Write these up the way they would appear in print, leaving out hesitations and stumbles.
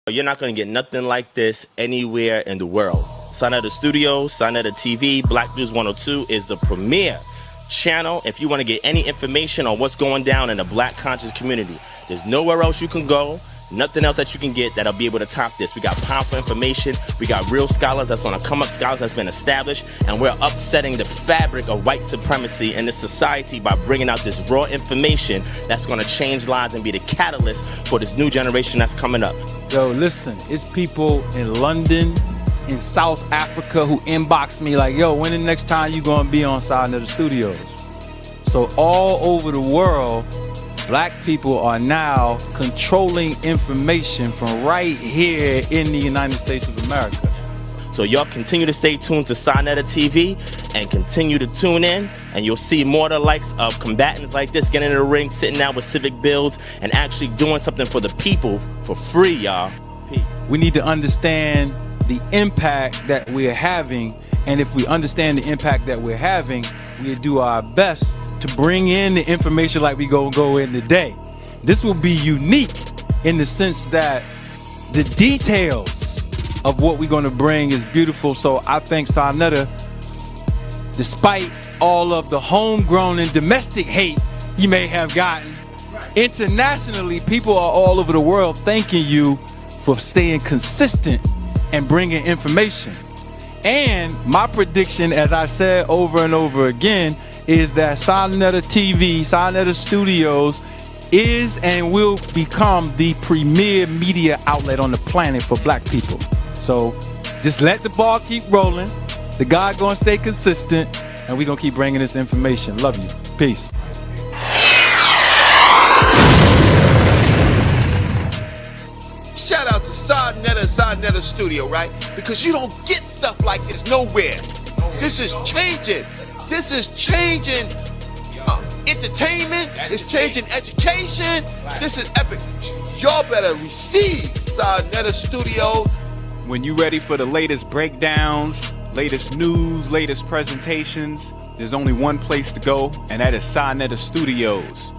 You're not going to get nothing like this anywhere in the world. sa.neter Studios, sa.neter TV, Black News 102 is the premier channel if you want to get any information on what's going down in the Black conscious community. There's nowhere else you can go, nothing else that you can get that'll be able to top this. We got powerful information, we got real scholars that's on a come up, scholars that's been established, and we're upsetting the fabric of white supremacy in this society by bringing out this raw information that's going to change lives and be the catalyst for this new generation that's coming up. Yo, listen, it's people in London, in South Africa who inbox me like, yo, when the next time you gonna be on sa.neter Studios? So all over the world, Black people are now controlling information from right here in the United States of America. So y'all continue to stay tuned to sa.neter TV and continue to tune in, and you'll see more of the likes of combatants like this getting in the ring, sitting down with civic builds, and actually doing something for the people for free, y'all. Peace. We need to understand the impact that we're having, and if we understand the impact that we're having, we'll do our best to bring in the information like we go in today. This will be unique in the sense that the details of what we're going to bring is beautiful. So I think sa.neter, despite all of the homegrown and domestic hate you may have gotten, internationally, people are all over the world thanking you for staying consistent and bringing information. And my prediction, as I said over and over again, is that sa.neter TV, sa.neter Studios is and will become the premier media outlet on the planet for Black people. So just let the ball keep rolling. The God gonna stay consistent, and we gonna keep bringing this information. Love you. Peace. Shout out to sa.neter Studio, right? Because you don't get stuff like this nowhere. This is changing. This is changing entertainment. It's changing education. This is epic. Y'all better receive sa.neter Studio. When you ready for the latest breakdowns, latest news, latest presentations, there's only one place to go, and that is sa.neter Studios.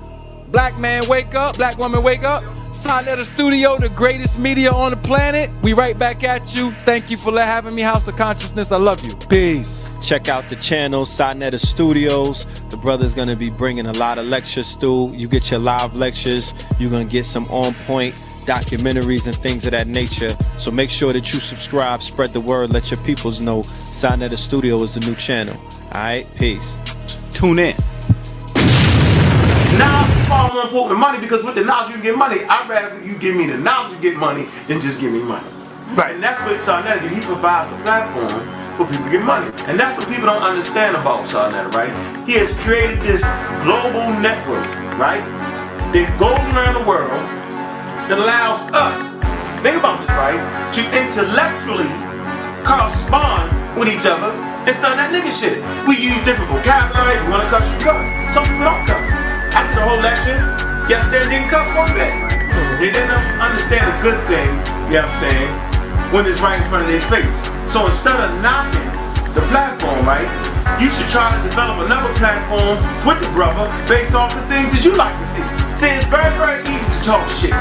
Black man, wake up. Black woman, wake up. sa.neter Studio, the greatest media on the planet. We right back at you. Thank you for having me. House of Consciousness, I love you. Peace. Check out the channel, sa.neter Studios. The brother's gonna be bringing a lot of lectures through. You get your live lectures. You're gonna get some on-point documentaries and things of that nature. So make sure that you subscribe, spread the word, let your peoples know sa.neter Studio is the new channel. All right, peace. Tune in. Knowledge is far more important than money, because with the knowledge you can get money. I'd rather you give me the knowledge to get money than just give me money. Right. And that's what sa.neter do. He provides a platform for people to get money. And that's what people don't understand about sa.neter, right? He has created this global network, right? That goes around the world that allows us, think about this, right? To intellectually correspond with each other and start that nigga shit. We use different vocabulary. You wanna cuss, you cuss. Some people don't cuss. I did the whole lecture yesterday and didn't cuss one bit. They didn't understand a good thing, you know what I'm saying, when it's right in front of their face. So instead of knocking the platform, right, you should try to develop another platform with the brother based off the things that you like to see. See, it's very, very easy to talk shit,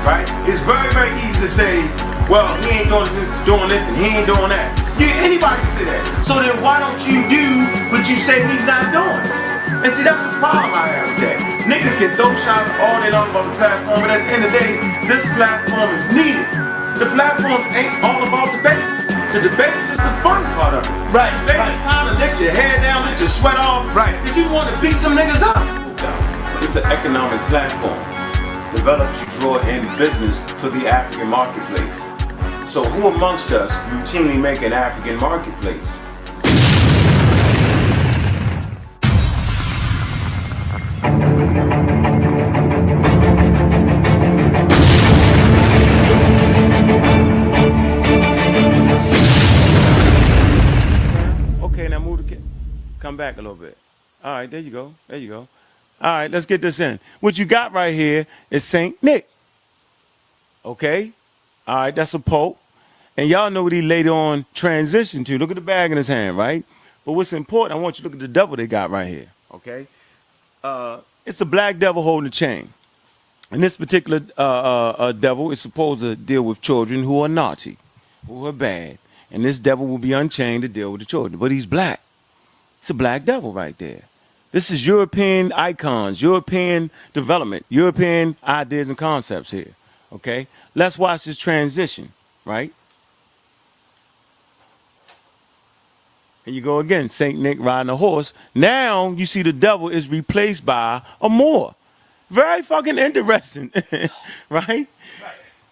right? It's very, very easy to say, well, he ain't doing this and he ain't doing that. Anybody can say that. So then why don't you do what you say he's not doing? And see, that's the problem I have with that. Niggas can throw shots all day long about the platform, but at the end of the day, this platform is needed. The platform ain't all about debate. The debate is just the fun part of it. Right. Debate is time to let your hair down, let your sweat off. Right. Because you want to beat some niggas up. It's an economic platform developed to draw in business for the African marketplace. So who amongst us routinely make an African marketplace? Okay, now move the come back a little bit. All right, there you go. There you go. All right, let's get this in. What you got right here is Saint Nick. Okay? All right, that's a pope. And y'all know what he later on transitioned to. Look at the bag in his hand, right? But what's important, I want you to look at the devil they got right here. Okay? It's a black devil holding a chain. And this particular devil is supposed to deal with children who are naughty, who are bad. And this devil will be unchained to deal with the children. But he's black. It's a black devil right there. This is European icons, European development, European ideas and concepts here. Okay? Let's watch this transition, right? Here you go again, Saint Nick riding a horse. Now you see the devil is replaced by a Moor. Very fucking interesting, right?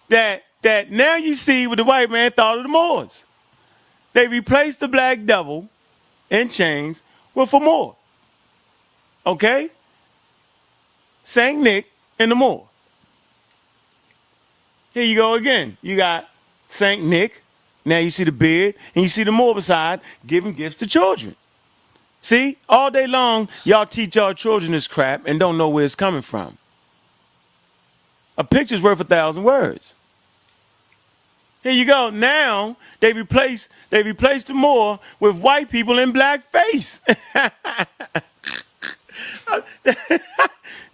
That now you see what the white man thought of the Moors. They replaced the black devil in chains with a Moor. Okay? Saint Nick and the Moor. Here you go again. You got Saint Nick. Now you see the beard, and you see the Moor beside giving gifts to children. See, all day long, y'all teach y'all children this crap and don't know where it's coming from. A picture's worth 1,000 words. Here you go. Now they replaced the Moor with white people in blackface.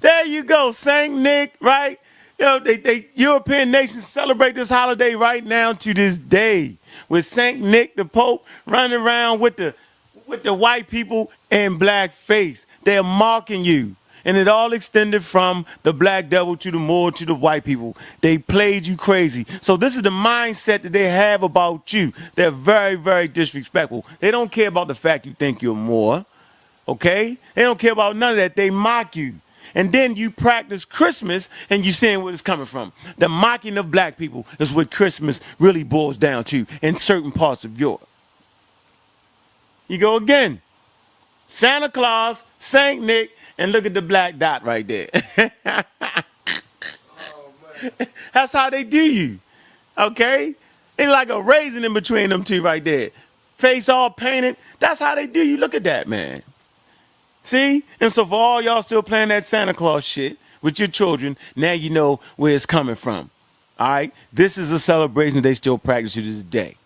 There you go, Saint Nick, right? You know, they European nations celebrate this holiday right now to this day with Saint Nick the Pope running around with the white people in blackface. They're mocking you. And it all extended from the black devil to the Moor to the white people. They played you crazy. So this is the mindset that they have about you. They're very, very disrespectful. They don't care about the fact you think you're Moor. Okay? They don't care about none of that. They mock you. And then you practice Christmas and you're seeing where it's coming from. The mocking of black people is what Christmas really boils down to in certain parts of Europe. You go again. Santa Claus, Saint Nick, and look at the black dot right there. That's how they do you. Okay? It's like a raisin in between them two right there. Face all painted. That's how they do you. Look at that, man. See? And so for all y'all still playing that Santa Claus shit with your children, now you know where it's coming from. All right? This is a celebration they still practice to this day.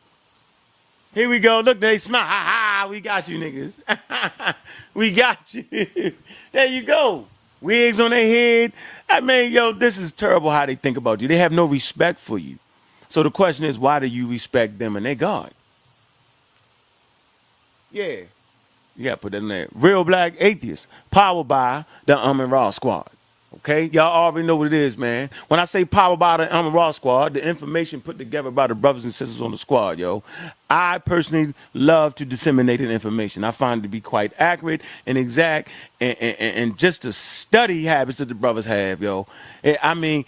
Here we go. Look, they smile. Ha ha, we got you niggas. We got you. There you go. Wigs on their head. I mean, yo, this is terrible how they think about you. They have no respect for you. So the question is, why do you respect them and their God? Yeah. You got to put that in there. Real black atheists, powered by the Raw Squad. Okay? Y'all already know what it is, man. When I say powered by the Raw Squad, the information put together by the brothers and sisters on the squad, yo. I personally love to disseminate that information. I find it to be quite accurate and exact and just the study habits that the brothers have, yo. I mean,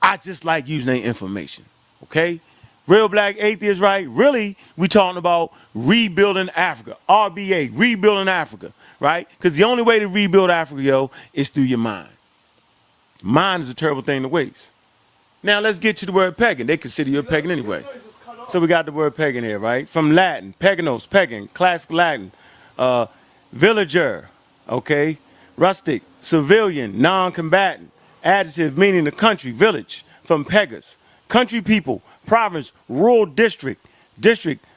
I just like using their information. Okay? Real black atheists, right? Really, we talking about rebuilding Africa. RBA, rebuilding Africa, right? Because the only way to rebuild Africa, yo, is through your mind. Mind is a terrible thing to waste. Now, let's get to the word pagan. They consider you a pagan anyway. So we got the word pagan here, right? From Latin, paganos, pagan, classic Latin, villager, okay? Rustic, civilian, non-combatant, adjective meaning the country, village, from pagas, country people, province, rural district,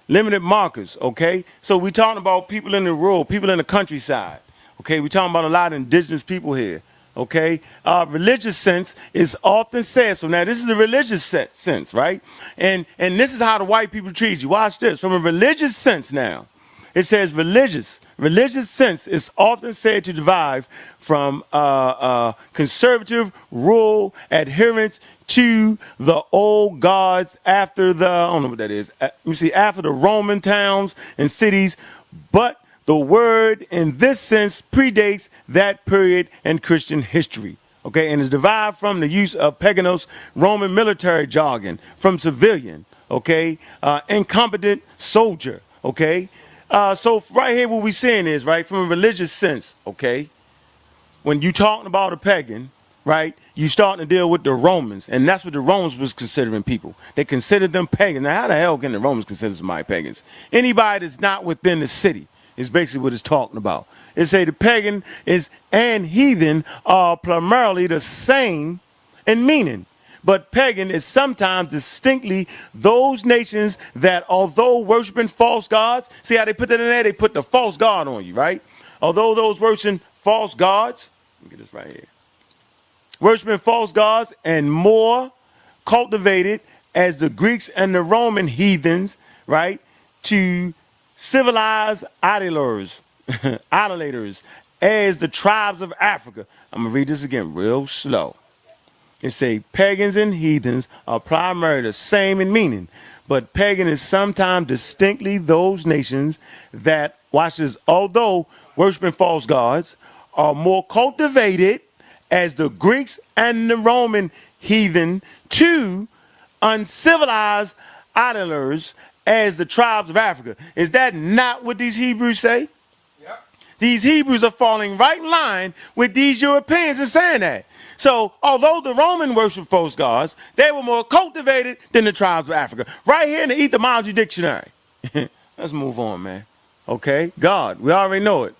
limited markers, okay? So we're talking about people in the rural, people in the countryside, okay? We're talking about a lot of indigenous people here, okay? Religious sense is often said, so now this is the religious sense, right? And this is how the white people treat you. Watch this. From a religious sense now, it says religious sense is often said to derive from conservative rural adherence to the old gods after the, I don't know what that is, after the Roman towns and cities, but the word in this sense predates that period in Christian history, okay, and is derived from the use of paganos Roman military jargon, from civilian, okay, incompetent soldier, okay. So right here what we're saying is, right, from a religious sense, okay, when you talking about a pagan, right, you starting to deal with the Romans, and that's what the Romans was considering people. They considered them pagans. Now, how the hell can the Romans consider somebody pagans? Anybody that's not within the city is basically what it's talking about. It say the pagan and heathen are primarily the same in meaning. But pagan is sometimes distinctly those nations that, although worshiping false gods, see how they put that in there? They put the false god on you, right? Although those worshiping false gods, let me get this right here. worshiping false gods, and more cultivated as the Greeks and the Roman heathens, right, to civilized idolaters, idolaters, as the tribes of Africa. I'm gonna read this again real slow. It say pagans and heathens are primarily the same in meaning, but pagan is sometimes distinctly those nations that, watch this, although worshiping false gods, are more cultivated as the Greeks and the Roman heathen to uncivilized idolaters as the tribes of Africa. Is that not what these Hebrews say? Yep. These Hebrews are falling right in line with these Europeans and saying that. So, although the Roman worshiped false gods, they were more cultivated than the tribes of Africa. Right here in the Etymology Dictionary. Let's move on, man. Okay, God, we already know it.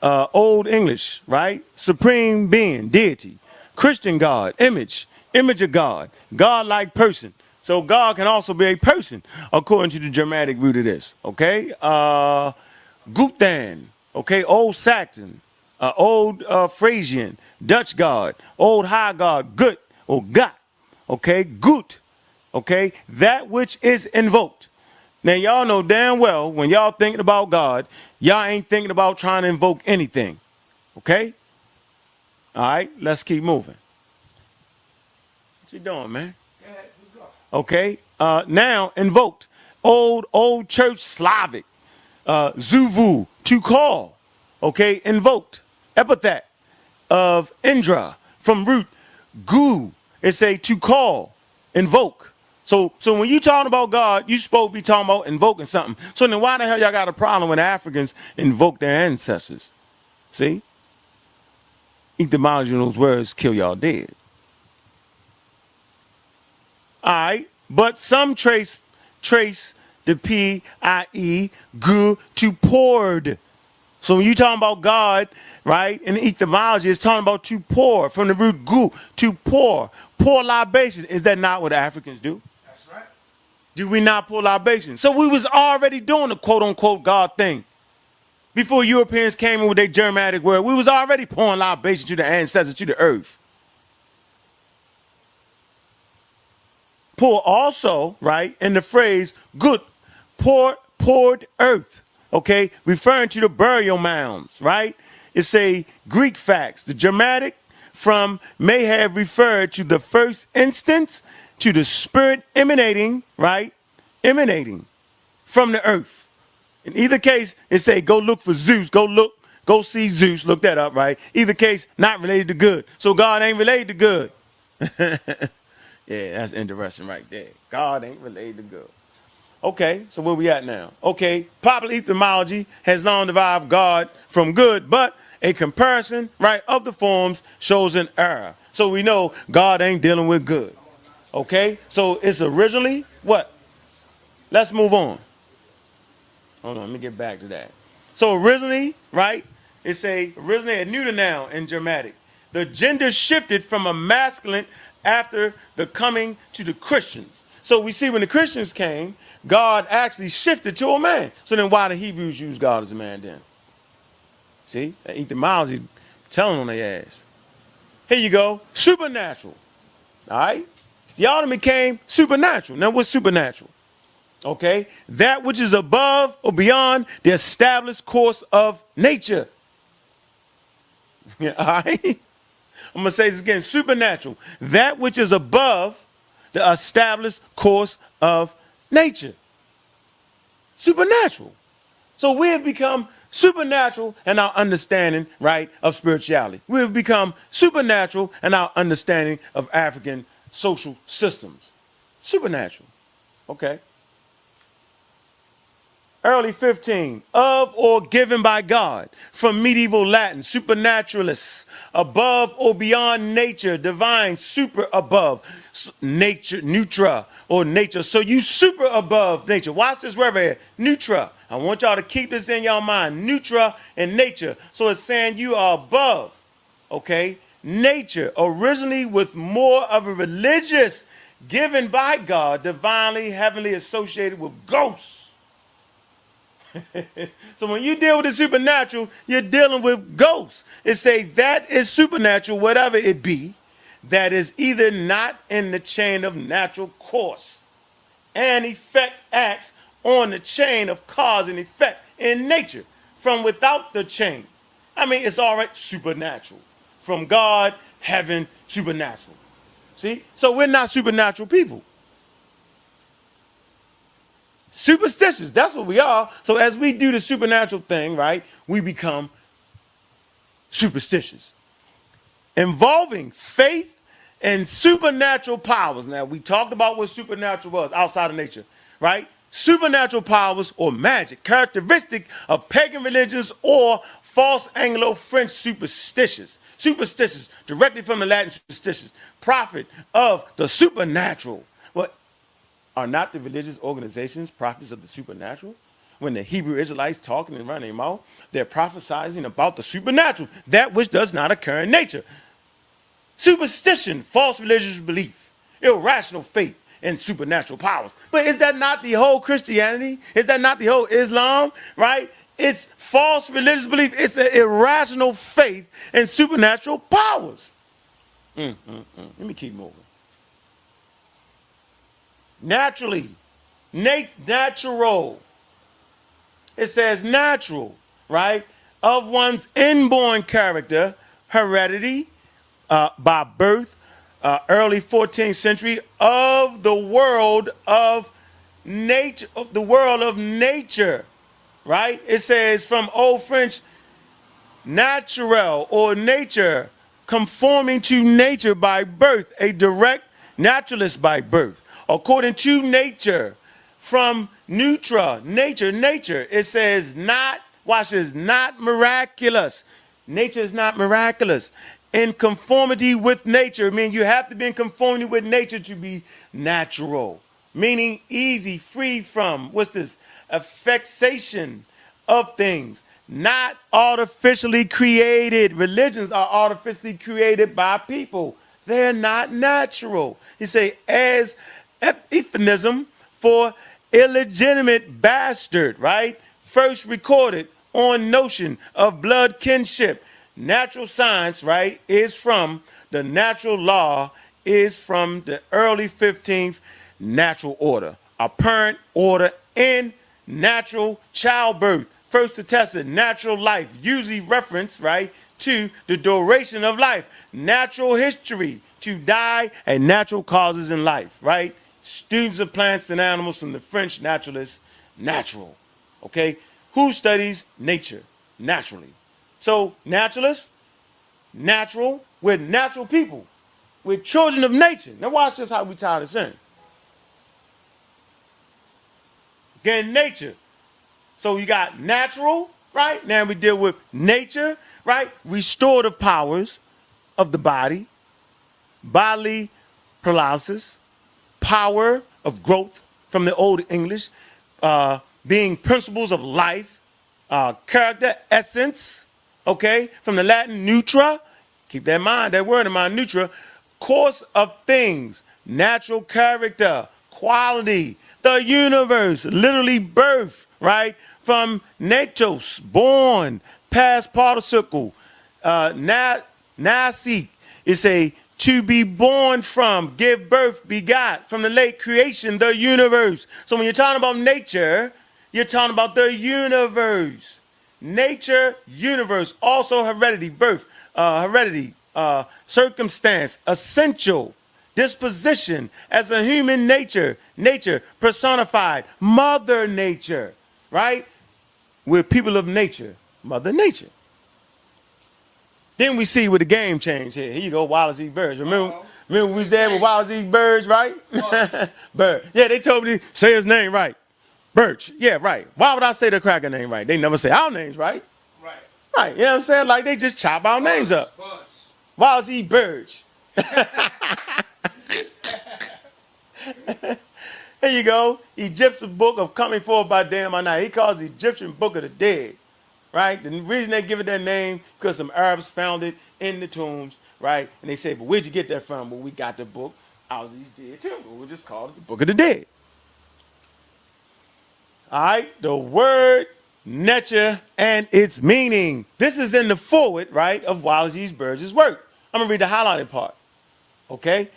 Old English, right? Supreme being, deity. Christian God, image of God, God-like person. So God can also be a person, according to the Germanic root of this. Okay, Guthan, okay, Old Saxon, Old Frisian, Dutch God, Old High God, Gut or Got, okay, Gut, okay, that which is invoked. Now y'all know damn well when y'all thinking about God, y'all ain't thinking about trying to invoke anything, okay? All right, let's keep moving. What you doing, man? Okay, now invoked, old church Slavic, zuvu, to call, okay, invoked, epithet of Indra, from root gu, it's a to call, invoke. So when you talking about God, you supposed to be talking about invoking something. So then why the hell y'all got a problem when the Africans invoke their ancestors? See? Etymology of those words kill y'all dead. All right, but some trace the P-I-E, gu, to poured. So when you talking about God, right, in the etymology, it's talking about to pour, from the root gu, to pour. Pour libation. Is that not what the Africans do? That's right. Do we not pour libation? So we was already doing the quote-unquote God thing. Before Europeans came in with their Germanic word, we was already pouring libation to the ancestors, to the earth. Pour also, right, in the phrase good, poured earth, okay, referring to the burial mounds, right? It's a Greek fax. The Germanic from may have referred to the first instance to the spirit emanating, right, emanating from the earth. In either case, it say go look for Zeus, go see Zeus, look that up, right? Either case, not related to good. So God ain't related to good. Yeah, that's interesting right there. God ain't related to good. Okay, so where we at now? Okay, popular etymology has long derived God from good, but a comparison, right, of the forms shows an error. So we know God ain't dealing with good. Okay, so it's originally what? Let's move on. Hold on, let me get back to that. So originally, right, it's originally a neuter noun in Germanic. The gender shifted from a masculine after the coming to the Christians. So we see when the Christians came, God actually shifted to a man. So then why the Hebrews use God as a man then? See, that etymology telling on their ass. Here you go, supernatural. All right? Y'all became supernatural. Now what's supernatural? Okay, that which is above or beyond the established course of nature. All right? I'm going to say this again, supernatural. That which is above the established course of nature. Supernatural. So we have become supernatural in our understanding, right, of spirituality. We have become supernatural in our understanding of African social systems. Supernatural. Okay. Early 15, of or given by God, from medieval Latin, supernaturalists, above or beyond nature, divine, super above, nature, nutra, or nature. So you super above nature. Watch this word right here, nutra. I want y'all to keep this in your mind, nutra and nature. So it's saying you are above, okay, nature, originally with more of a religious, given by God, divinely, heavenly associated with ghosts. So when you deal with the supernatural, you're dealing with ghosts. It say that is supernatural, whatever it be, that is either not in the chain of natural course and effect acts on the chain of cause and effect in nature from without the chain. I mean, it's already supernatural. From God, heaven, supernatural. See? So we're not supernatural people. Superstitious, that's what we are. So as we do the supernatural thing, right, we become superstitious. Involving faith and supernatural powers. Now, we talked about what supernatural was outside of nature, right? Supernatural powers or magic, characteristic of pagan religions or false Anglo-French superstitious. Superstitious, directly from the Latin superstitious, prophet of the supernatural. Well, are not the religious organizations prophets of the supernatural? When the Hebrew Israelites talking and running their mouth, they're prophesizing about the supernatural, that which does not occur in nature. Superstition, false religious belief, irrational faith, and supernatural powers. But is that not the whole Christianity? Is that not the whole Islam, right? It's false religious belief. It's an irrational faith and supernatural powers. Let me keep moving. Naturally, natural. It says natural, right? Of one's inborn character, heredity, by birth, early 14th century, of the world of nature, right? It says from Old French, naturel or nature, conforming to nature by birth, a direct naturalist by birth. According to nature, from nutra, nature, it says not, watch this, not miraculous. Nature is not miraculous. In conformity with nature, meaning you have to be in conformity with nature to be natural. Meaning easy, free from, what's this? Affectation of things. Not artificially created. Religions are artificially created by people. They're not natural. You say, as euphemism for illegitimate bastard, right? First recorded on notion of blood kinship. Natural science, right, is from the natural law, is from the early 15th natural order. Apparent order in natural childbirth. First attested natural life, usually reference, right, to the duration of life. Natural history, to die, and natural causes in life, right? Students of plants and animals from the French naturalists, natural, okay? Who studies nature naturally? So naturalists, natural, we're natural people. We're children of nature. Now watch this how we tie this in. Again, nature. So you got natural, right? Now we deal with nature, right? Restorative powers of the body, bodily paralysis, power of growth from the Old English, being principles of life, character, essence, okay, from the Latin nutra, keep that in mind, that word in mind, nutra, course of things, natural character, quality, the universe, literally birth, right, from natos, born, past participle, nasik, it's a to be born from, give birth, begot, from the late creation, the universe. So when you're talking about nature, you're talking about the universe. Nature, universe, also heredity, birth, circumstance, essential, disposition as a human nature, nature personified, mother nature, right? We're people of nature, mother nature. Then we see with the game change here. Here you go, Wallace E. Birds. Remember we was there with Wallace E. Birds, right? Bird. Yeah, they told me to say his name right. Birch. Yeah, right. Why would I say the cracker name right? They never say our names right. Right. Right. You know what I'm saying? Like they just chop our names up. Wallace E. Birch. Here you go. Egyptian book of coming forth by day and by night. He calls the Egyptian book of the dead. Right? The reason they give it that name, because some Arabs found it in the tombs, right? And they say, but where'd you get that from? Well, we got the book out of these dead tombs. We'll just call it the book of the dead. All right? The word nature and its meaning. This is in the forward, right, of Wallace E. Burge's work. I'm going to read the highlighted part. Okay?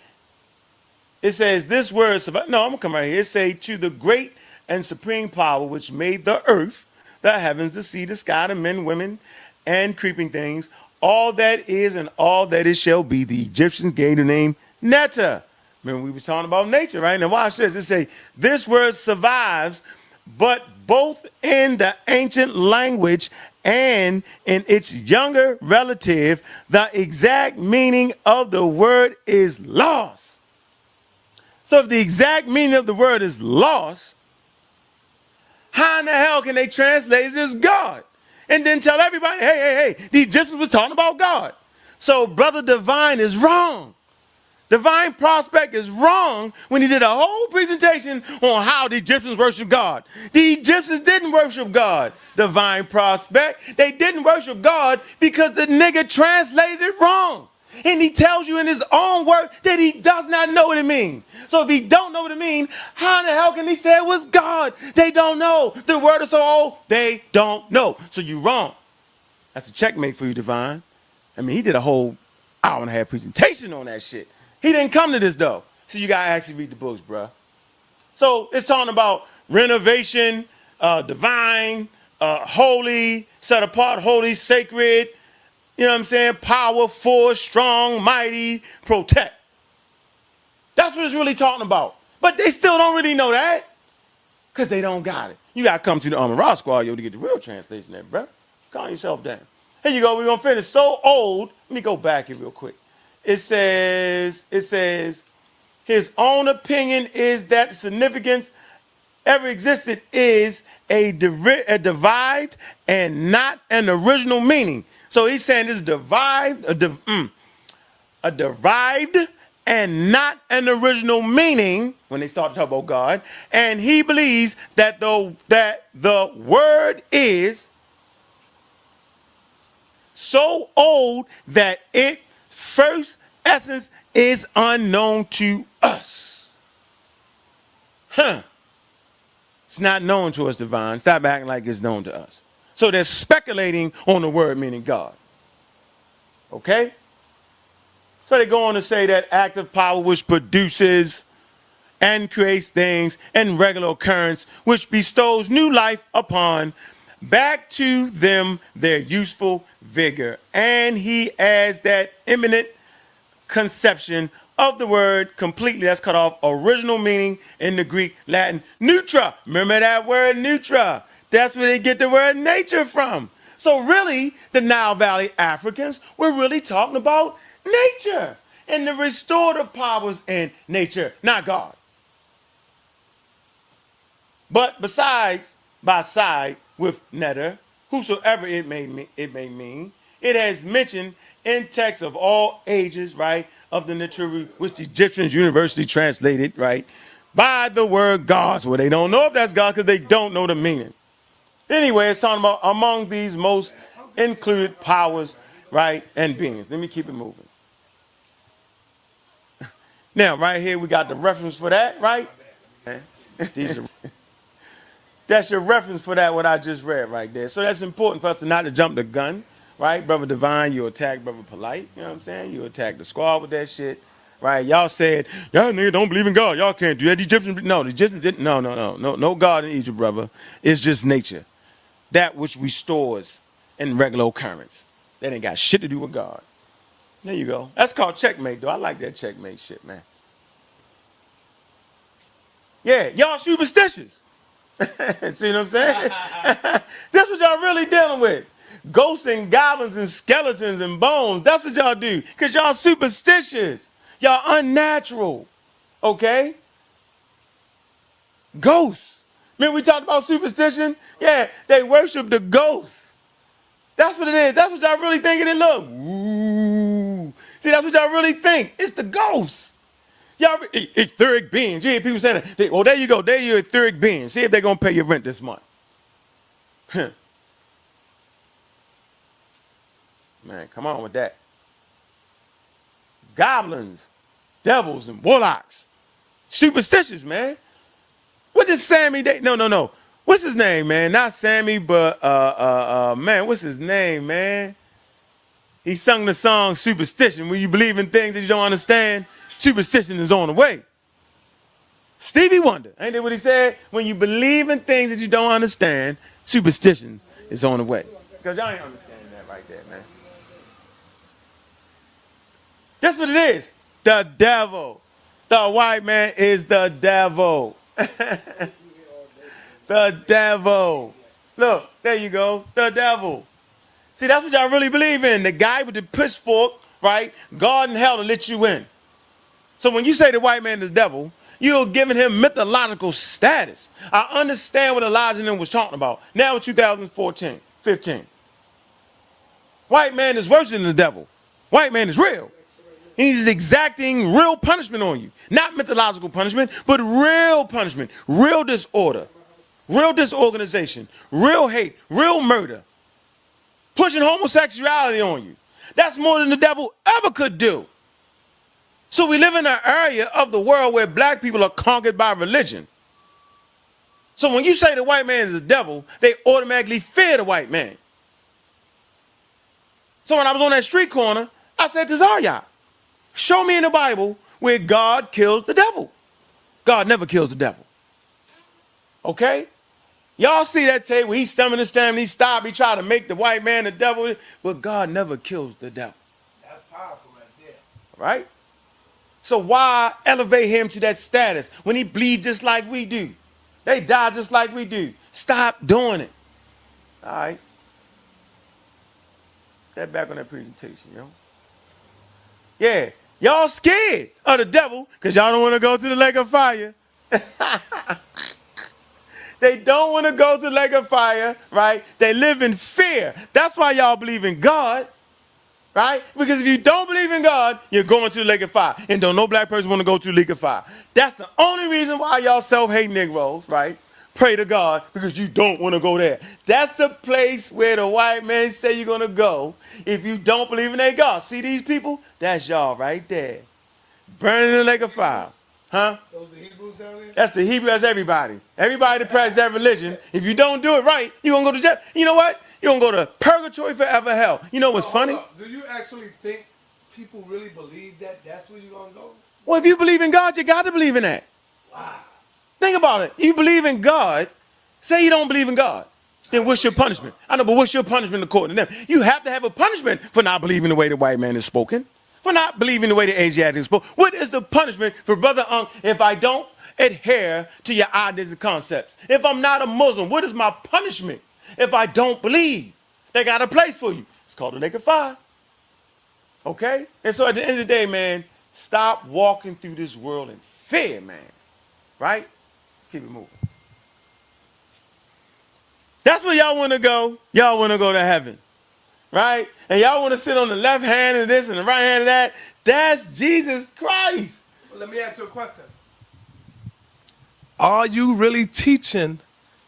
It says this word, no, I'm going to come right here. It say, to the great and supreme power which made the earth, the heavens, the sea, the sky, the men, women, and creeping things, all that is and all that it shall be. The Egyptians gave the name Netta. Remember, we were talking about nature, right? Now watch this. It say, this word survives, but both in the ancient language and in its younger relative, the exact meaning of the word is lost. So if the exact meaning of the word is lost, how in the hell can they translate it as God? And then tell everybody, hey, the Egyptians was talking about God. So Brother Divine is wrong. Divine Prospect is wrong when he did a whole presentation on how the Egyptians worship God. The Egyptians didn't worship God, Divine Prospect. They didn't worship God because the nigga translated it wrong. And he tells you in his own word that he does not know what it means. So if he don't know what it means, how in the hell can he say it was God? They don't know. The word is so old, they don't know. So you're wrong. That's a checkmate for you, Divine. I mean, he did a whole hour and a half presentation on that shit. He didn't come to this, though. So you got to actually read the books, bruh. So it's talking about renovation, divine, holy, set apart, holy, sacred, you know what I'm saying? Power, force, strong, mighty, protect. That's what it's really talking about. But they still don't really know that because they don't got it. You got to come to the Raw Squad, yo, to get the real translation there, bruh. Calm yourself down. Here you go. We're going to finish. So old. Let me go back here real quick. It says, his own opinion is that the significance ever existed is a derived and not an original meaning. So he's saying this derived, a derived and not an original meaning when they start to talk about God. And he believes that the word is so old that its first essence is unknown to us. It's not known to us, Divine. Stop acting like it's known to us. So they're speculating on the word meaning God. Okay? So they go on to say that active power which produces and creates things in regular occurrence, which bestows new life upon, back to them their useful vigor. And he adds that imminent conception of the word completely, that's cut off original meaning in the Greek, Latin, neutra. Remember that word neutra? That's where they get the word nature from. So really, the Nile Valley Africans were really talking about nature and the restorative powers in nature, not God. But besides, by side with neter, whosoever it may mean, it has mentioned in texts of all ages, right, of the Neteru, which the Egyptians universally translated, right, by the word gods. Well, they don't know if that's God because they don't know the meaning. Anyway, it's talking about among these most included powers, right, and beings. Let me keep it moving. Now, right here, we got the reference for that, right? That's your reference for that, what I just read right there. So that's important for us to not to jump the gun, right? Brother Divine, you attack Brother Polite, you know what I'm saying? You attack the squad with that shit, right? Y'all said, y'all niggas don't believe in God. Y'all can't do that. The Egyptians didn't. No God in Egypt, brother. It's just nature. That which restores in regular occurrence. That ain't got shit to do with God. There you go. That's called checkmate, though. I like that checkmate shit, man. Yeah, y'all superstitious. See what I'm saying? That's what y'all really dealing with. Ghosts and goblins and skeletons and bones. That's what y'all do. Because y'all superstitious. Y'all unnatural. Okay? Ghosts. Remember we talked about superstition? Yeah, they worship the ghosts. That's what it is. That's what y'all really thinking it look. Ooh. See, that's what y'all really think. It's the ghosts. Y'all, etheric beings. You hear people saying that. Well, there you go. There your etheric beings. See if they're going to pay your rent this month. Man, come on with that. Goblins, devils, and warlocks. Superstitious, man. What does Sammy... No. What's his name, man? Not Sammy, but, man, what's his name, man? He sung the song Superstition. When you believe in things that you don't understand, superstition is on the way. Stevie Wonder, ain't that what he said? When you believe in things that you don't understand, superstitions is on the way. Because y'all ain't understanding that right there, man. That's what it is. The devil. The white man is the devil. The devil. Look, there you go. The devil. See, that's what y'all really believe in. The guy with the pitchfork, right? God and hell to let you in. So when you say the white man is the devil, you're giving him mythological status. I understand what Elijah and them was talking about. Now in 2014, 15. White man is worse than the devil. White man is real. He's exacting real punishment on you. Not mythological punishment, but real punishment, real disorder, real disorganization, real hate, real murder. Pushing homosexuality on you. That's more than the devil ever could do. So we live in an area of the world where black people are conquered by religion. So when you say the white man is the devil, they automatically fear the white man. So when I was on that street corner, I said to Zara, show me in the Bible where God kills the devil. God never kills the devil. Okay? Y'all see that tape where he's stumbling and stammering, he stopped, he tried to make the white man the devil, but God never kills the devil. That's powerful right there. Right? So why elevate him to that status when he bleeds just like we do? They die just like we do. Stop doing it. All right? Get back on that presentation, yo. Yeah, y'all scared of the devil because y'all don't want to go to the lake of fire. They don't want to go to the lake of fire, right? They live in fear. That's why y'all believe in God, right? Because if you don't believe in God, you're going to the lake of fire. And don't no black person want to go to the lake of fire. That's the only reason why y'all self-hate Negroes, right? Pray to God because you don't want to go there. That's the place where the white man say you're going to go if you don't believe in their God. See these people? That's y'all right there. Burning in the lake of fire. Huh? Those are Hebrews down there? That's the Hebrew, that's everybody. Everybody that practices that religion. If you don't do it right, you're going to go to jail. You know what? You're going to go to purgatory forever hell. You know what's funny? Hold up. Do you actually think people really believe that that's where you're going to go? Well, if you believe in God, you got to believe in that. Wow. Think about it. You believe in God. Say you don't believe in God. Then what's your punishment? I know, but what's your punishment according to them? You have to have a punishment for not believing the way the white man is spoken. For not believing the way the Asiatic is spoken. What is the punishment for Brother Ankh if I don't adhere to your ideas and concepts? If I'm not a Muslim, what is my punishment if I don't believe? They got a place for you. It's called the lake of fire. Okay? And so at the end of the day, man, stop walking through this world in fear, man. Right? Let's keep it moving. That's where y'all want to go. Y'all want to go to heaven. Right? And y'all want to sit on the left hand of this and the right hand of that. That's Jesus Christ. Well, let me ask you a question. Are you really teaching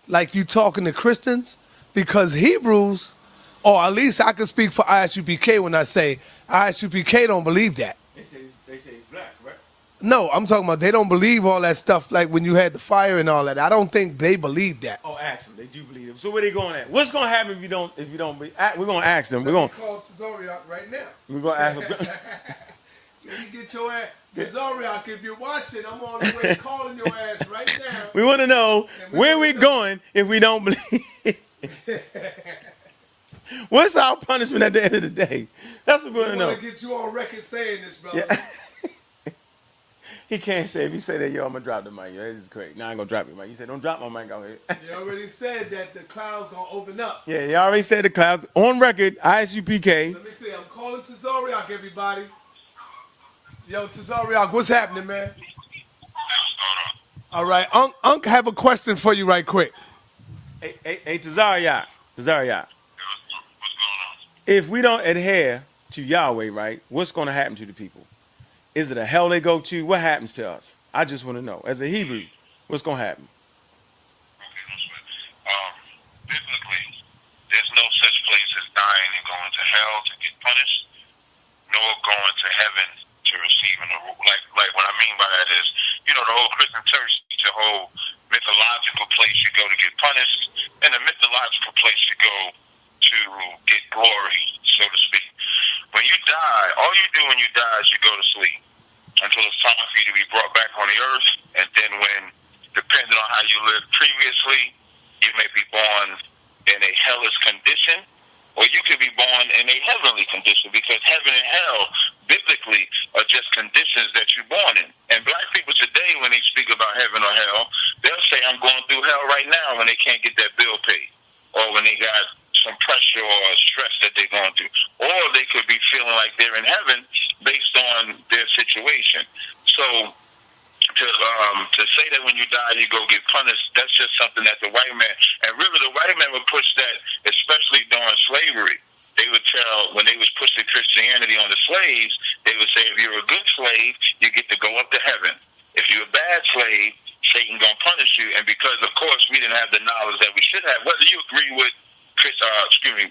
like you talking to Christians? Because Hebrews, or at least I can speak for ISUPK when I say ISUPK don't believe that. They say he's black, right? No, I'm talking about they don't believe all that stuff like when you had the fire and all that. I don't think they believe that. Oh, ask them. They do believe it. So where they going at? What's going to happen if you don't believe? We're going to ask them. We're going to call Tazariak right now. We're going to ask them. Let me get your ass. Tazariak, if you're watching, I'm on the way calling your ass right now. We want to know where we're going if we don't believe. What's our punishment at the end of the day? That's what we want to know. I want to get you on record saying this, brother. Yeah. He can't say, if you say that, yo, I'm going to drop the mic. Yo, this is crazy. Now I ain't going to drop your mic. You said, don't drop my mic out here. You already said that the clouds going to open up. Yeah, you already said the clouds. On record, ISUPK. Let me see. I'm calling Tazariak, everybody. Yo, Tazariak, what's happening, man? All right. Unc have a question for you right quick. Hey, Tazariak. If we don't adhere to Yahweh, right, what's going to happen to the people? Is it a hell they go to? What happens to us? I just want to know. As a Hebrew, what's going to happen? Biblically, there's no such place as dying and going to hell to get punished, nor going to heaven to receive an award. Like what I mean by that is, the whole Christian church teach a whole mythological place you go to get punished, and a mythological place you go to get glory, so to speak. When you die, all you do when you die is you go to sleep. until it's time for you to be brought back on the earth. And then when, depending on how you lived previously, you may be born in a hellish condition, or you could be born in a heavenly condition, because heaven and hell, biblically, are just conditions that you're born in. And black people today, when they speak about heaven or hell, they'll say, I'm going through hell right now, when they can't get that bill paid, or when they got some pressure or stress that they're going through. Or they could be feeling like they're in heaven based on their situation. So to say that when you die you go get punished, that's just something that the white man, and really the white man would push that, especially during slavery. They would tell, when they was pushing Christianity on the slaves, they would say, if you're a good slave, you get to go up to heaven. If you're a bad slave, Satan gonna punish you. And because, of course, we didn't have the knowledge that we should have, whether you agree with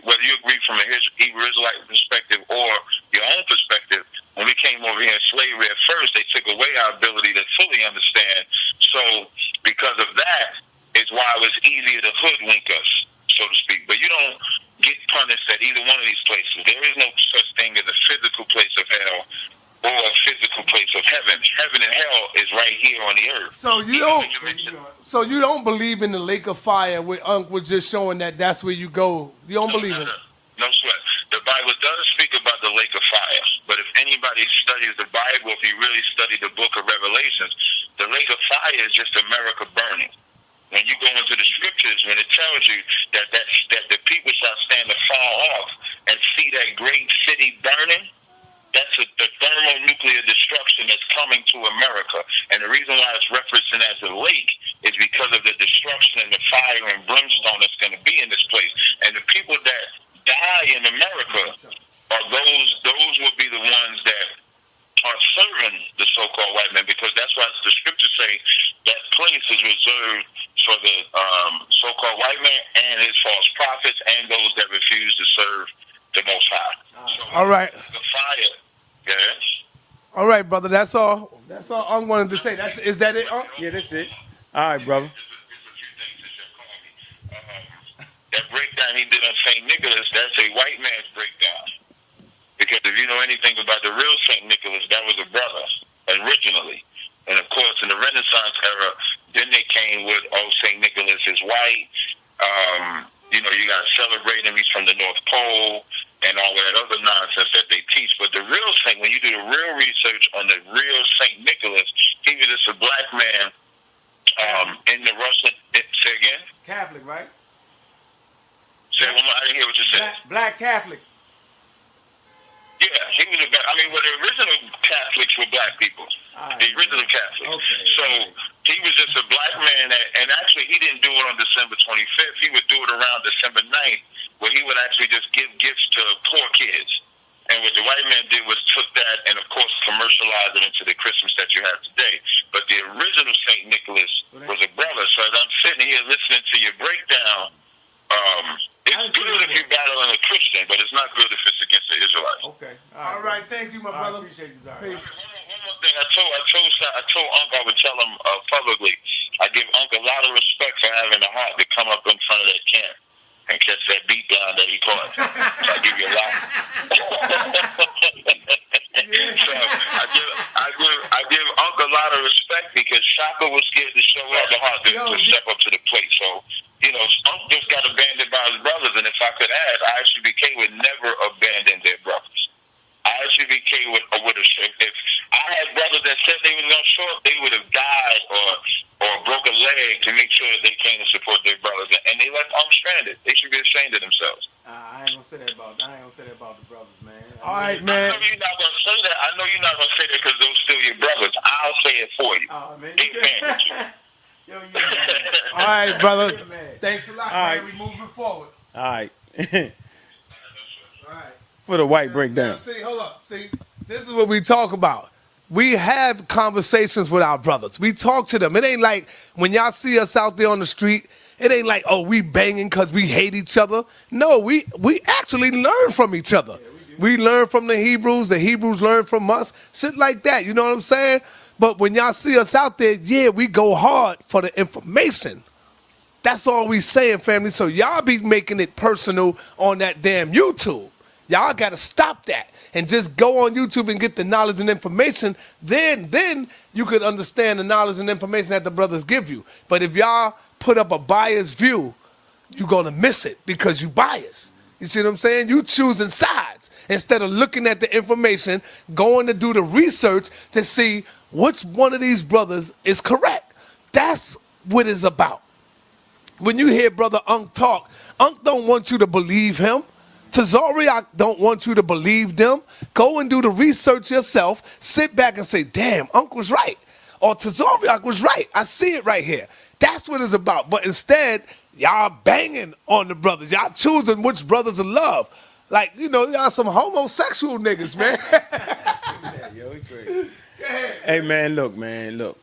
whether you agree from a Hebrew Israelite perspective or your own perspective, when we came over here in slavery at first, they took away our ability to fully understand. So because of that is why it was easier to hoodwink us, so to speak. But you don't get punished at either one of these places. There is no such thing as a physical place of hell or a physical place of heaven. Heaven and hell is right here on the earth. So you don't believe in the lake of fire where Ankh was just showing that that's where you go. You don't believe in it? No sweat. The Bible does speak about the lake of fire, but if anybody studies the Bible, if you really study the book of Revelations, the lake of fire is just America burning. When you go into the scriptures, when it tells you that the people shall stand afar off and see that great city burning, that's the thermonuclear destruction that's coming to America. And the reason why it's referencing as a lake is because of the destruction and the fire and brimstone that's going to be in this place. And the people that die in America are those will be the ones that are serving the so-called white man, because that's why the scriptures say that place is reserved for the so-called white man and his false prophets and those that refuse to serve the Most High. So all right. The fire. Yes. All right, brother. That's all. That's all I wanted to say. Is that it? Yeah, that's it. All right, brother. That breakdown he did on St. Nicholas, that's a white man's breakdown. Because if you know anything about the real St. Nicholas, that was a brother originally. And of course, in the Renaissance era, then they came with, St. Nicholas is white. You got to celebrate him. He's from the North Pole and all that other nonsense that they teach. But the real thing, when you do the real research on the real St. Nicholas, he was just a black man in the Russian. Say again? Catholic, right? Say one more. I didn't hear what you said. Black Catholic. Yeah, he was well, the original Catholics were black people. The original Catholics. Okay. So he was just a black man, and actually he didn't do it on December 25th. He would do it around December 9th, where he would actually just give gifts to poor kids. And what the white man did was took that and, of course, commercialized it into the Christmas that you have today. But the original St. Nicholas was a brother. So as I'm sitting here listening to your breakdown, it's good if you're battling a Christian, but it's not good if it's against the Israelites. Okay. All right. Thank you, my brother. I appreciate you, Zara. Peace. One more thing. I told Unc I would tell him publicly. I give Unc a lot of respect for having the heart to come up in front of that camp and catch that beat down that he caught. So I give you a lot. So I give Unc a lot of respect, because Shaka was scared to show up the heart to step up to the plate. So Unc just got abandoned by his brothers, and if I could add, ISUBK would never abandon their brothers. ISUBK would have, if I had brothers that said they was going to show up, they would have died or broke a leg to make sure that they came to support their brothers, and they left Unc stranded. They should be ashamed of themselves. I ain't gonna say that about the brothers, man. All right, man. I know you're not going to say that. I know you're not going to say that because those still your brothers. I'll say it for you. Oh, man. All right, brother. Thanks a lot, man. We moving forward. All right. All right. For the white breakdown. Now, see, hold up. See, this is what we talk about. We have conversations with our brothers. We talk to them. It ain't like when y'all see us out there on the street, it ain't like, oh, we banging because we hate each other. No, we actually learn from each other. We learn from the Hebrews learn from us, shit like that. You know what I'm saying? But when y'all see us out there, yeah, we go hard for the information. That's all we saying, family. So y'all be making it personal on that damn YouTube. Y'all got to stop that. and just go on YouTube and get the knowledge and information, then you could understand the knowledge and information that the brothers give you. But if y'all put up a biased view, you're gonna miss it because you biased. You see what I'm saying? You choosing sides instead of looking at the information, going to do the research to see which one of these brothers is correct. That's what it's about. When you hear Brother Ankh talk, Ankh don't want you to believe him. Tazariak don't want you to believe them. Go and do the research yourself. Sit back and say, damn, Ankh was right. Or Tazariak was right. I see it right here. That's what it's about. But instead, y'all banging on the brothers. Y'all choosing which brothers to love. Like, you know, y'all some homosexual niggas, man. Yo, it's great. Hey, man, look.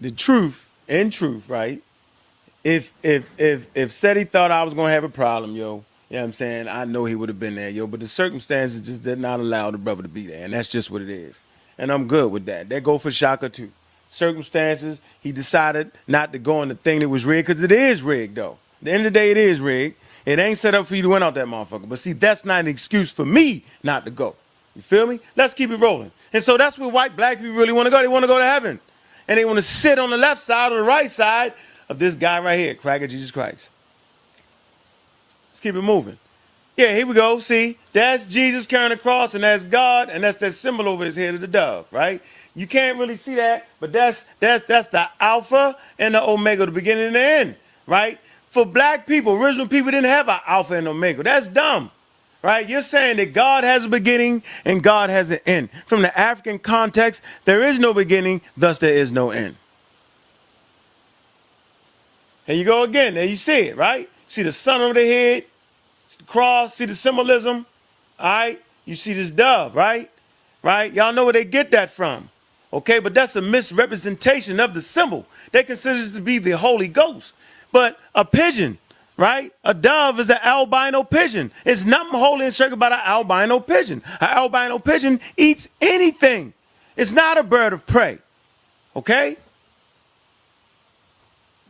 The truth, right? If Seti thought I was gonna have a problem, yo, you know what I'm saying? I know he would have been there, yo, but the circumstances just did not allow the brother to be there, and that's just what it is. And I'm good with that. That go for Shaka too. Circumstances, he decided not to go on the thing that was rigged, because it is rigged, though. At the end of the day, it is rigged. It ain't set up for you to win out that motherfucker. But see, that's not an excuse for me not to go. You feel me? Let's keep it rolling. And so that's where black people really want to go. They want to go to heaven. And they want to sit on the left side or the right side of this guy right here, Cracker Jesus Christ. Let's keep it moving. Yeah, here we go. See, that's Jesus carrying the cross, and that's God, and that's that symbol over his head of the dove, right? You can't really see that, but that's the Alpha and the Omega, the beginning and the end, right? For black people, original people didn't have an Alpha and Omega. That's dumb, right? You're saying that God has a beginning and God has an end. From the African context, there is no beginning, thus there is no end. Here you go again. There you see it, right? See the sun over the head, see the cross, see the symbolism, all right? You see this dove, right? Right? Y'all know where they get that from. Okay, but that's a misrepresentation of the symbol. They consider this to be the Holy Ghost. But a pigeon, right? A dove is an albino pigeon. It's nothing holy and sacred about an albino pigeon. An albino pigeon eats anything. It's not a bird of prey. Okay? You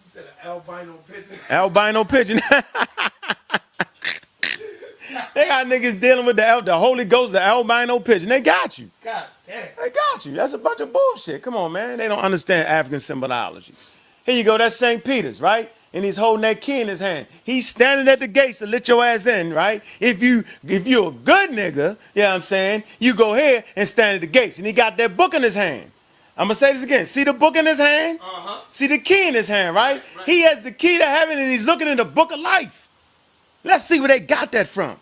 said an albino pigeon? Albino pigeon. They got niggas dealing with the Holy Ghost, the albino pigeon. They got you. God damn. They got you. That's a bunch of bullshit. Come on, man. They don't understand African symbology. Here you go. That's St. Peter's, right? And he's holding that key in his hand. He's standing at the gates to let your ass in, right? If you're a good nigga, you know what I'm saying, you go here and stand at the gates. And he got that book in his hand. I'm going to say this again. See the book in his hand? Uh-huh. See the key in his hand, right? He has the key to heaven, and he's looking in the book of life. Let's see where they got that from.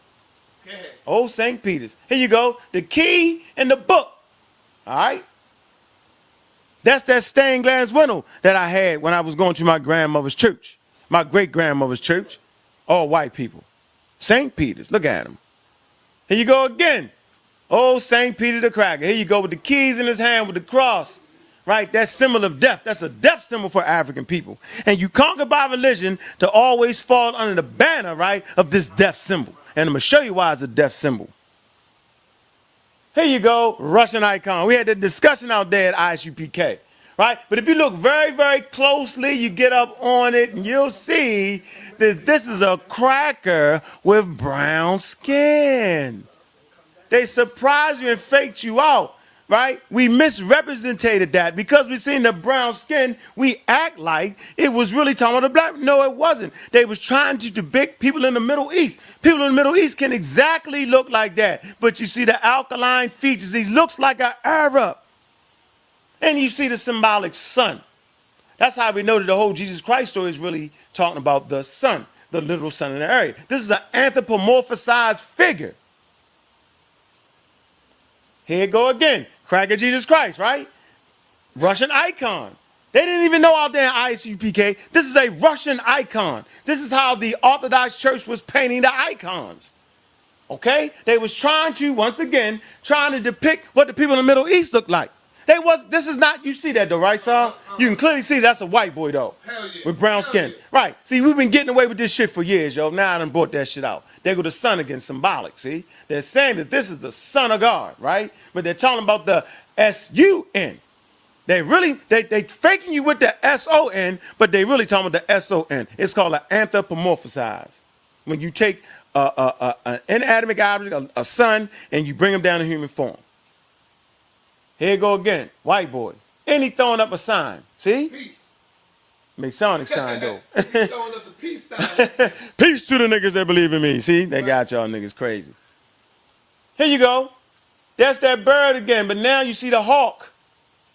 Oh, St. Peter's. Here you go. The key and the book. All right? That's that stained glass window that I had when I was going to my grandmother's church. My great-grandmother's church. All white people. St. Peter's. Look at him. Here you go again. Oh, St. Peter the Cracker. Here you go with the keys in his hand with the cross. Right? That symbol of death. That's a death symbol for African people. And you conquer by religion to always fall under the banner, right, of this death symbol. And I'm going to show you why it's a death symbol. Here you go, Russian icon. We had the discussion out there at ISUPK, right? But if you look very, very closely, you get up on it, and you'll see that this is a cracker with brown skin. They surprise you and faked you out, right? We misrepresented that. Because we seen the brown skin, we act like it was really talking about the black. No, it wasn't. They was trying to depict people in the Middle East. People in the Middle East can exactly look like that. But you see the alkaline features. He looks like an Arab. And you see the symbolic sun. That's how we know that the whole Jesus Christ story is really talking about the sun, the literal sun in the area. This is an anthropomorphized figure. Here you go again. Cracker Jesus Christ, right? Russian icon. They didn't even know out there in ISUPK. This is a Russian icon. This is how the Orthodox Church was painting the icons. Okay? They was trying to, once again, trying to depict what the people in the Middle East look like. This is not, you see that though, right, Sara? You can clearly see that's a white boy though. Hell yeah. With brown skin. Yeah. Right. See, we've been getting away with this shit for years, yo. Now I done brought that shit out. They go the sun again, symbolic, see? They're saying that this is the son of God, right? But they're talking about the S-U-N. They faking you with the S-O-N, but they really talking about the S-O-N. It's called an anthropomorphize. When you take an inanimate object, a sun, and you bring him down in human form. Here you go again, white boy. And he throwing up a sign. See? Peace. Masonic sign, though. He's throwing up the peace sign. Peace to the niggas that believe in me. See? They got y'all niggas crazy. Here you go. That's that bird again, but now you see the hawk.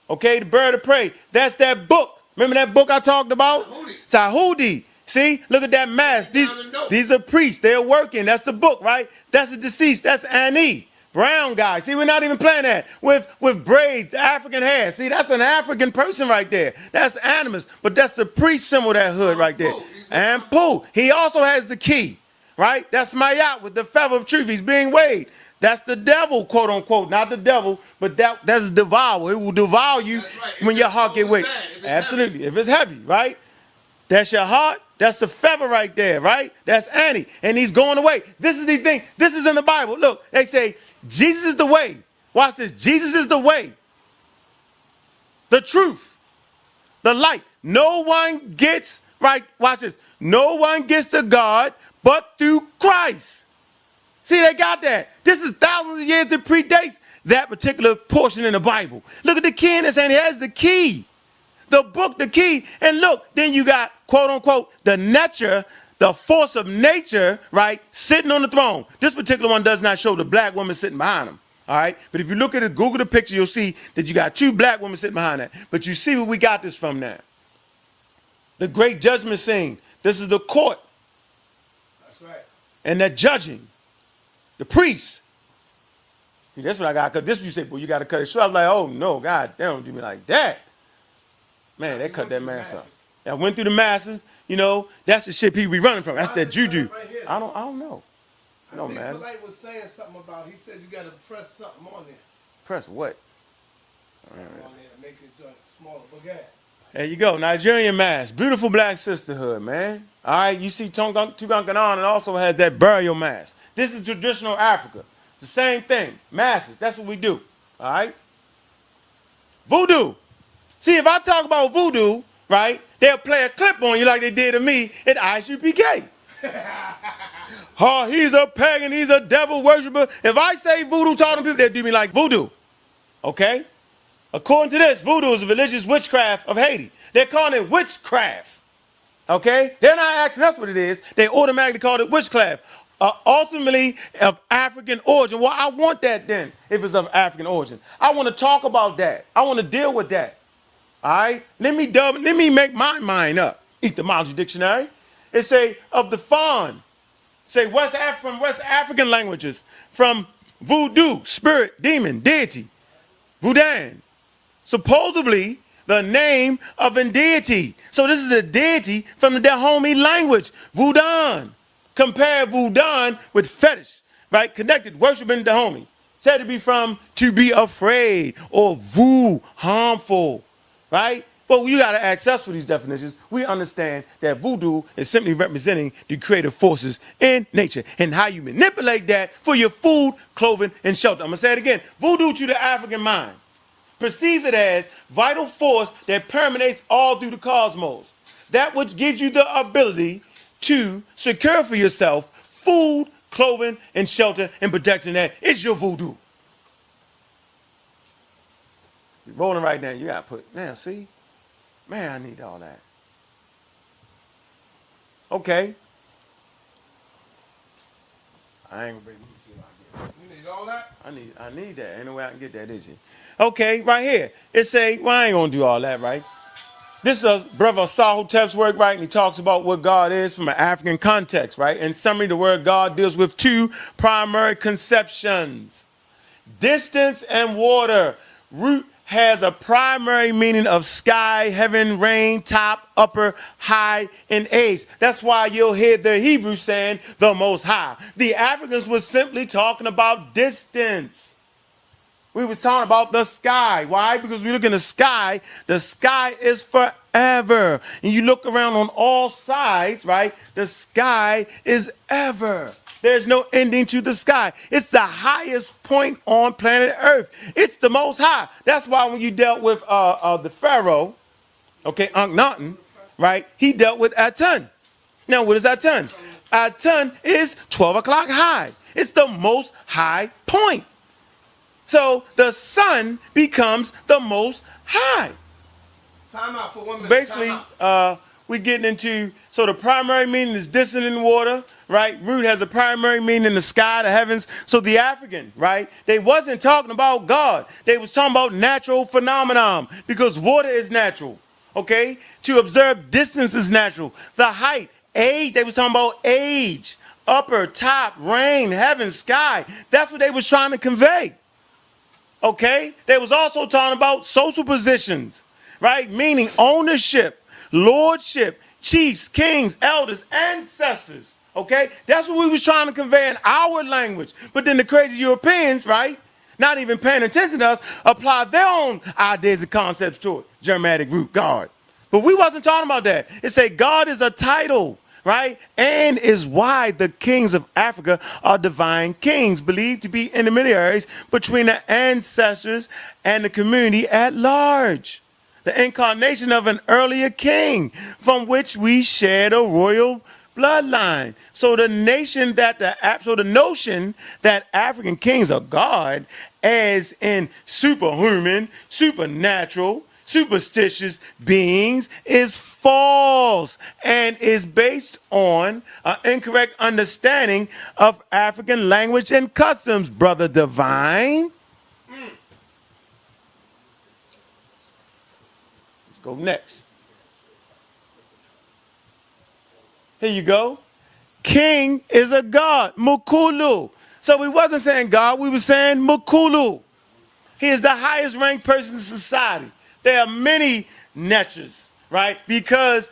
Okay, the bird of prey. That's that book. Remember that book I talked about? Tahuti. See? Look at that mask. These are priests. They're working. That's the book, right? That's the deceased. That's Ani. Brown guy. See, we're not even playing that. With braids, African hair. See, that's an African person right there. That's animus. But that's the priest symbol, that hood right there. And Pooh. He also has the key, right? That's Mayat with the feather of truth. He's being weighed. That's the devil, quote unquote. Not the devil, but that's devour. It will devour you when your heart get weighed. Absolutely. If it's heavy, right? That's your heart. That's the feather right there, right? That's Annie. And he's going away. This is the thing. This is in the Bible. Look, they say Jesus is the way. Watch this. Jesus is the way, the truth, the light. No one gets, right? Watch this. No one gets to God but through Christ. See, they got that. This is thousands of years. It predates that particular portion in the Bible. Look at the key in this, and he has the key. The book, the key. And look, then you got, quote unquote, the nature, the force of nature, right, sitting on the throne. This particular one does not show the black woman sitting behind him. All right. But if you look at it, Google the picture, you'll see that you got two black women sitting behind that. But you see where we got this from now. The great judgment scene. This is the court. That's right. And that judging. The priest. See, that's what I got. Cause this you say, boy, you got to cut it short. I was like, oh no, God, they don't do me like that. Man, they cut that mask off. I went through the masses. You know, that's the shit people be running from. That's that juju. Right here. I don't know. No, man. Polite was saying something about. He said you got to press something on there. Press what? Something on there to make it smaller. But go ahead. There you go, Nigerian mask. Beautiful black sisterhood, man. All right, you see Tutankhamun and also has that burial mask. This is traditional Africa. It's the same thing. Masses, that's what we do. All right? Voodoo. See, if I talk about voodoo, right, they'll play a clip on you like they did to me at ICPK. Oh, he's a pagan, he's a devil worshiper. If I say voodoo, talking to people, they'll do me like voodoo. Okay? According to this, voodoo is a religious witchcraft of Haiti. They're calling it witchcraft. Okay? They're not asking us what it is. They automatically call it witchcraft. Ultimately of African origin. Well, I want that then, if it's of African origin. I want to talk about that. I want to deal with that. All right? Let me make my mind up. Etymology dictionary. It say of the fawn. Say from West African languages. From voodoo, spirit, demon, deity. Voodoo. Supposedly the name of a deity. So this is a deity from the Dahomey language. Voodoo. Compare voodoo with fetish, right? Connected, worshiping Dahomey. Said to be from to be afraid or voo, harmful, right? But you got to ask us for these definitions. We understand that voodoo is simply representing the creative forces in nature and how you manipulate that for your food, clothing, and shelter. I'm going to say it again. Voodoo to the African mind perceives it as vital force that permeates all through the cosmos. That which gives you the ability to secure for yourself food, clothing, and shelter and protection. That is your voodoo. You're rolling right now. You got to put, now see? Man, I need all that. Okay. I ain't gonna bring it. See if I get it. You need all that? I need that. Ain't no way I can get that, is it? Okay, right here. It say, well, I ain't gonna do all that, right? This is Brother Sahutep's work, right? And he talks about what God is from an African context, right? In summary, the word God deals with two primary conceptions. Distance and water. Root has a primary meaning of sky, heaven, rain, top, upper, high, and age. That's why you'll hear the Hebrews saying the Most High. The Africans were simply talking about distance. We was talking about the sky. Why? Because we look in the sky is forever. And you look around on all sides, right? The sky is ever. There's no ending to the sky. It's the highest point on planet Earth. It's the Most High. That's why when you dealt with the Pharaoh, okay, Ankh, right? He dealt with Aten. Now, what is Aten? Atun is 12 o'clock high. It's the most high point. So the sun becomes the most high. Time out for 1 minute. Basically, Time out. we're getting into, so the primary meaning is distant in water, right? Root has a primary meaning in the sky, the heavens. So the African, right? They wasn't talking about God. They was talking about natural phenomenon because water is natural, okay? To observe distance is natural. The height, age, they was talking about age, upper, top, rain, heaven, sky. That's what they was trying to convey, okay? They was also talking about social positions, right? Meaning ownership, lordship, chiefs, kings, elders, ancestors. Okay? That's what we was trying to convey in our language. But then the crazy Europeans, right, not even paying attention to us, applied their own ideas and concepts to it. Germanic root, God. But we wasn't talking about that. It said God is a title, right? And is why the kings of Africa are divine kings, believed to be intermediaries between the ancestors and the community at large. The incarnation of an earlier king from which we shared a royal bloodline. So the notion that African kings are God, as in superhuman, supernatural, superstitious beings, is false and is based on an incorrect understanding of African language and customs, Brother Divine. Go next. Here you go. King is a god, Mukulu. So we wasn't saying God, we were saying Mukulu. He is the highest ranked person in society. There are many neters, right? Because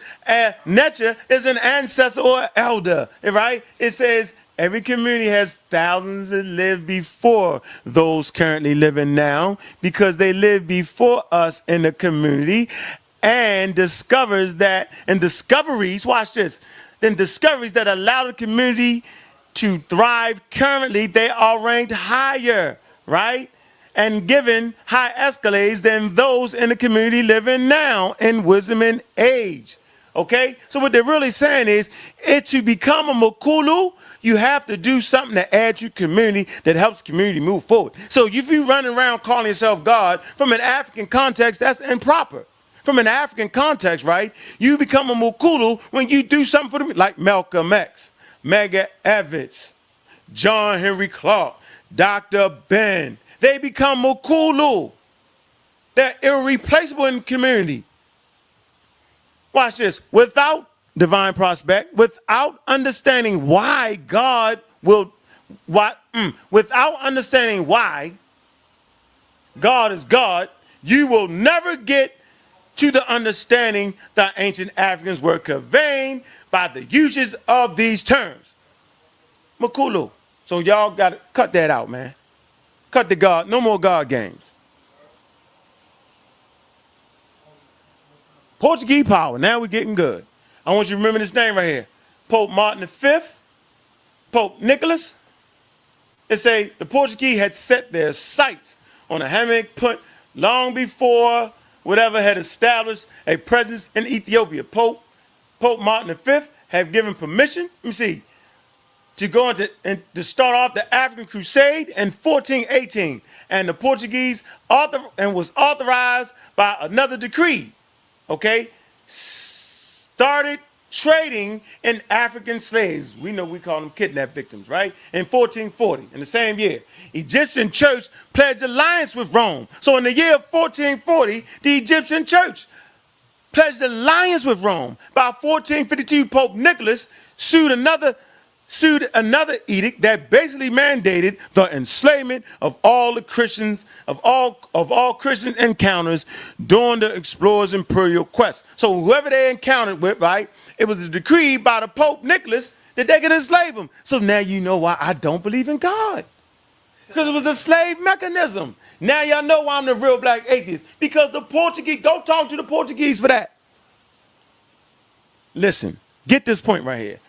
neter is an ancestor or elder, right? It says every community has thousands that lived before those currently living now, because they lived before us in the community, and discoveries, watch this, then discoveries that allow the community to thrive currently, they are ranked higher, right? And given high escalades than those in the community living now in wisdom and age. Okay? So what they're really saying is, to become a Mukulu, you have to do something to add to your community that helps the community move forward. So if you run around calling yourself God, from an African context, that's improper. From an African context, right, you become a Mukulu when you do something for them, like Malcolm X, Medgar Evers, John Henry Clark, Dr. Ben. They become Mukulu. They're irreplaceable in the community. Watch this. Without divine prospect, without understanding why God will, without understanding why God is God, you will never get to the understanding that ancient Africans were conveying by the uses of these terms. Mukulu. So y'all got to cut that out, man. Cut the God. No more God games. Portuguese power. Now we're getting good. I want you to remember this name right here. Pope Martin V, Pope Nicholas. It say the Portuguese had set their sights on a Hamitic point long before whatever had established a presence in Ethiopia. Pope Martin V had given permission, to go into and to start off the African Crusade in 1418, and the Portuguese was authorized by another decree. Okay, started trading in African slaves. We know we call them kidnap victims, right? In 1440, in the same year, Egyptian church pledged alliance with Rome. So in the year of 1440, the Egyptian church pledged alliance with Rome. By 1452, Pope Nicholas sued another edict that basically mandated the enslavement of all the Christians, of all Christian encounters during the explorers' imperial quest. So whoever they encountered with, right, it was a decree by the Pope Nicholas that they could enslave them. So now you know why I don't believe in God. Because it was a slave mechanism. Now y'all know why I'm the real black atheist. Because the Portuguese, go talk to the Portuguese for that. Listen, get this point right here.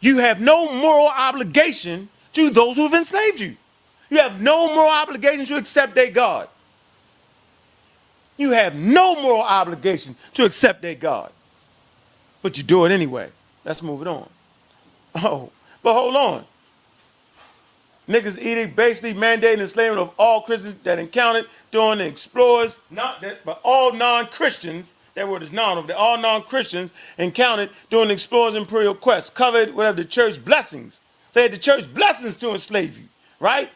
You have no moral obligation to those who have enslaved you. You have no moral obligation to accept their God. You have no moral obligation to accept their God. But you do it anyway. Let's move it on. Oh, but hold on. Niggas edict basically mandating enslavement of all Christians that encountered during the explorers, not that, but all non-Christians, that word is non over there, all non-Christians encountered during the explorers' imperial quest, covered whatever the church blessings. They had the church blessings to enslave you, right?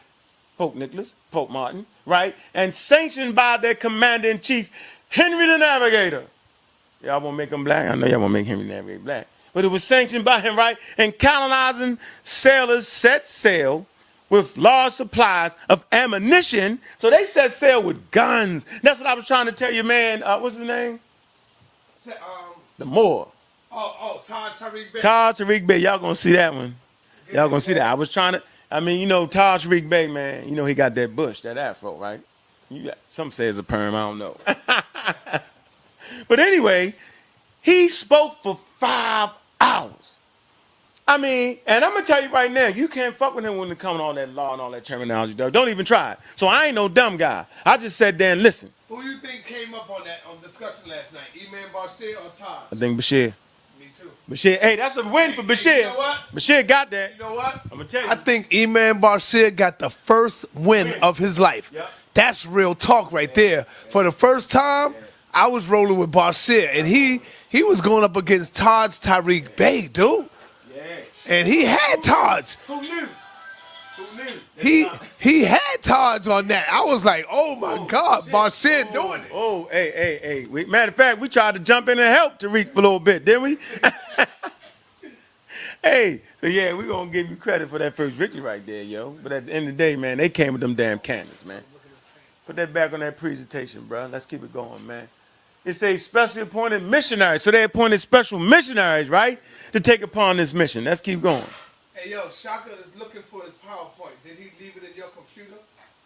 Pope Nicholas, Pope Martin, right? And sanctioned by their commander-in-chief, Henry the Navigator. Y'all want to make him black? I know y'all want to make Henry the Navigator black. But it was sanctioned by him, right? And colonizing sailors set sail with large supplies of ammunition. So they set sail with guns. That's what I was trying to tell you, man. What's his name? The Moor. Taj Tariq Bey. Taj Tariq Bey. Y'all gonna see that one. Y'all gonna see that. I was trying to, Taj Tariq Bey, man, he got that bush, that afro, right? Some say it's a perm, I don't know. But anyway, he spoke for 5 hours. And I'm going to tell you right now, you can't fuck with him when it comes to all that law and all that terminology, dog. Don't even try it. So I ain't no dumb guy. I just sat there and listened. Who you think came up on that discussion last night? Imam Bashir or Taj? I think Bashir. Me too. Bashir, hey, that's a win for Bashir. You know what? Bashir got that. You know what? I'm going to tell you. I think Imam Bashir got the first win of his life. Yep. That's real talk right there. For the first time, I was rolling with Bashir, and he was going up against Taj Tariq Bey, dude. And he had Taj. Who knew? Who knew? He had Taj on that. I was like, oh my God, Bashir doing it. Oh, hey. Matter of fact, we tried to jump in and help Tariq for a little bit, didn't we? Hey, so yeah, we're going to give you credit for that first victory right there, yo. But at the end of the day, man, they came with them damn cannons, man. Put that back on that presentation, bro. Let's keep it going, man. It's a specially appointed missionary. So they appointed special missionaries, right, to take upon this mission. Let's keep going. Hey, yo, Shaka is looking for his PowerPoint. Did he leave it in your computer?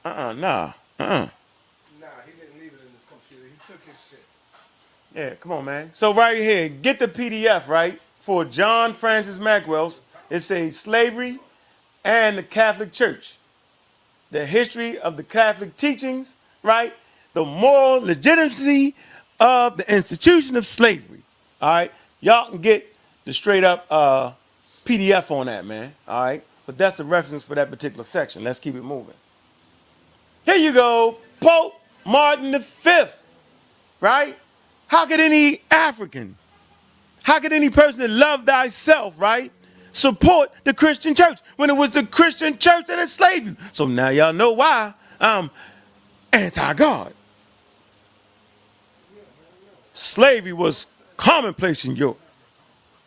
Nah. Nah, he didn't leave it in his computer. He took his shit. Yeah, come on, man. So right here, get the PDF, right, for John Francis Maxwell's. It's a Slavery and the Catholic Church. The history of the Catholic teachings, right? The moral legitimacy of the institution of slavery. All right, y'all can get the straight up PDF on that, man. All right, but that's the reference for that particular section. Let's keep it moving. Here you go, Pope Martin V, right? How could any African, how could any person that loved thyself, right, support the Christian church when it was the Christian church that enslaved you? So now y'all know why I'm anti-God. Slavery was commonplace in Europe,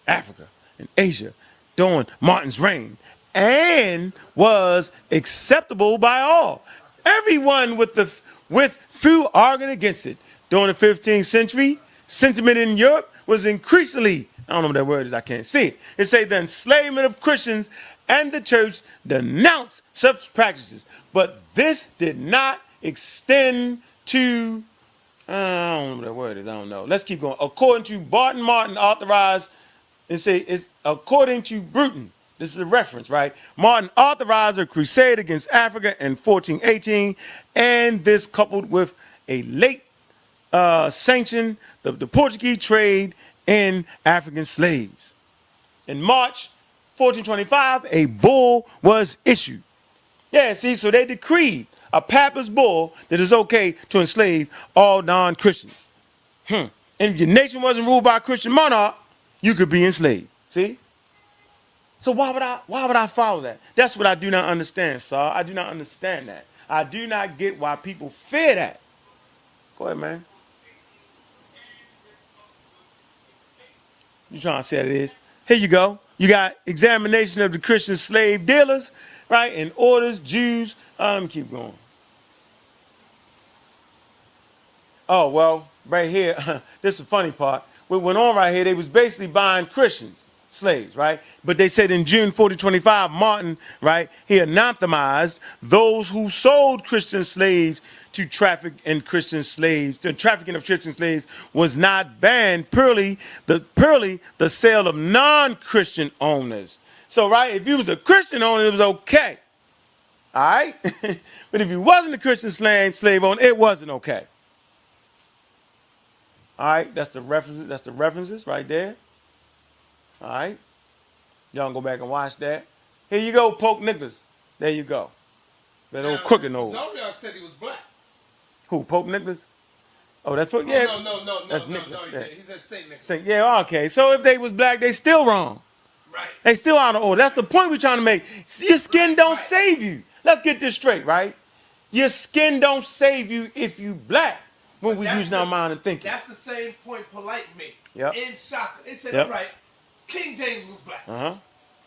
Africa, and Asia during Martin's reign and was acceptable by all. Everyone with few arguing against it. During the 15th century, sentiment in Europe was increasingly, I don't know what that word is, I can't see it. It says the enslavement of Christians and the church denounced such practices. But this did not extend to, I don't know what that word is, I don't know. Let's keep going. According to Barton Martin authorized, according to Bruton, this is a reference, right? Martin authorized a crusade against Africa in 1418, and this coupled with a late sanction the Portuguese trade in African slaves. In March 1425, a bull was issued. Yeah, see, so they decreed a papist bull that it's okay to enslave all non-Christians. And if your nation wasn't ruled by a Christian monarch, you could be enslaved. See? So why would I follow that? That's what I do not understand, Sara. I do not understand that. I do not get why people fear that. Go ahead, man. You trying to say that it is? Here you go. You got examination of the Christian slave dealers, right? And orders, Jews. Let me keep going. Oh, well, right here, this is the funny part. What went on right here, they was basically buying Christians, slaves, right? But they said in June 1425, Martin, right, he anathemized those who sold Christian slaves to traffic in Christian slaves. The trafficking of Christian slaves was not banned, purely the sale of non-Christian owners. So, right, if you was a Christian owner, it was okay. All right? But if you wasn't a Christian slave owner, it wasn't okay. All right, that's the references right there. All right? Y'all can go back and watch that. Here you go, Pope Nicholas. There you go. That old crooked nose. Zorian said he was black. Who, Pope Nicholas? Oh, that's Pope, yeah. That's Nicholas. No, he said Saint Nicholas. Saint, yeah, okay. So if they was black, they still wrong. Right. They still out of order. That's the point we're trying to make. Your skin don't save you. Let's get this straight, right? Your skin don't save you if you black when we using our mind and thinking. That's the same point Polite made. Yep. In Shaka. They said, Yep. all right, King James was black. Uh-huh.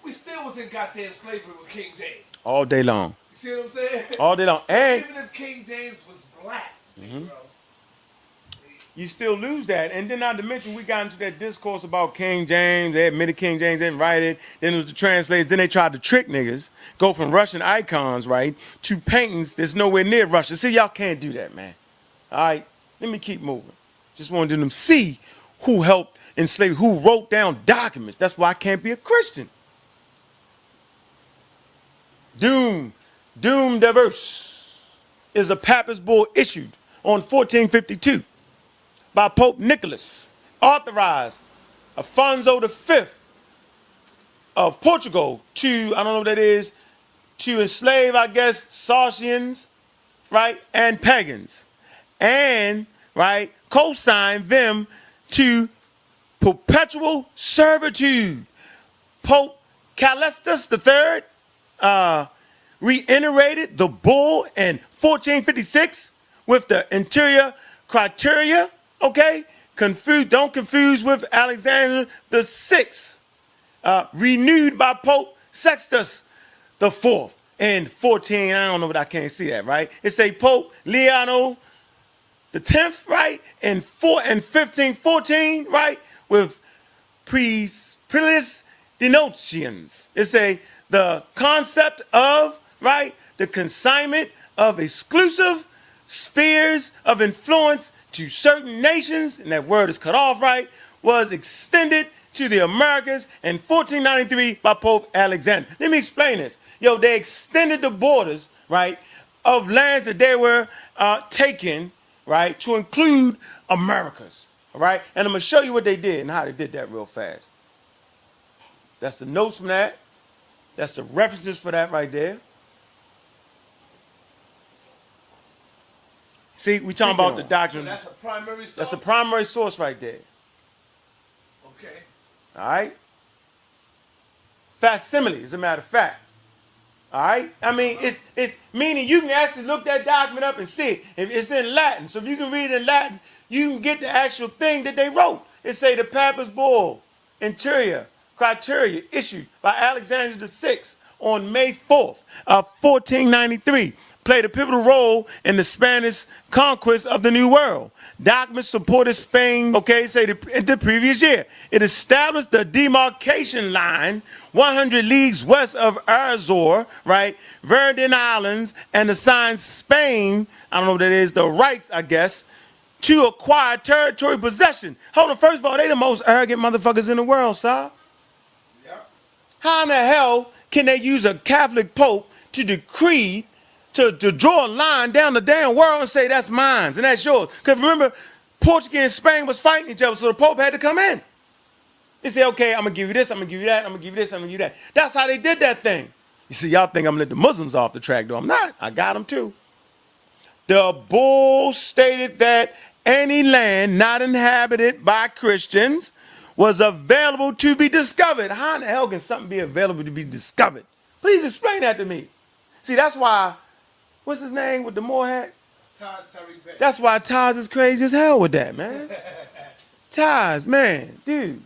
We still was in goddamn slavery with King James. All day long. You see what I'm saying? All day long. So And even if King James was black, you still lose that. And then not to mention, we got into that discourse about King James. They admitted King James didn't write it. Then it was the translators. Then they tried to trick niggas, go from Russian icons, right, to paintings that's nowhere near Russia. See, y'all can't do that, man. All right? Let me keep moving. Just wanted them to see who helped enslave, who wrote down documents. That's why I can't be a Christian. Doom Diverse is a papyrus bull issued on 1452 by Pope Nicholas, authorized Afonso V of Portugal to, I don't know what that is, to enslave, I guess, Saracens, right, and pagans, and, right, co-sign them to perpetual servitude. Pope Callistus III reiterated the bull in 1456 with the interior criteria, okay? Don't confuse with Alexander VI, renewed by Pope Sextus IV in 14, I don't know, but I can't see that, right? It's a Pope Leono the 10th, right? In 1514, right? With Prius Denotians. It's the concept of, right, the consignment of exclusive spheres of influence to certain nations, and that word is cut off, right, was extended to the Americas in 1493 by Pope Alexander. Let me explain this. Yo, they extended the borders, right, of lands that they were taking, right, to include Americas, all right? And I'm going to show you what they did and how they did that real fast. That's the notes from that. That's the references for that right there. See, we talking about the doctrine. So that's a primary source? That's a primary source right there. Okay. All right? Facsimile, as a matter of fact. All right? I mean, it's meaning you can actually look that document up and see it. If it's in Latin, so if you can read it in Latin, you can get the actual thing that they wrote. It say the Papyrus Bull, interior, criteria, issued by Alexander VI on May 4th of 1493. Played a pivotal role in the Spanish conquest of the New World. Documents supported Spain, okay, say the previous year. It established the demarcation line 100 leagues west of Azor, right, Virgin Islands, and assigned Spain, I don't know what that is, the rights, I guess, to acquire territory possession. Hold on, first of all, they the most arrogant motherfuckers in the world, sir. Yep. How in the hell can they use a Catholic Pope to decree, to draw a line down the damn world and say that's mine and that's yours? Because remember, Portugal and Spain was fighting each other, so the Pope had to come in. He said, okay, I'm going to give you this, I'm going to give you that, I'm going to give you this, I'm going to give you that. That's how they did that thing. You see, y'all think I'm going to let the Muslims off the track, though. I'm not. I got them, too. The bull stated that any land not inhabited by Christians was available to be discovered. How in the hell can something be available to be discovered? Please explain that to me. See, that's why, what's his name with the Moor hat? That's why Taz is crazy as hell with that, man. Taz, man, dude,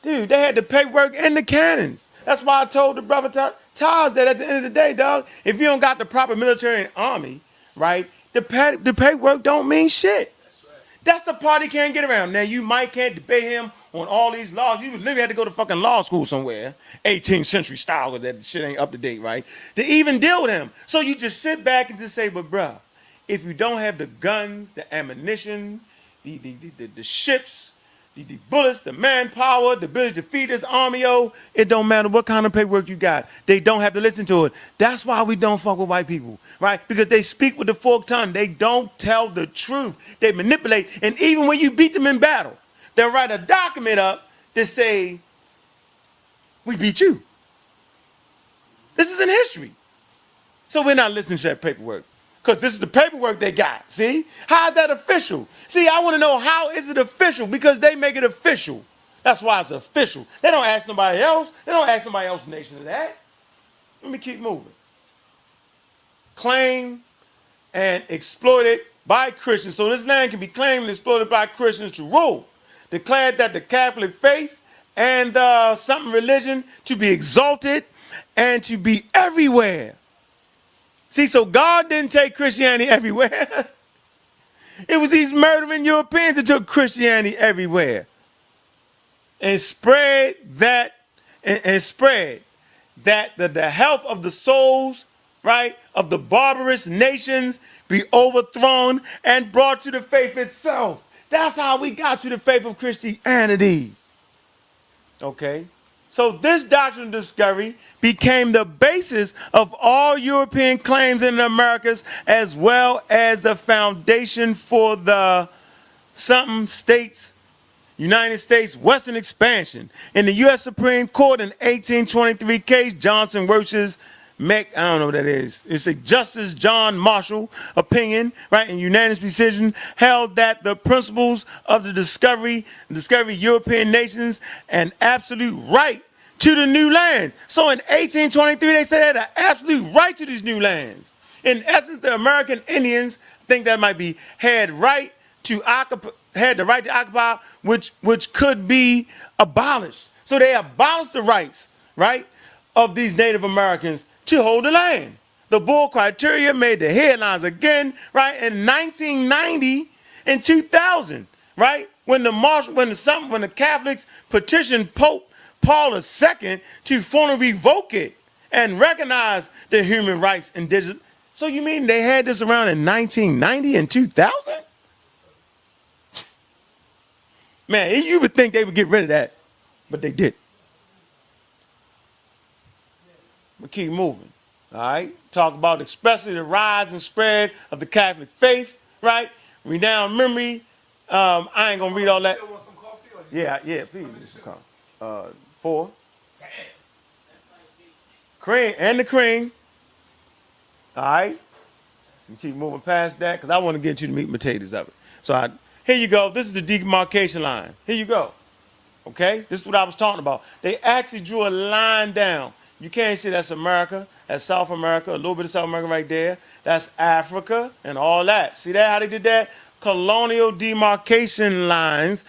they had the paperwork and the cannons. That's why I told the brother Taz that at the end of the day, dog, if you don't got the proper military and army, right, the paperwork don't mean shit. That's right. That's the part he can't get around. Now, you might can't debate him on all these laws. You literally had to go to fucking law school somewhere, 18th century style, because that shit ain't up to date, right, to even deal with him. So you just sit back and just say, but bruh, if you don't have the guns, the ammunition, the ships, the bullets, the manpower, the ability to feed this army, it don't matter what kind of paperwork you got. They don't have to listen to it. That's why we don't fuck with white people, right? Because they speak with the forked tongue. They don't tell the truth. They manipulate. And even when you beat them in battle, they'll write a document up that say, We beat you. This is in history. So we're not listening to that paperwork. Because this is the paperwork they got. See? How is that official? See, I want to know, how is it official? Because they make it official. That's why it's official. They don't ask nobody else. They don't ask somebody else's nation of that. Let me keep moving. Claimed and exploited by Christians. So this land can be claimed and exploited by Christians to rule. Declared that the Catholic faith and something religion to be exalted and to be everywhere. See, so God didn't take Christianity everywhere. It was these murdering Europeans that took Christianity everywhere. And spread that, the health of the souls, right, of the barbarous nations be overthrown and brought to the faith itself. That's how we got to the faith of Christianity. Okay? So this doctrine of discovery became the basis of all European claims in the Americas, as well as the foundation for the United States Western expansion. In the U.S. Supreme Court in 1823 case, Johnson versus I don't know what that is. It's a Justice John Marshall opinion, right, in unanimous decision, held that the principles of the discovery European nations an absolute right to the new lands. So in 1823, they said they had an absolute right to these new lands. In essence, the American Indians, I think that might be, had the right to occupy, which could be abolished. So they abolished the rights, right, of these Native Americans to hold the land. The Bull Criteria made the headlines again, right, in 1990 and 2000, right, when the Catholics petitioned Pope Paul II to formally revoke it and recognize the human rights indigenous. So you mean they had this around in 1990 and 2000? Man, you would think they would get rid of that, but they didn't. We'll keep moving, all right? Talk about especially the rise and spread of the Catholic faith, right? Renowned memory. I ain't gonna read all that. Yeah, please, some coffee. 4. Cream, and the cream. All right? You keep moving past that because I want to get you the meat and potatoes of it. So here you go. This is the demarcation line. Here you go. Okay? This is what I was talking about. They actually drew a line down. You can't see that's America, that's South America, a little bit of South America right there. That's Africa and all that. See that, how they did that? Colonial demarcation lines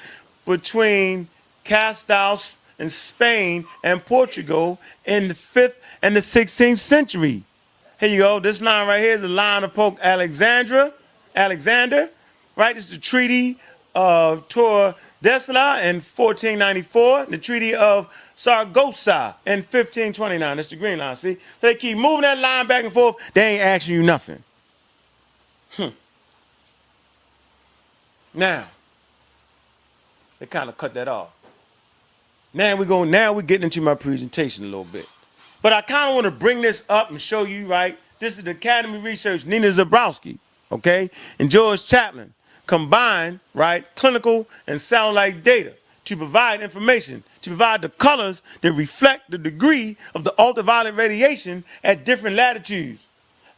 between Castile in Spain and Portugal in the 5th and the 16th century. Here you go. This line right here is the line of Pope Alexander, right? It's the Treaty of Tordesillas in 1494, the Treaty of Saragossa in 1529. That's the green line, see? So they keep moving that line back and forth. They ain't asking you nothing. Now, they kind of cut that off. Now we're getting into my presentation a little bit. But I kind of want to bring this up and show you, right? This is the Academy Research, Nina Zabrowski, okay? And George Chaplin combined, right, clinical and satellite data to provide information, to provide the colors that reflect the degree of the ultraviolet radiation at different latitudes.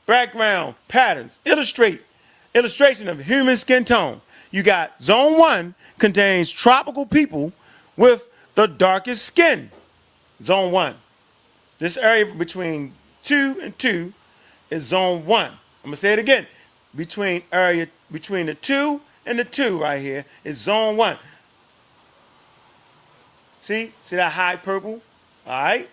Background, patterns, illustration of human skin tone. You got zone 1 contains tropical people with the darkest skin. Zone 1. This area between 2 and 2 is zone 1. I'm going to say it again. Between the 2 and the 2 right here is zone 1. See that high purple? All right.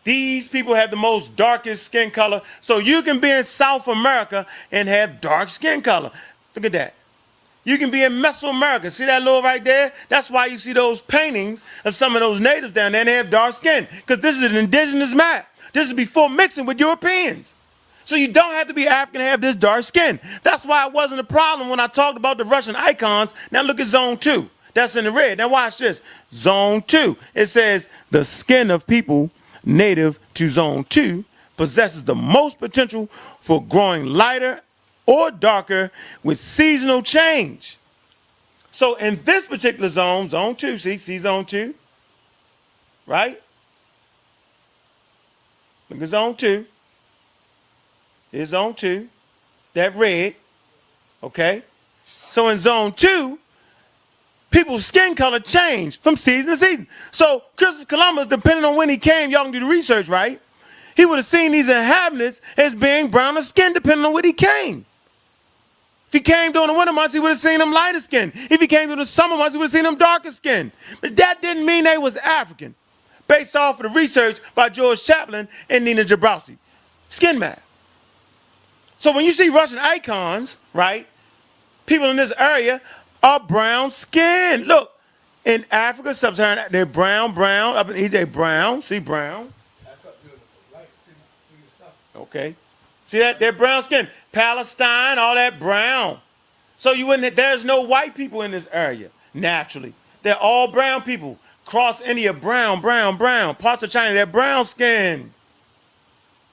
These people have the most darkest skin color. So you can be in South America and have dark skin color. Look at that. You can be in Mesoamerica. See that little right there? That's why you see those paintings of some of those natives down there and they have dark skin. Because this is an indigenous map. This is before mixing with Europeans. So you don't have to be African to have this dark skin. That's why it wasn't a problem when I talked about the Russian icons. Now look at zone 2. That's in the red. Now watch this. Zone 2. It says the skin of people native to zone 2 possesses the most potential for growing lighter or darker with seasonal change. So in this particular zone, zone 2, see zone 2? right? Look at zone 2. Here's zone 2. That red, okay? So in zone 2, people's skin color changed from season to season. So Christopher Columbus, depending on when he came, y'all can do the research, right? He would have seen these inhabitants as being browner skin depending on when he came. If he came during the winter months, he would have seen them lighter skin. If he came during the summer months, he would have seen them darker skin. But that didn't mean they was African, based off of the research by George Chaplin and Nina Jabrowski. Skin map. So when you see Russian icons, right, people in this area are brown skin. Look, in Africa, sub-Saharan, they're brown. Up in Egypt, they're brown. See, brown. Okay. See that? They're brown skin. Palestine, all that brown. So there's no white people in this area, naturally. They're all brown people. Cross India, brown. Parts of China, they're brown skin.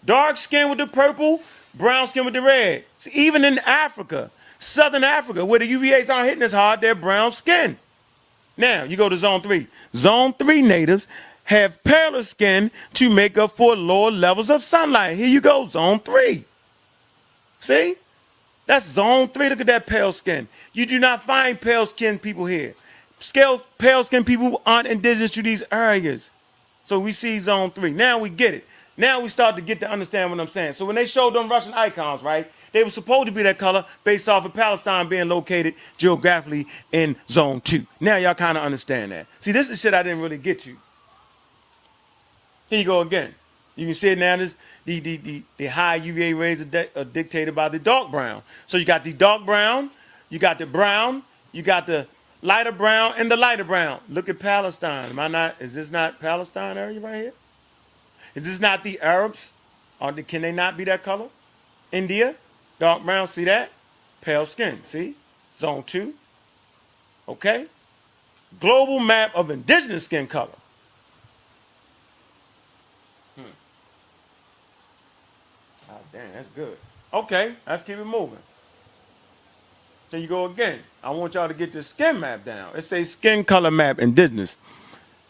Dark skin with the purple, brown skin with the red. See, even in Africa, Southern Africa, where the UVAs aren't hitting as hard, they're brown skin. Now, you go to zone 3. Zone 3 natives have paler skin to make up for lower levels of sunlight. Here you go, zone 3. See? That's zone 3. Look at that pale skin. You do not find pale skinned people here. Pale skinned people aren't indigenous to these areas. So we see zone 3. Now we get it. Now we start to understand what I'm saying. So when they showed them Russian icons, right, they were supposed to be that color based off of Palestine being located geographically in zone 2. Now y'all kind of understand that. See, this is shit I didn't really get to. Here you go again. You can see it now. This the high UVA rays are dictated by the dark brown. So you got the dark brown, you got the brown, you got the lighter brown, and the lighter brown. Look at Palestine. Is this not Palestine area right here? Is this not the Arabs? Can they not be that color? India, dark brown, see that? Pale skin, see? Zone 2. Okay? Global map of indigenous skin color. Oh, damn, that's good. Okay, let's keep it moving. There you go again. I want y'all to get this skin map down. It says skin color map indigenous.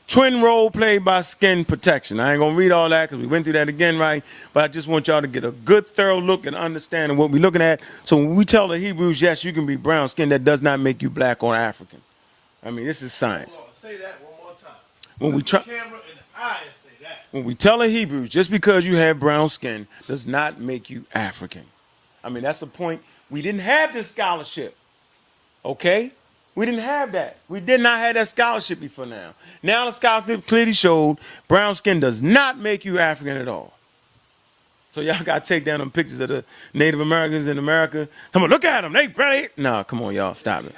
Twin role played by skin protection. I ain't going to read all that because we went through that again, right? But I just want y'all to get a good, thorough look and understanding what we're looking at. So when we tell the Hebrews, yes, you can be brown skin, that does not make you black or African. I mean, this is science. Hold on, say that one more time. When we try, Camera in the eye and say that. when we tell the Hebrews, just because you have brown skin does not make you African. I mean, that's the point. We didn't have this scholarship, okay? We didn't have that. We did not have that scholarship before now. Now the scholarship clearly showed brown skin does not make you African at all. So y'all got to take down them pictures of the Native Americans in America. Come on, look at them. They really... Nah, come on, y'all. Stop it.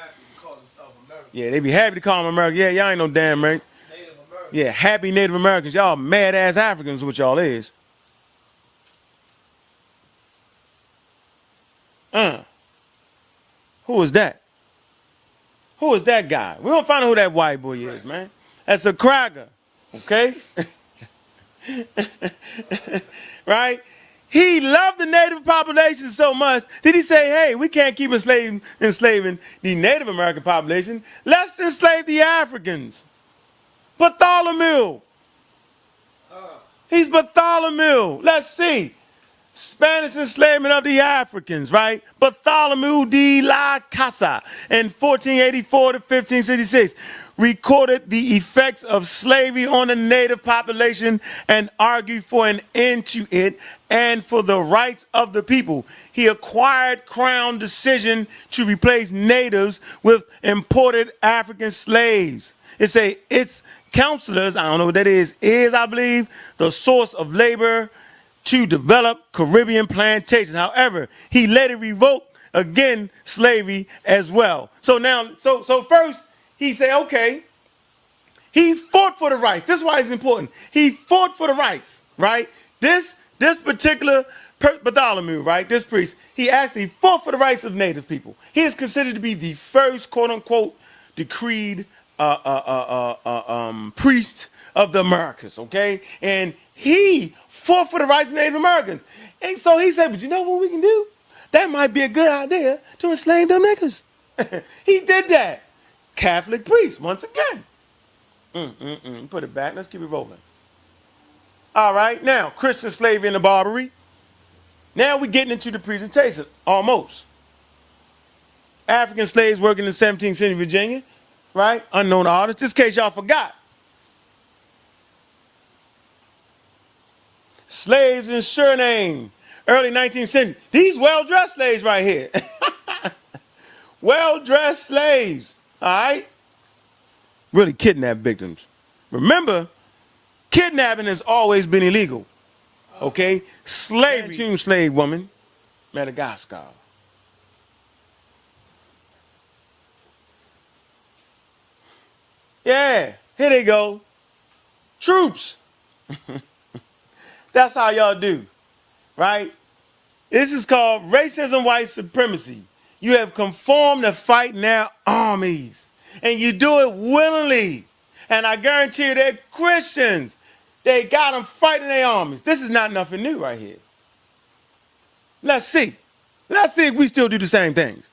Yeah, they be happy to call them American. Yeah, y'all ain't no damn right. Native American. Yeah, happy Native Americans. Y'all mad-ass Africans, what y'all is. Who is that? Who is that guy? We don't find out who that white boy is, man. That's a cracker, okay? Right? He loved the native population so much that he say, hey, we can't keep enslaving the Native American population. Let's enslave the Africans. Bartholomew. He's Bartholomew. Let's see. Spanish enslavement of the Africans, right? Bartholomew de la Casa in 1484 to 1566 recorded the effects of slavery on the native population and argued for an end to it and for the rights of the people. He acquired crown decision to replace natives with imported African slaves. Its counselors, I don't know what that is, I believe, the source of labor to develop Caribbean plantations. However, he later revoked again slavery as well. So now, so first he said, okay, he fought for the rights. This is why it's important. He fought for the rights, right? This particular Bartholomew, right? This priest, he actually fought for the rights of native people. He is considered to be the first, quote unquote, decreed priest of the Americas, okay? And he fought for the rights of Native Americans. And so he said, but you know what we can do? That might be a good idea to enslave them niggas. He did that. Catholic priest, once again. Put it back. Let's keep it rolling. All right. Now, Christian slavery and the Barbary. Now we're getting into the presentation, almost. African slaves working in 17th century Virginia, right? Unknown artists. Just in case y'all forgot. Slaves in Suriname, early 19th century. These well-dressed slaves right here. Well-dressed slaves, all right? Really kidnap victims. Remember, kidnapping has always been illegal, okay? Slavery, slave woman, Madagascar. Yeah, here they go. Troops. That's how y'all do, right? This is called racism, white supremacy. You have conformed to fight in their armies, and you do it willingly. And I guarantee you they're Christians. They got them fighting their armies. This is not nothing new right here. Let's see. Let's see if we still do the same things.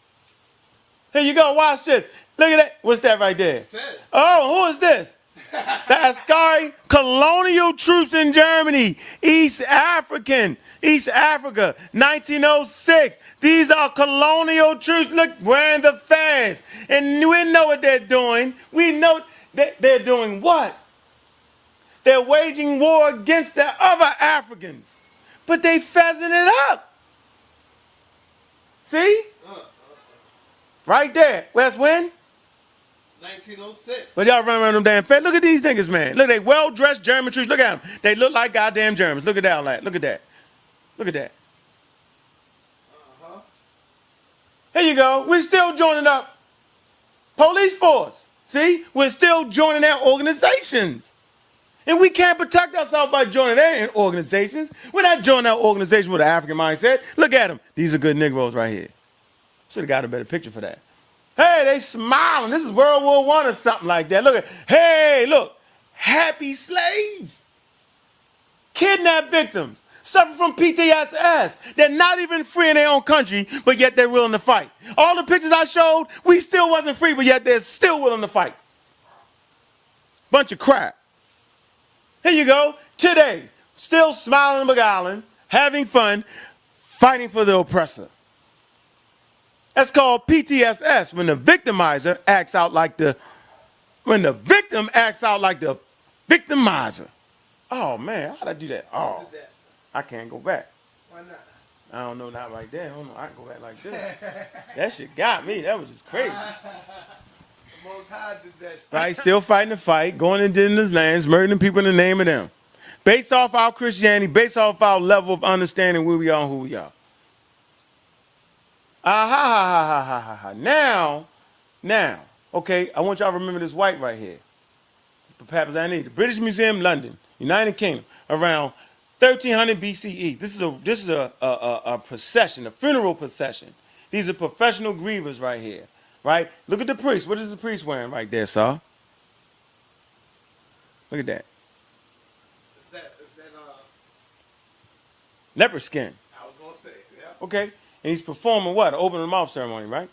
Here you go, watch this. Look at that. What's that right there? Oh, who is this? The Askari colonial troops in Germany, East Africa, 1906. These are colonial troops. Look, wearing the fez. And we know what they're doing. We know that they're doing what? They're waging war against the other Africans. But they fezzing it up. See? Right there. That's when? 1906. But y'all run around them damn fed. Look at these niggas, man. Look, they well-dressed German troops. Look at them. They look like goddamn Germans. Look at that. Look at that. Look at that. Here you go. We're still joining up. Police force. See? We're still joining their organizations. And we can't protect ourselves by joining their organizations. We're not joining our organization with an African mindset. Look at them. These are good Negroes right here. Should have got a better picture for that. Hey, they smiling. This is World War I or something like that. Look at, hey, look, happy slaves. Kidnapped victims, suffer from PTSS. They're not even free in their own country, but yet they're willing to fight. All the pictures I showed, we still wasn't free, but yet they're still willing to fight. Bunch of crap. Here you go. Today, still smiling and beguiling, having fun, fighting for the oppressor. That's called PTSS, when the victimizer acts out like the, when the victim acts out like the victimizer. Oh man, how'd I do that? Oh, I can't go back. Why not? I don't know, not right there. I don't know, I can go back like this. That shit got me. That was just crazy. The Most High did that shit. Right, still fighting the fight, going into indigenous lands, murdering people in the name of them. Based off our Christianity, based off our level of understanding where we are and who we are. Now, okay, I want y'all to remember this white right here. Perhaps I need the British Museum, London, United Kingdom, around 1300 BCE. This is a procession, a funeral procession. These are professional grievers right here, right? Look at the priest. What is the priest wearing right there, Sar? Look at that. Is that leopard skin. I was gonna say, yeah. Okay, and he's performing what? An open the mouth ceremony, right?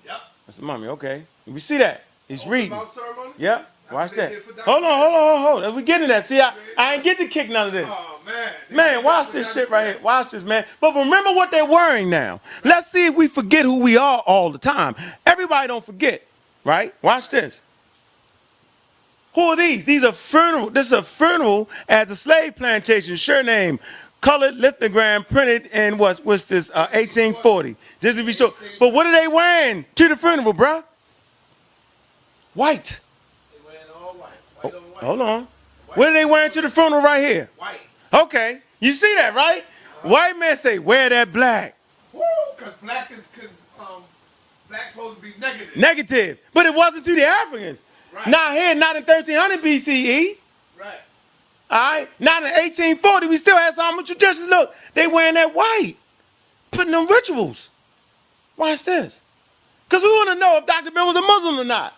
Yep. That's the mummy. Okay, we see that. He's reading. Mouth ceremony? Yep. That's Watch what they that. did for Dr. Hold on. We getting that. See, I ain't get to kick none of this. Oh man. Man, watch this shit right here. Watch this, man. But remember what they're wearing now. Let's see if we forget who we are all the time. Everybody don't forget, right? Watch this. Who are these? These are funeral. This is a funeral at the slave plantation. Sure name. Colored lithogram printed in what's this 1840. Just to be sure. But what are they wearing to the funeral, bruh? White. They wearing all white. White on white. Hold on. What are they wearing to the funeral right here? White. Okay. You see that, right? White man say, wear that black. Woo! Because black is black supposed to be negative. Negative. But it wasn't to the Africans. Right. Not here, not in 1300 BCE. Right. All right? Not in 1840. We still had some traditions. Look, they wearing that white. Putting them rituals. Watch this. Because we want to know if Dr. Ben was a Muslim or not.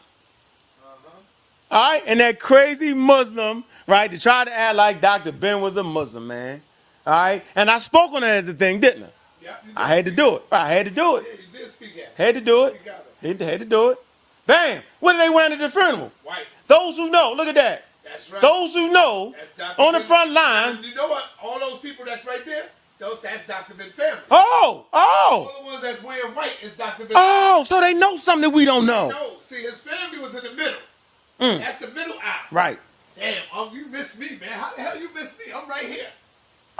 All right? And that crazy Muslim, right, to try to act like Dr. Ben was a Muslim, man. All right? And I spoke on that at the thing, didn't I? Yep, I had to do it. I had to do it. Yeah, you did speak at it. Had to do it. You got it. Had to do it. Bam. What are they wearing at the funeral? White. Those who know, look at that. That's right. Those who know That's Dr. on the Ben. front line. You know what? All those people that's right there, that's Dr. Ben family. Oh, All the ones that's wearing white is Dr. Ben. oh, so they know something that we don't know. No, see, his family was in the middle. Mm. That's the middle aisle. Right. Damn, you missed me, man. How the hell you missed me? I'm right here.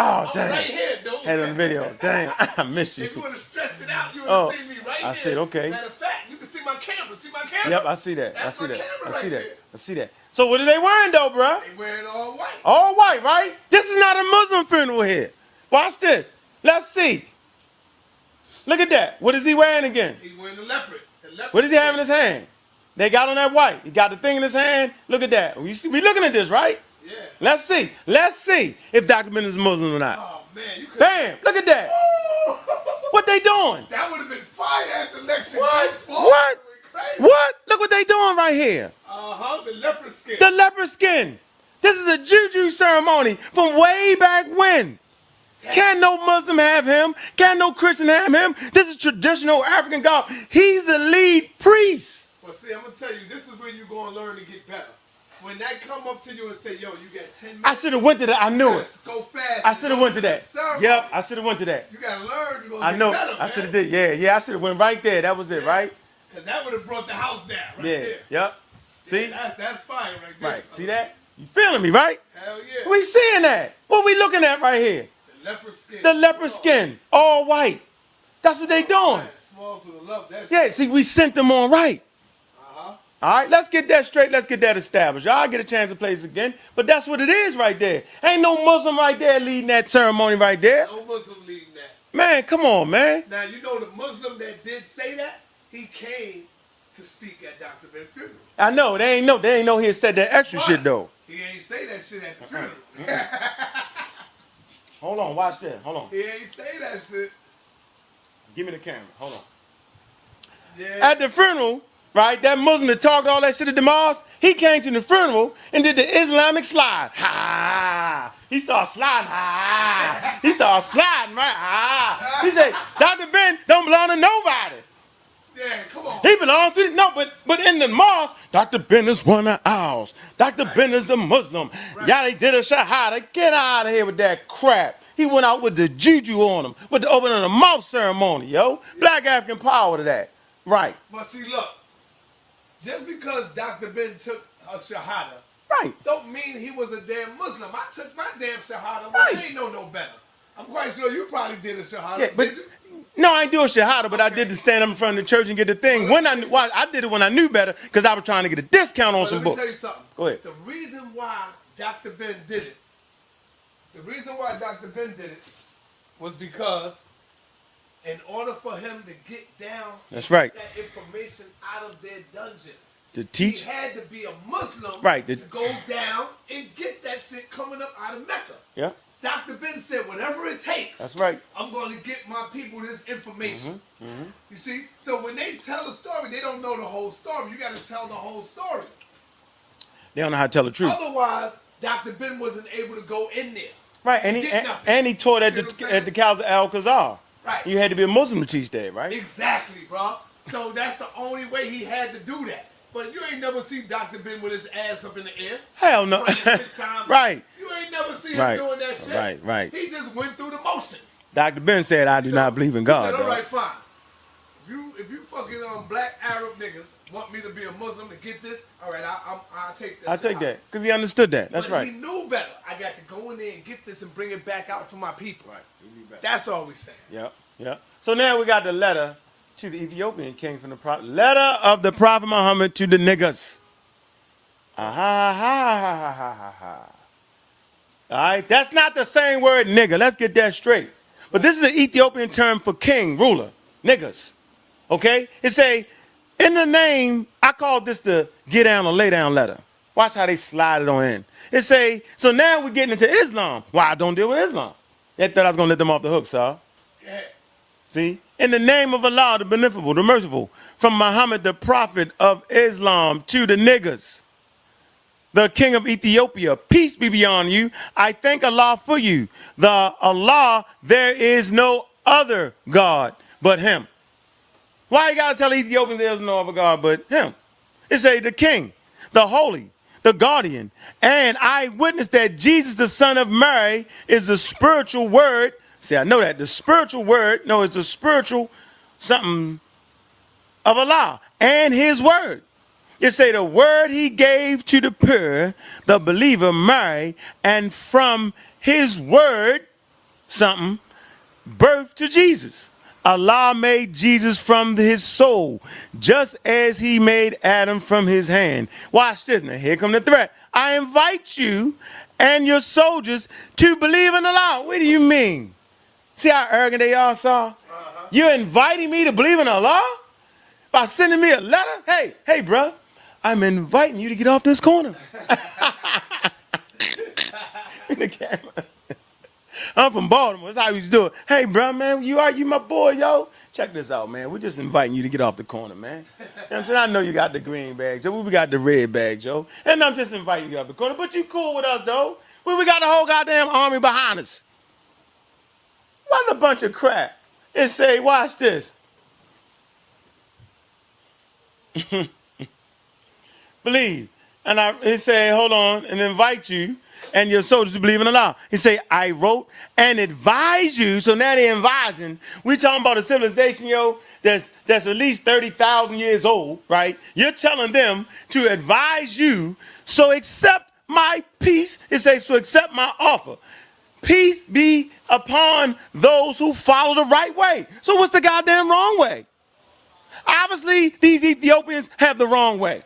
Oh, I'm damn. right here, dude. Had on the video. Damn, I miss you. If you would have stressed it out, you would have seen me right here. I see it, okay. Matter of fact, you can see my camera. See my camera? Yep, I see that. That's I see my that. camera I see right that. there. I see that. So what are they wearing though, bruh? They wearing all white. All white, right? This is not a Muslim funeral here. Watch this. Let's see. Look at that. What is he wearing again? He wearing the leopard. What does he have in his hand? They got on that white. He got the thing in his hand. Look at that. We looking at this, right? Yeah. Let's see. Let's see if Dr. Ben is Muslim or not. Oh, man. You could. Bam. Look at that. What they doing? That would have been fire at the lecture. What? What? Look what they doing right here. Uh-huh. The leopard skin. The leopard skin. This is a juju ceremony from way back when. Can no Muslim have him? Can no Christian have him? This is traditional African God. He's the lead priest. Well, see, I'm going to tell you, this is where you're going to learn to get better. When they come up to you and say, yo, you got 10 minutes. I should have went to that. I knew it. Go fast. I should have went to that. Ceremony. Yep, I should have went to that. You got to learn. You're going to I get know. better, I man. should have did. Yeah, I should have went right there. That was it, right? Because that would have brought the house down right Yeah. there. Yep. See? Yeah, that's fire right there. Right. See that? You feeling me, right? Hell yeah. We seeing that. What we looking at right here? The leopard skin. The leopard skin, all white. That's what they doing. Smalls would have loved that Yeah, shit. see, we sent them on right. Uh-huh. All right, let's get that straight. Let's get that established. Y'all get a chance to play this again. But that's what it is right there. Ain't no Muslim right there leading that ceremony right there. No Muslim leading that. Man, come on, man. Now, you know the Muslim that did say that, he came to speak at Dr. Ben's funeral. I know, they ain't know he said that extra shit, though. He ain't say that shit at the funeral. Hold on, watch that. Hold on. He ain't say that shit. Give me the camera. Hold on. Yeah. At the funeral, right, that Muslim that talked all that shit at the mosque, he came to the funeral and did the Islamic slide. Ha! He started sliding. Ha! He started sliding, right? Ha! He said, Dr. Ben don't belong to nobody. Yeah, come on. He belongs to no, but in the mosque, Dr. Ben is one of ours. Dr. Ben is a Muslim. Y'all they did a shahada. Get out of here with that crap. He went out with the juju on him, with the opening of the mouth ceremony, yo. Black African power to that. Right. But see, look, just because Dr. Ben took a shahada, Right. don't mean he was a damn Muslim. I took my damn shahada, but Right. I ain't know no better. I'm quite sure you probably did a shahada. Yeah, but did you? no, I ain't doing shahada, but I did to stand up in front of the church and get the thing. I did it when I knew better because I was trying to get a discount on But some let me tell you books. something. Go ahead. The reason why Dr. Ben did it, was because in order for him to get down That's right. that information out of their dungeons, To teach. he had to be a Muslim Right. to go down and get that shit coming up out of Mecca. Yeah, Dr. Ben said, whatever it takes, that's right. I'm going to get my people this information. You see? So when they tell a story, they don't know the whole story. You got to tell the whole story. They don't know how to tell the truth. Otherwise, Dr. Ben wasn't able to go in there. Right, and Get nothing. and he taught at See what I'm the saying? at the Council of Al-Khazar. Right. You had to be a Muslim to teach that, right? Exactly, bro. So that's the only way he had to do that. But you ain't never see Dr. Ben with his ass up in the air. Hell no. praying 6 times. Right. You ain't never see him Right. doing that shit. Right, right. He just went through the motions. Dr. Ben said, "I do not believe in He God." said, all dog. right, fine. If you fucking black Arab niggas want me to be a Muslim to get this, all right, I'll take this. I take that because he understood that. That's But right. he knew better. I got to go in there and get this and bring it back out for my people. Right. That's all we saying. Yep, yep. So now we got the letter to the Ethiopian king from the prophet. Letter of the Prophet Muhammad to the niggas. Ah ha ha ha ha ha ha. All right, that's not the same word, nigga. Let's get that straight. But this is an Ethiopian term for king, ruler, niggas. Okay? It say, in the name, I call this the get down or lay down letter. Watch how they slide it on in. It say, so now we're getting into Islam. Why I don't deal with Islam? They thought I was gonna let them off the hook, sir. Yeah. See? In the name of Allah, the beneficent, the merciful, from Muhammad, the prophet of Islam, to the niggas, the king of Ethiopia, peace be beyond you. I thank Allah for you. The Allah, there is no other God but him. Why you gotta tell Ethiopians there's no other God but him? It say the king, the holy, the guardian, and I witness that Jesus, the son of Mary, is the spiritual word. See, I know that. The spiritual word, no, it's the spiritual something of Allah and his word. It say the word he gave to the pure, the believer Mary, and from his word, something, birth to Jesus. Allah made Jesus from his soul, just as he made Adam from his hand. Watch this. Now, here come the threat. I invite you and your soldiers to believe in Allah. What do you mean? See how arrogant they are, Sar? You're inviting me to believe in Allah? By sending me a letter? Hey, bro, I'm inviting you to get off this corner. In the camera. I'm from Baltimore. That's how we used to do it. Hey, bro, man, you my boy, yo. Check this out, man. We're just inviting you to get off the corner, man. You know what I'm saying? I know you got the green bags, yo. We got the red bags, yo. And I'm just inviting you to get off the corner. But you cool with us, though. We got the whole goddamn army behind us. What a bunch of crap. It say, watch this. Believe. And it say, hold on, and invite you and your soldiers to believe in Allah. He say, I wrote and advise you. So now they're advising. We talking about a civilization, yo, that's at least 30,000 years old, right? You're telling them to advise you. So accept my peace. It says, so accept my offer. Peace be upon those who follow the right way. So what's the goddamn wrong way? Obviously, these Ethiopians have the wrong way.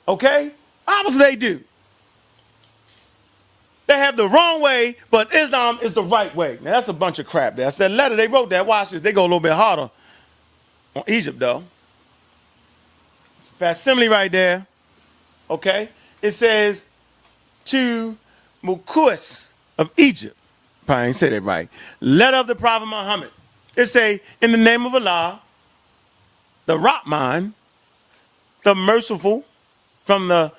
Okay? Obviously, they do. They have the wrong way, but Islam is the right way. Now, that's a bunch of crap. That's that letter they wrote that. Watch this. They go a little bit harder on Egypt, though. It's a facsimile right there. Okay? It says, to Mukus of Egypt. Probably ain't say that right. Letter of the Prophet Muhammad. It say, in the name of Allah, the Rahman, the merciful, from the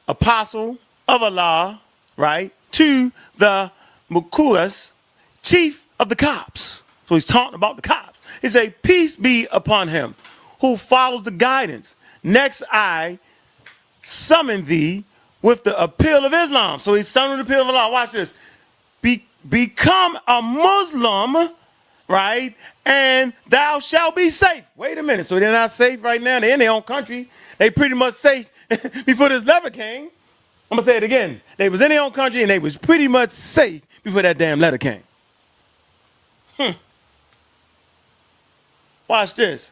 apostle of Allah, right, to the Mukus, chief of the cops. So he's talking about the cops. He say, peace be upon him who follows the guidance. Next I summon thee with the appeal of Islam. So he's summoning the appeal of Allah. Watch this. Become a Muslim, right, and thou shalt be safe. Wait a minute. So they're not safe right now. They're in their own country. They pretty much safe before this letter came. I'm going to say it again. They was in their own country and they was pretty much safe before that damn letter came. Watch this.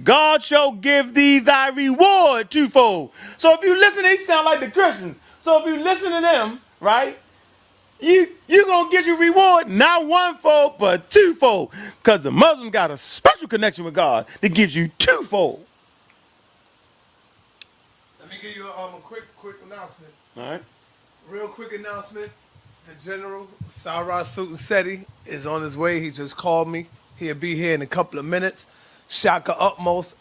God shall give thee thy reward twofold. So if you listen, they sound like the Christians. So if you listen to them, right, you're going to get your reward, not one-fold, but twofold. Because the Muslim got a special connection with God that gives you twofold. Let me give you a quick announcement. All right. Real quick announcement. The General, Sara Seti, is on his way. He just called me. He'll be here in a couple of minutes. Shaka Utmost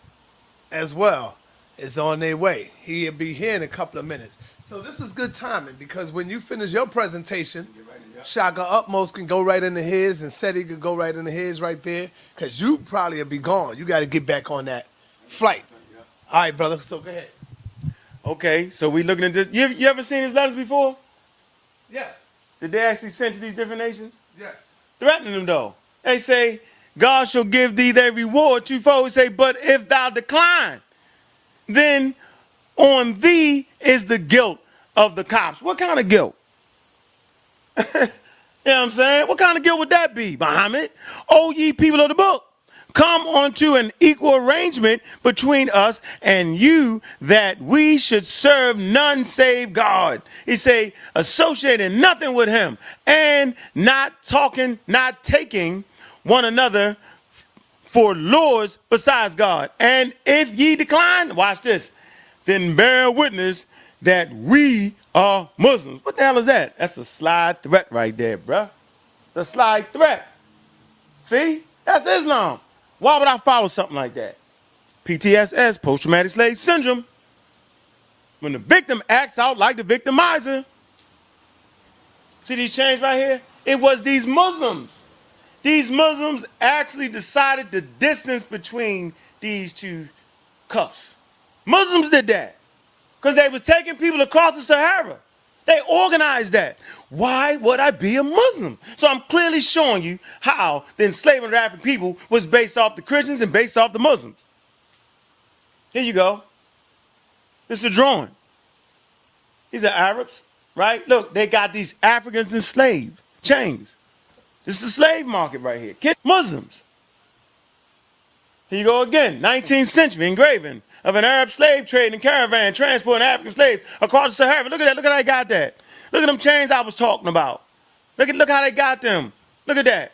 as well is on their way. He'll be here in a couple of minutes. So this is good timing because when you finish your presentation, Shaka Utmost can go right into his and Seti can go right into his right there because you probably will be gone. You got to get back on that flight. All right, brother. So go ahead. Okay, so we looking at this. You ever seen his letters before? Yes. Did they actually send to these different nations? Yes. Threatening them, though. They say, God shall give thee their reward twofold. We say, but if thou decline, then on thee is the guilt of the cops. What kind of guilt? You know what I'm saying? What kind of guilt would that be, Muhammad? O ye people of the book, come onto an equal arrangement between us and you that we should serve none save God. He say, associating nothing with him and not talking, not taking one another for lords besides God. And if ye decline, watch this, then bear witness that we are Muslims. What the hell is that? That's a sly threat right there, bruh. It's a sly threat. See? That's Islam. Why would I follow something like that? PTSS, post-traumatic slave syndrome. When the victim acts out like the victimizer. See these chains right here? It was these Muslims. These Muslims actually decided the distance between these two cuffs. Muslims did that because they was taking people across the Sahara. They organized that. Why would I be a Muslim? So I'm clearly showing you how the enslavement of African people was based off the Christians and based off the Muslims. Here you go. This is a drawing. These are Arabs, right? Look, they got these Africans enslaved, chains. This is a slave market right here. Muslims. Here you go again, 19th century engraving of an Arab slave trade and caravan transporting African slaves across the Sahara. Look at that, look at how they got that. Look at them chains I was talking about. Look how they got them. Look at that.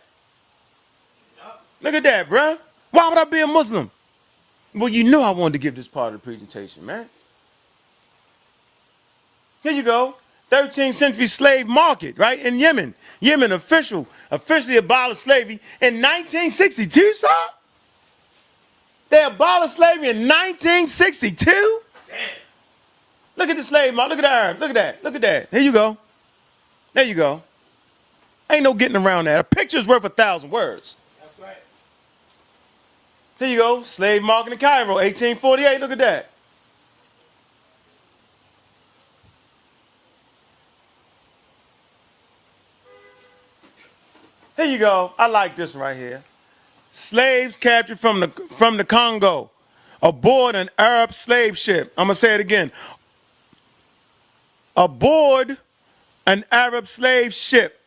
Look at that, bruh. Why would I be a Muslim? Well, you knew I wanted to give this part of the presentation, man. Here you go. 13th century slave market, right, in Yemen. Yemen officially abolished slavery in 1962, sir? They abolished slavery in 1962? Damn. Look at the slave market. Look at the Arabs. Look at that. Look at that. Here you go. There you go. Ain't no getting around that. A picture's worth 1,000 words. That's right. Here you go. Slave market in Cairo, 1848. Look at that. Here you go. I like this one right here. Slaves captured from the Congo aboard an Arab slave ship. I'm going to say it again. Aboard an Arab slave ship.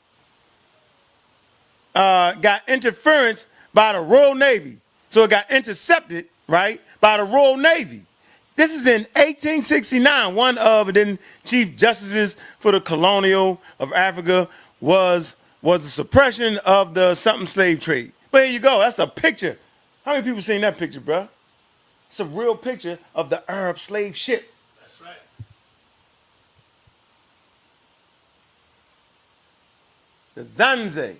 Got interference by the Royal Navy. So it got intercepted, right, by the Royal Navy. This is in 1869. One of the chief justices for the colonial of Africa was the suppression of the something slave trade. But here you go. That's a picture. How many people seen that picture, bro? It's a real picture of the Arab slave ship. That's right. The Zanze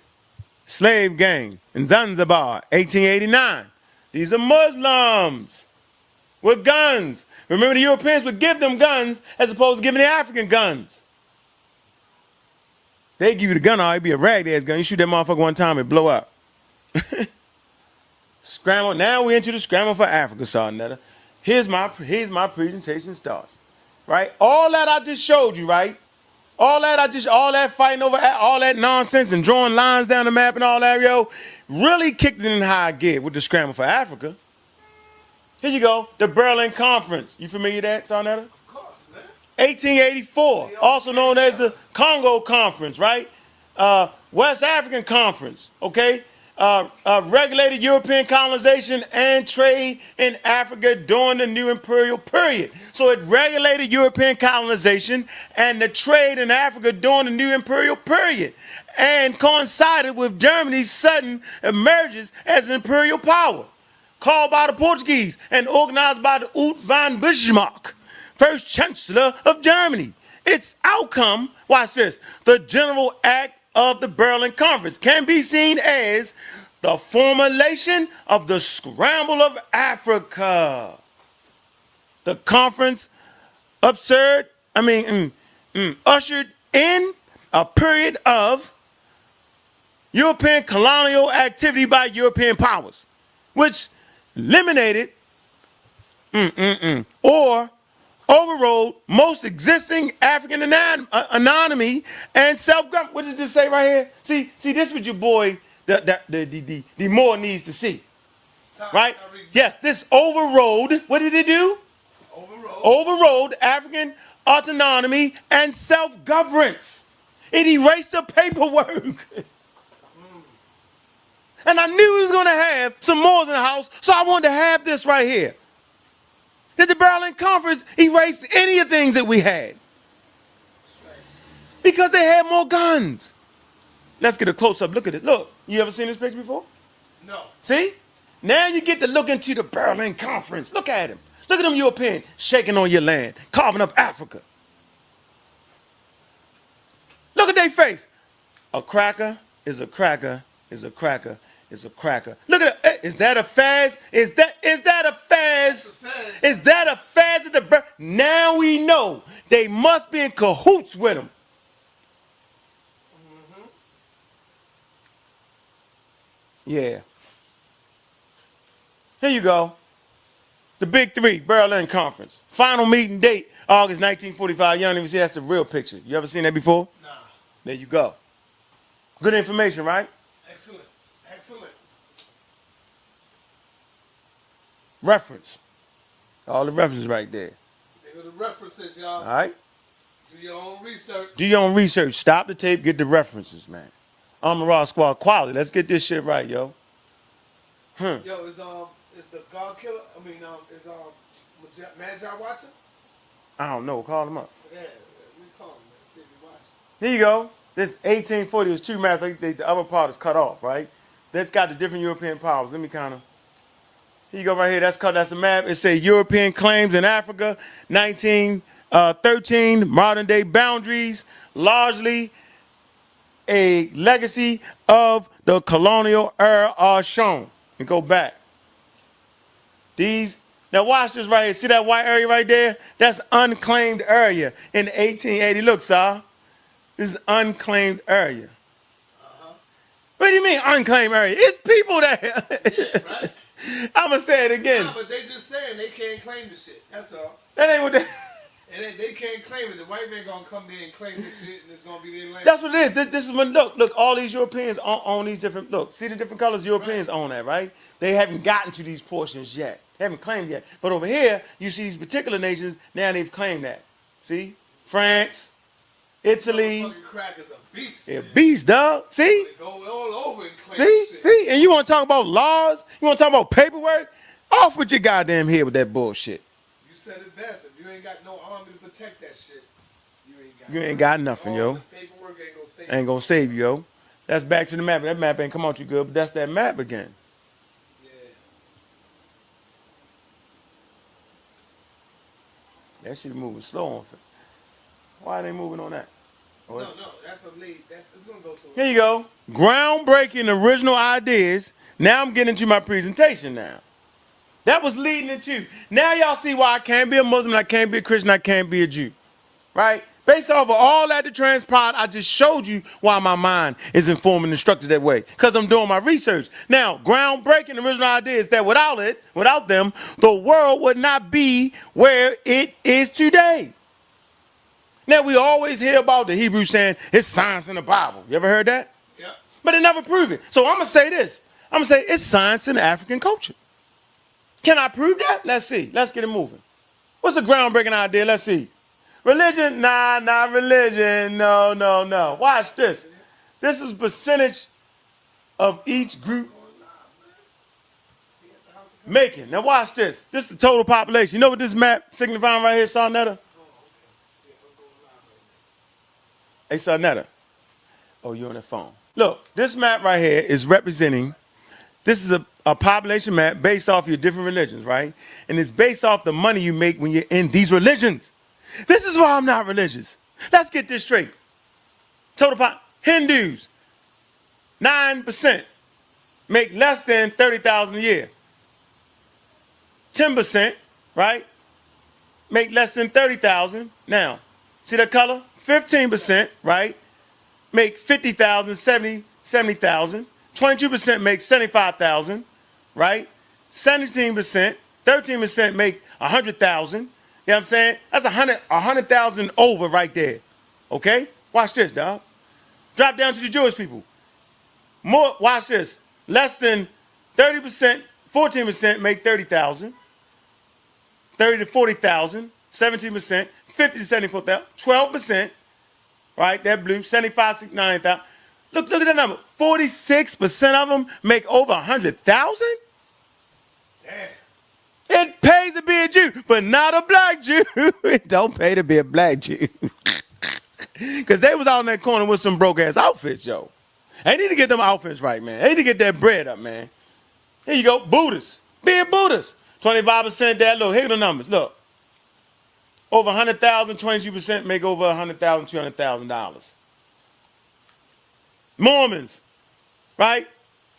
slave gang in Zanzibar, 1889. These are Muslims with guns. Remember, the Europeans would give them guns as opposed to giving the African guns. They give you the gun, it'd be a rag-ass gun. You shoot that motherfucker one time, it blow up. Scramble. Now we're into the scramble for Africa, sa.neter. Here's my presentation starts. Right? All that I just showed you, right? All that fighting over all that nonsense and drawing lines down the map and all that, yo, really kicked it in high gear with the scramble for Africa. Here you go, the Berlin Conference. You familiar with that, sa.neter? Of course, man. 1884, also known as the Congo Conference, right? West African Conference, okay? Regulated European colonization and trade in Africa during the new imperial period. So it regulated European colonization and the trade in Africa during the new imperial period and coincided with Germany's sudden emergence as an imperial power, called by the Portuguese and organized by the Otto von Bismarck, first chancellor of Germany. Its outcome, watch this, the General Act of the Berlin Conference can be seen as the formulation of the scramble of Africa. The conference ushered in a period of European colonial activity by European powers, which eliminated or overrode most existing African autonomy and self-government. What does this say right here? See, this is what your boy, the more needs to see. Right? Yes, this overrode, what did it do? Overrode African autonomy and self-governance. It erased the paperwork. And I knew he was going to have some more in the house, so I wanted to have this right here. Did the Berlin Conference erase any of the things that we had? Because they had more guns. Let's get a close-up look at it. Look, you ever seen this picture before? No. See? Now you get to look into the Berlin Conference. Look at him. Look at them Europeans shaking on your land, carving up Africa. Look at their face. A cracker is a cracker is a cracker is a cracker. Look at it. Is that a faz? Is that a faz? Is that a faz of the Now we know they must be in cahoots with them. Yeah. Here you go. The Big Three, Berlin Conference. Final meeting date, August 1945. You don't even see that's the real picture. You ever seen that before? Nah. There you go. Good information, right? Excellent. Excellent. Reference. All the references right there. There go the references, y'all. All right? Do your own research. Do your own research. Stop the tape, get the references, man. I'm a Raw Squad quality. Let's get this shit right, yo. Yo, is the God Killer? I mean, is Magi watching? I don't know. Call him up. Yeah, we call him. Let's see if he watching. Here you go. This 1840 is two maps. Like the upper part is cut off, right? That's got the different European powers. Let me kind of. Here you go right here. That's a map. It says European claims in Africa, 1913, modern day boundaries, largely a legacy of the colonial era are shown. And go back. Now watch this right here. See that white area right there? That's unclaimed area in 1880. Look, Sara. This is unclaimed area. What do you mean unclaimed area? It's people there. Yeah, right? I'm going to say it again. Nah, but they just saying they can't claim the shit. That's all. That ain't what they... And they can't claim it. The white man gonna come there and claim this shit, and it's gonna be their land. That's what it is. This is when, look, all these Europeans own these different, look, see the different colors Europeans own that, right? They haven't gotten to these portions yet. They haven't claimed yet. But over here, you see these particular nations, now they've claimed that. See? France, Italy. Motherfucking crack is a beast. Yeah, beast, dog. See? They go all over and claim shit. See? And you want to talk about laws? You want to talk about paperwork? Off with your goddamn head with that bullshit. You said it best. If you ain't got no army to protect that shit, You ain't got nothing, yo. The paperwork ain't gonna save Ain't gonna save you, yo. That's back to the map. That map ain't come out too good, but that's that map again. Yeah. That shit moving slow on. Why are they moving on that? No, that's a lead. It's gonna go to. Here you go. Groundbreaking original ideas. Now I'm getting into my presentation now. That was leading into. Now y'all see why I can't be a Muslim, I can't be a Christian, I can't be a Jew. Right? Based off of all that transpired, I just showed you why my mind is informed and instructed that way. Because I'm doing my research. Now, groundbreaking original ideas that without them, the world would not be where it is today. Now, we always hear about the Hebrews saying it's science in the Bible. You ever heard that? Yeah. But they never prove it. So I'm going to say this. I'm going to say it's science in the African culture. Can I prove that? Let's see. Let's get it moving. What's a groundbreaking idea? Let's see. Religion? Nah, not religion. No. Watch this. This is percentage of each group making. Now watch this. This is the total population. You know what this map signifying right here, sa.neter? Hey, sa.neter. Oh, you're on the phone. Look, this map right here is representing, this is a population map based off your different religions, right? And it's based off the money you make when you're in these religions. This is why I'm not religious. Let's get this straight. Hindus, 9% make less than $30,000 a year. 10%, right, make less than $30,000. Now, see that color? 15%, right, make $50,000, $70,000. 22% make $75,000, right? 17%, 13% make $100,000. You know what I'm saying? That's 100,000 over right there. Okay? Watch this, dog. Drop down to the Jewish people. More, watch this. Less than 30%, 14% make 30,000. 30 to 40,000, 17%, 50 to 74,000, 12%, right? That blue, 75, 69,000. Look at that number. 46% of them make over 100,000? Damn. It pays to be a Jew, but not a black Jew. It don't pay to be a black Jew. Because they was out in that corner with some broke-ass outfits, yo. They need to get them outfits right, man. They need to get that bread up, man. Here you go, Buddhists. Be a Buddhist. 25% that, look, here are the numbers, look. Over 100,000, 22% make over $100,000, $200,000. Mormons, right?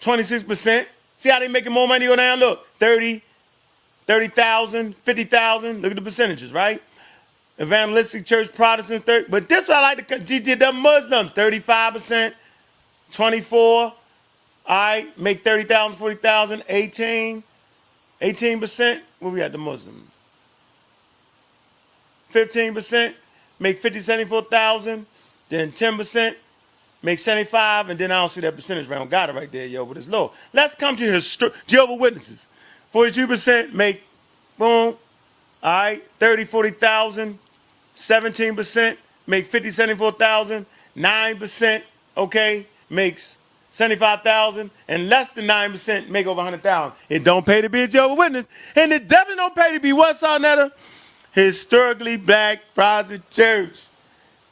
26%. See how they making more money go down? Look, 30,000, 50,000. Look at the percentages, right? Evangelistic Church Protestants, 30. But this is what I like to did the Muslims, 35%, 24. All right, make 30,000, 40,000, 18, 18%, where we at the Muslims? 15% make 50, 74,000. Then 10% make 75, and then I don't see that percentage round. Got it right there, yo, but it's low. Let's come to Jehovah's Witnesses. 42% make, boom, all right, 30, 40,000. 17% make 50, 74,000. 9%, okay, makes 75,000, and less than 9% make over 100,000. It don't pay to be a Jehovah's Witness, and it definitely don't pay to be what, sa.neter? Historically black Protestant church.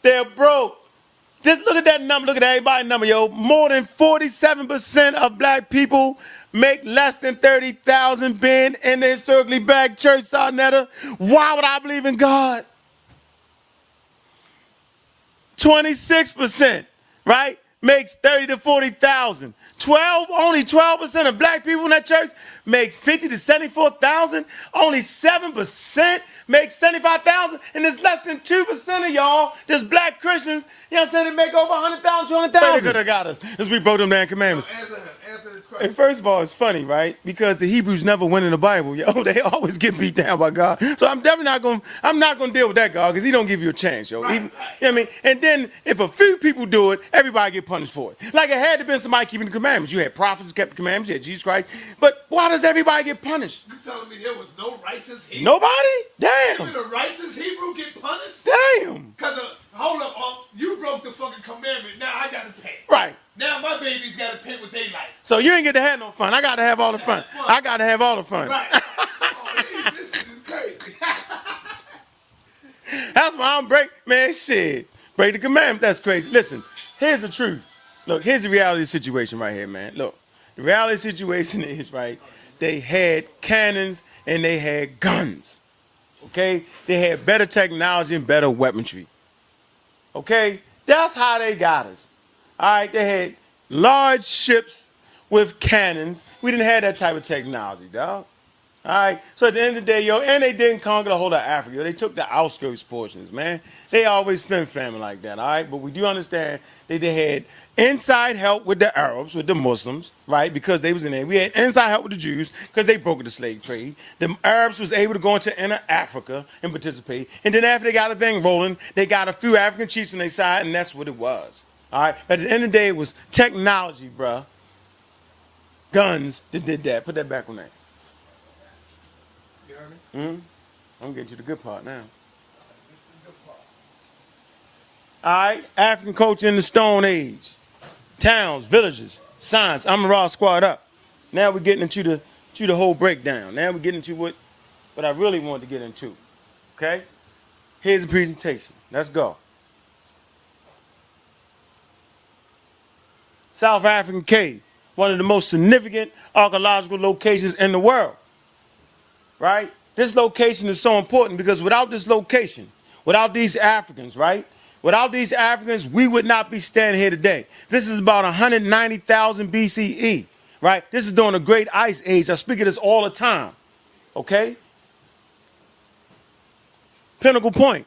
They're broke. Just look at that number. Look at everybody's number, yo. More than 47% of black people make less than 30,000 being in the historically black church, sa.neter. Why would I believe in God? 26%, right, makes 30 to 40,000. Only 12% of black people in that church make 50 to 74,000. Only 7% make 75,000, and there's less than 2% of y'all, just black Christians, you know what I'm saying, that make over 100,000, 200,000. They could have got us, because we broke them damn commandments. Answer this question. And first of all, it's funny, right? Because the Hebrews never win in the Bible, yo. They always get beat down by God. So I'm definitely not gonna deal with that God, because he don't give you a chance, yo. You know what I mean? And then if a few people do it, everybody get punished for it. Like it had to be somebody keeping the commandments. You had prophets who kept the commandments, you had Jesus Christ. But why does everybody get punished? You telling me there was no righteous Hebrew? Nobody? Damn. Even a righteous Hebrew get punished? Damn. Because hold up, you broke the fucking commandment. Now I gotta pay. Right. Now my babies gotta pay what they like. So you ain't get to have no fun. I got to have all the fun. I got to have all the fun. Right. This shit is crazy. That's why I'm break the commandment. That's crazy. Listen, here's the truth. Look, here's the reality of the situation right here, man. Look, the reality of the situation is, right, they had cannons and they had guns. Okay? They had better technology and better weaponry. Okay? That's how they got us. All right? They had large ships with cannons. We didn't have that type of technology, dog. All right? So at the end of the day, yo, and they didn't conquer the whole of Africa. They took the outskirts portions, man. They always flim-flamming like that, all right? But we do understand that they had inside help with the Arabs, with the Muslims, right? Because they was in there. We had inside help with the Jews because they broke the slave trade. The Arabs was able to go into inner Africa and participate. And then after they got the thing rolling, they got a few African chiefs on their side, and that's what it was. All right? But at the end of the day, it was technology, bruh. Guns that did that. Put that back on there. You heard me? I'm getting to the good part now. All right, African culture in the Stone Age. Towns, villages, science. I'm a raw squad up. Now we're getting into the whole breakdown. Now we're getting into what I really wanted to get into. Okay? Here's the presentation. Let's go. South African cave, one of the most significant archaeological locations in the world. Right? This location is so important because without this location, without these Africans, right? Without these Africans, we would not be standing here today. This is about 190,000 BCE, right? This is during the Great Ice Age. I speak of this all the time, okay? Pinnacle Point.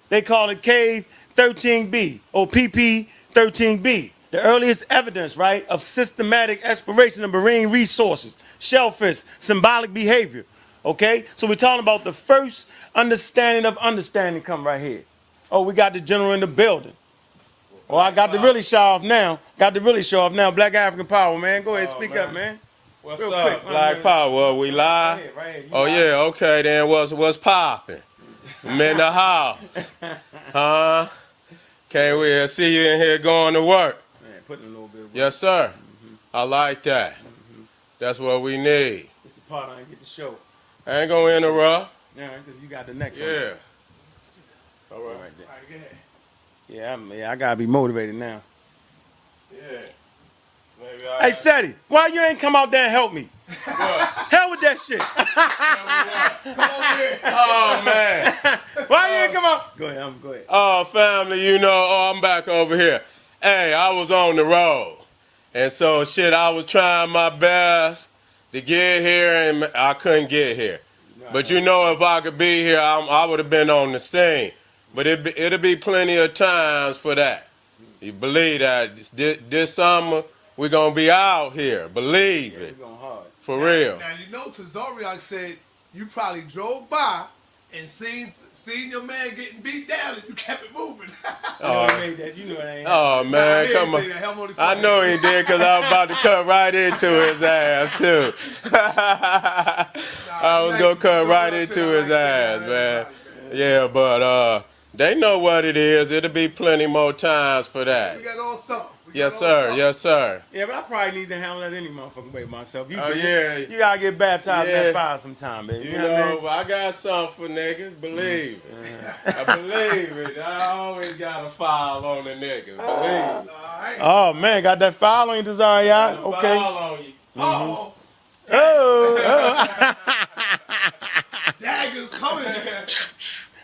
They call it Cave 13B or PP 13B. The earliest evidence, right, of systematic exploration of marine resources, shellfish, symbolic behavior. Okay, so we're talking about the first understanding of understanding come right here. Oh, we got the general in the building. Oh, I got to really show off now. Black African Power, man. Go ahead, speak up, man. What's Real up, quick, Black Power? We live? Right here. Oh, yeah, okay, then what's popping? I'm in the house. Huh? Can't wait to see you in here going to work. Man, putting a little bit of work. Yes, sir. I like that. That's what we need. It's the part I ain't get to show. I ain't gonna interrupt. Yeah, because you got the next one. Yeah. All right. Right there. All right, go ahead. Yeah, I gotta be motivated now. Yeah. Maybe Hey, Seti, why you ain't come out there and help me? What? Hell with that shit. Come over here. Oh, man. Why you ain't come out? Go ahead, go ahead. Oh, family, I'm back over here. Hey, I was on the road. And so, I was trying my best to get here, and I couldn't get here. But if I could be here, I would have been on the scene. But it'll be plenty of times for that. You believe that? This summer, we're going to be out here. Believe it. We're going hard. For real. Now you know Tazoriak said you probably drove by and seen your man getting beat down and you kept it moving. You know I made that. You know it ain't. Oh man, come on. I know he did because I was about to cut right into his ass too. I was gonna cut right into his ass, man. Yeah, but they know what it is. It'll be plenty more times for that. We got all something. Yes, sir. Yes, sir. Yeah, but I probably need to handle that any motherfucking way myself. You, Oh, yeah. You gotta get baptized in Yeah. that fire sometime, baby. You know what I know, mean? but I got something for niggas. Believe it. I believe it. I always got a file on the niggas. Believe it. Oh man, got that file on you, Desire, Got y'all? a Okay. file on you. Oh, Oh, daggers coming.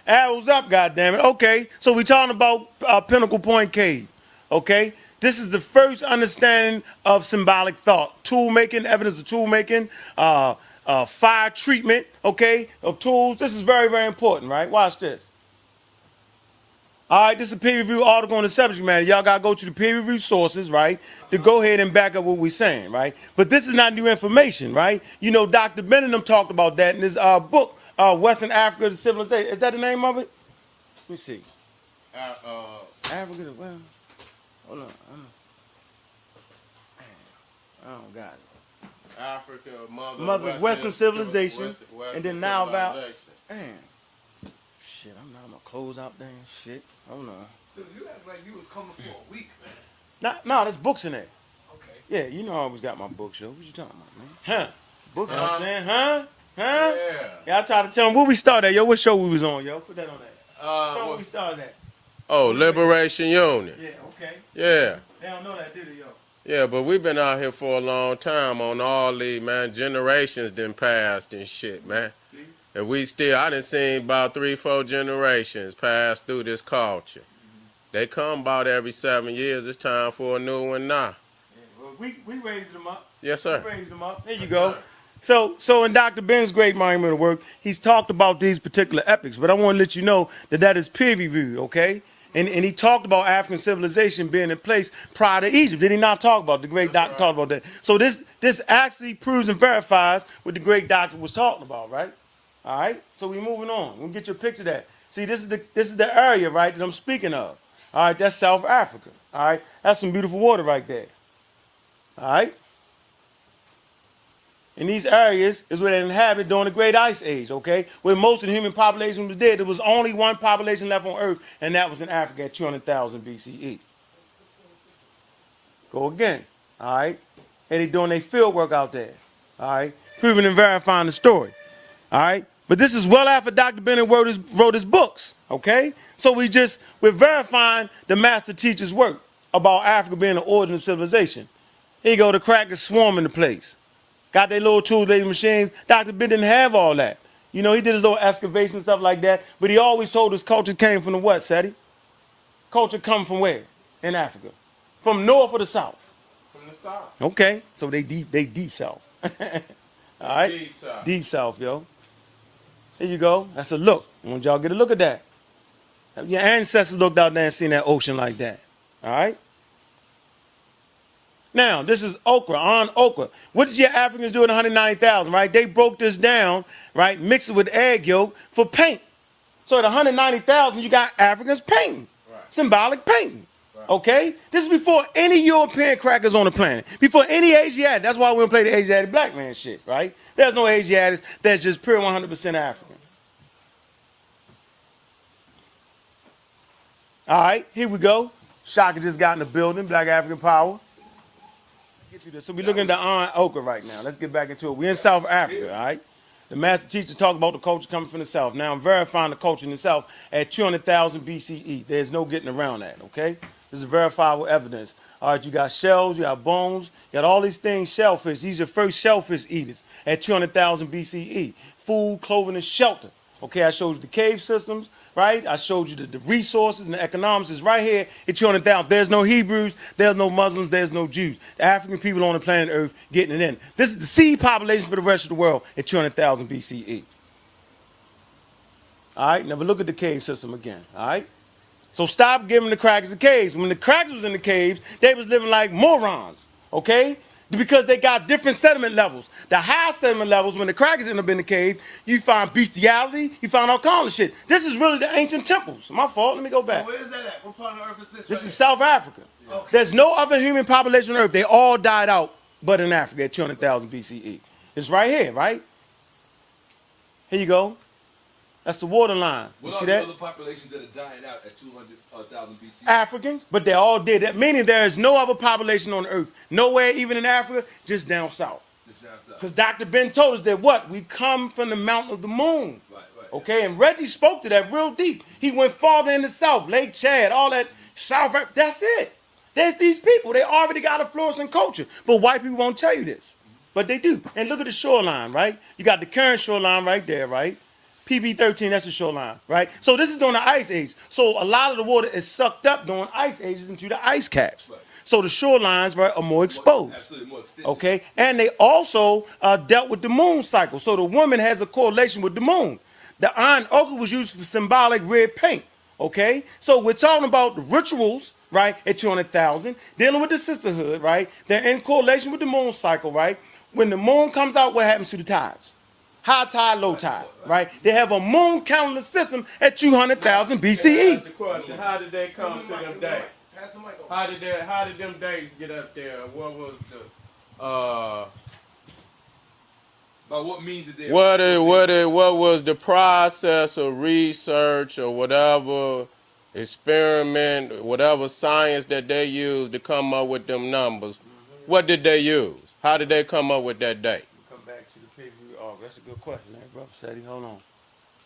arrows up, goddammit. Okay, so we talking about Pinnacle Point Cave. Okay, this is the first understanding of symbolic thought, tool making, evidence of tool making, fire treatment. Okay, of tools. This is very, very important, right? Watch this. All right, this is a peer review article on the subject matter. Y'all gotta go to the peer review sources, right, to go ahead and back up what we're saying, right? But this is not new information, right? You know, Dr. Benham talked about that in his book, Western Africa, the Civilization. Is that the name of it? Let me see. Africa, well, hold on. I don't got it. Africa, Mother Western civilization, and then now about. Damn. Shit, I'm not gonna close out there and shit. Hold on. Dude, you act like you was coming for a week, man. Nah, there's books in there. Okay. Yeah, you know I always got my books, yo. What you talking about, man? Huh? Books, you know what I'm saying? Huh? Yeah, I try to tell them where we started at, yo. What show we was on, yo? Put that on that. Show where we started at. Oh, Liberation Union. Yeah, okay. Yeah. They don't know that, do they, yo? Yeah, but we've been out here for a long time on all these, man. Generations done passed and shit, man. And we still, I done seen about 3-4 generations pass through this culture. They come about every 7 years. It's time for a new one now. Yeah, well, we raised them up. Yes, sir. We raised them up. There you go. So in Dr. Ben's great monumental work, he's talked about these particular epics, but I want to let you know that is peer reviewed, okay? And he talked about African civilization being in place prior to Egypt. Did he not talk about the great doctor talked about that? So this actually proves and verifies what the great doctor was talking about, right? All right. So we moving on. We'll get you a picture of that. See, this is the area, right, that I'm speaking of. All right, that's South Africa. All right, that's some beautiful water right there. All right. And these areas is where they inhabited during the Great Ice Age, okay? Where most of the human population was dead. There was only one population left on Earth, and that was in Africa at 200,000 BCE. Go again, all right? And they doing their field work out there, all right? Proving and verifying the story, all right? But this is well after Dr. Bennett wrote his books, okay? So we're verifying the master teacher's work about Africa being the origin of civilization. Here you go, the crackers swarming the place. Got their little tools, their machines. Dr. Ben didn't have all that. You know, he did his little excavation and stuff like that, but he always told us culture came from the what, Seti? Culture come from where? In Africa. From north or the south? From the south. Okay, so they deep south. All right? Deep south. Deep south, yo. There you go. That's a look. I want y'all to get a look at that. Your ancestors looked out there and seen that ocean like that. All right? Now, this is okra, on okra. What did your Africans do in 190,000, right? They broke this down, right, mixed it with egg yolk for paint. So at 190,000, you got Africans painting, symbolic painting, okay? This is before any European crackers on the planet, before any Asiatic. That's why we don't play the Asiatic black man shit, right? There's no Asiatics. That's just pure 100% African. All right, here we go. Shaka just got in the building, Black African Power. Get you this. So we're looking at the on okra right now. Let's get back into it. We're in South Africa, all right? The master teacher talked about the culture coming from the South. Now I'm verifying the culture in the South at 200,000 BCE. There's no getting around that, okay? This is verifiable evidence. All right, you got shells, you got bones, you got all these things, shellfish. These are first shellfish eaters at 200,000 BCE. Food, clothing, and shelter. Okay, I showed you the cave systems, right? I showed you the resources and the economics is right here at 200,000. There's no Hebrews, there's no Muslims, there's no Jews. The African people on the planet Earth getting it in. This is the seed population for the rest of the world at 200,000 BCE. All right, now we look at the cave system again, all right? So stop giving the crackers the caves. When the crackers was in the caves, they was living like morons, okay? because they got different sediment levels. The high sediment levels, when the crackers end up in the cave, you find bestiality, you find all kinds of shit. This is really the ancient temples. My fault, let me go back. So where is that at? What part of the earth is this? This is South Africa. Okay. There's no other human population on earth. They all died out but in Africa at 200,000 BCE. It's right here, right? Here you go. That's the water line. You What see are that? the other populations that are dying out at 200,000 BC? Africans, but they all did that. Meaning there is no other population on earth. Nowhere, even in Africa, just down south. Just down south. Because Dr. Ben told us that what? We come from the mountain of the moon. Right. Okay, and Reggie spoke to that real deep. He went farther in the south, Lake Chad, all that South Africa. That's it. There's these people. They already got a flourishing culture. But white people won't tell you this. But they do. And look at the shoreline, right? You got the current shoreline right there, right? PB13, that's the shoreline, right? So this is during the ice age. So a lot of the water is sucked up during ice ages into the ice caps. Right. So the shorelines, right, are more exposed. Absolutely more extended. Okay, and they also dealt with the moon cycle. So the woman has a correlation with the moon. The iron ochre was used for symbolic red paint. Okay, so we're talking about the rituals, right, at 200,000, dealing with the sisterhood, right? They're in correlation with the moon cycle, right? When the moon comes out, what happens to the tides? High tide, low tide, right? They have a moon calendar system at 200,000 BCE. That's the question. How did they come to them days? How did them days get up there? What was the By what means did they? what was the process of research or whatever experiment, whatever science that they used to come up with them numbers? What did they use? How did they come up with that date? Come back to the paper. Oh, that's a good question, man, brother Seti. Hold on.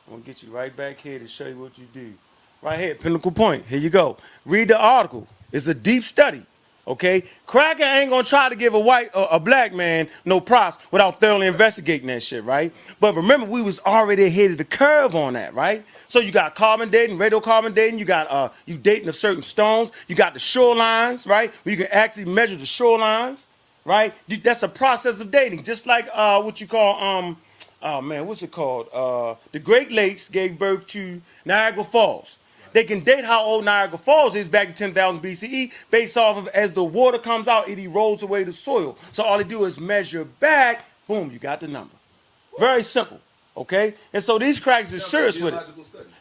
I'm gonna get you right back here to show you what you do. Right here, pinnacle point. Here you go. Read the article. It's a deep study. Okay, Cracker ain't gonna try to give a black man no props without thoroughly investigating that shit, right? But remember, we was already ahead of the curve on that, right? So you got carbon dating, radiocarbon dating. You got you dating of certain stones. You got the shorelines, right? Where you can actually measure the shorelines, right? That's a process of dating, just like what you call oh man, what's it called? The Great Lakes gave birth to Niagara Falls. They can date how old Niagara Falls is back to 10,000 BCE based off of as the water comes out, it erodes away the soil. So all they do is measure back, boom, you got the number. Very simple, okay? And so these cracks are serious with it.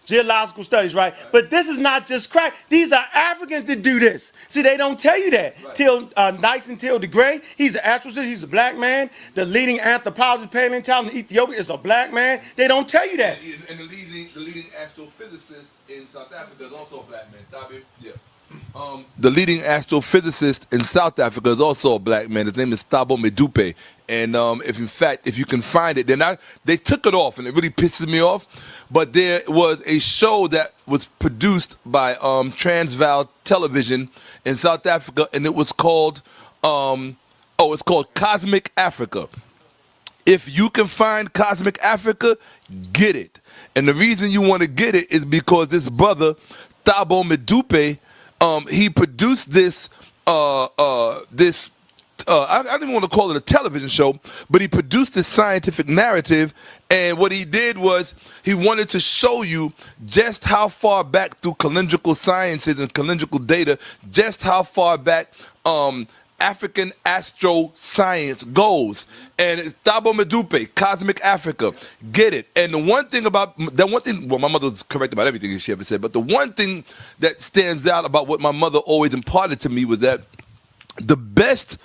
Geological studies, right? But this is not just crack. These are Africans that do this. See, they don't tell you that. Right. Till Nyson Till the Great, he's an astrophysicist, he's a black man. The leading anthropologist, paleontologist in Ethiopia is a black man. They don't tell you that. And the leading astrophysicist in South Africa is also a black man. Tabi? Yeah. The leading astrophysicist in South Africa is also a black man. His name is Thabo Medupe. And if you can find it, they took it off, and it really pisses me off. But there was a show that was produced by Transvaal Television in South Africa, and it was called it's called Cosmic Africa. If you can find Cosmic Africa, get it. And the reason you want to get it is because this brother, Thabo Medupe, he produced this I don't even want to call it a television show, but he produced this scientific narrative, and what he did was he wanted to show you just how far back through calendrical sciences and calendrical data, just how far back African astro science goes. And it's Thabo Medupe, Cosmic Africa. Get it. And the one thing well, my mother was correct about everything she ever said, but the one thing that stands out about what my mother always imparted to me was that the best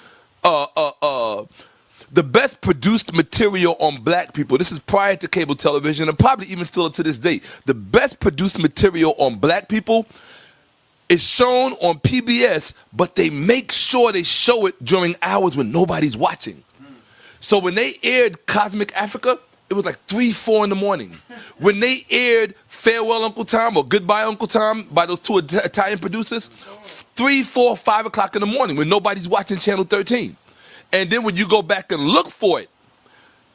produced material on black people, this is prior to cable television and probably even still up to this day, the best produced material on black people is shown on PBS, but they make sure they show it during hours when nobody's watching. So when they aired Cosmic Africa, it was like 3, 4 in the morning. When they aired Farewell Uncle Tom or Goodbye Uncle Tom by those two Italian producers, 3, 4, 5 o'clock in the morning when nobody's watching Channel 13. And then when you go back and look for it,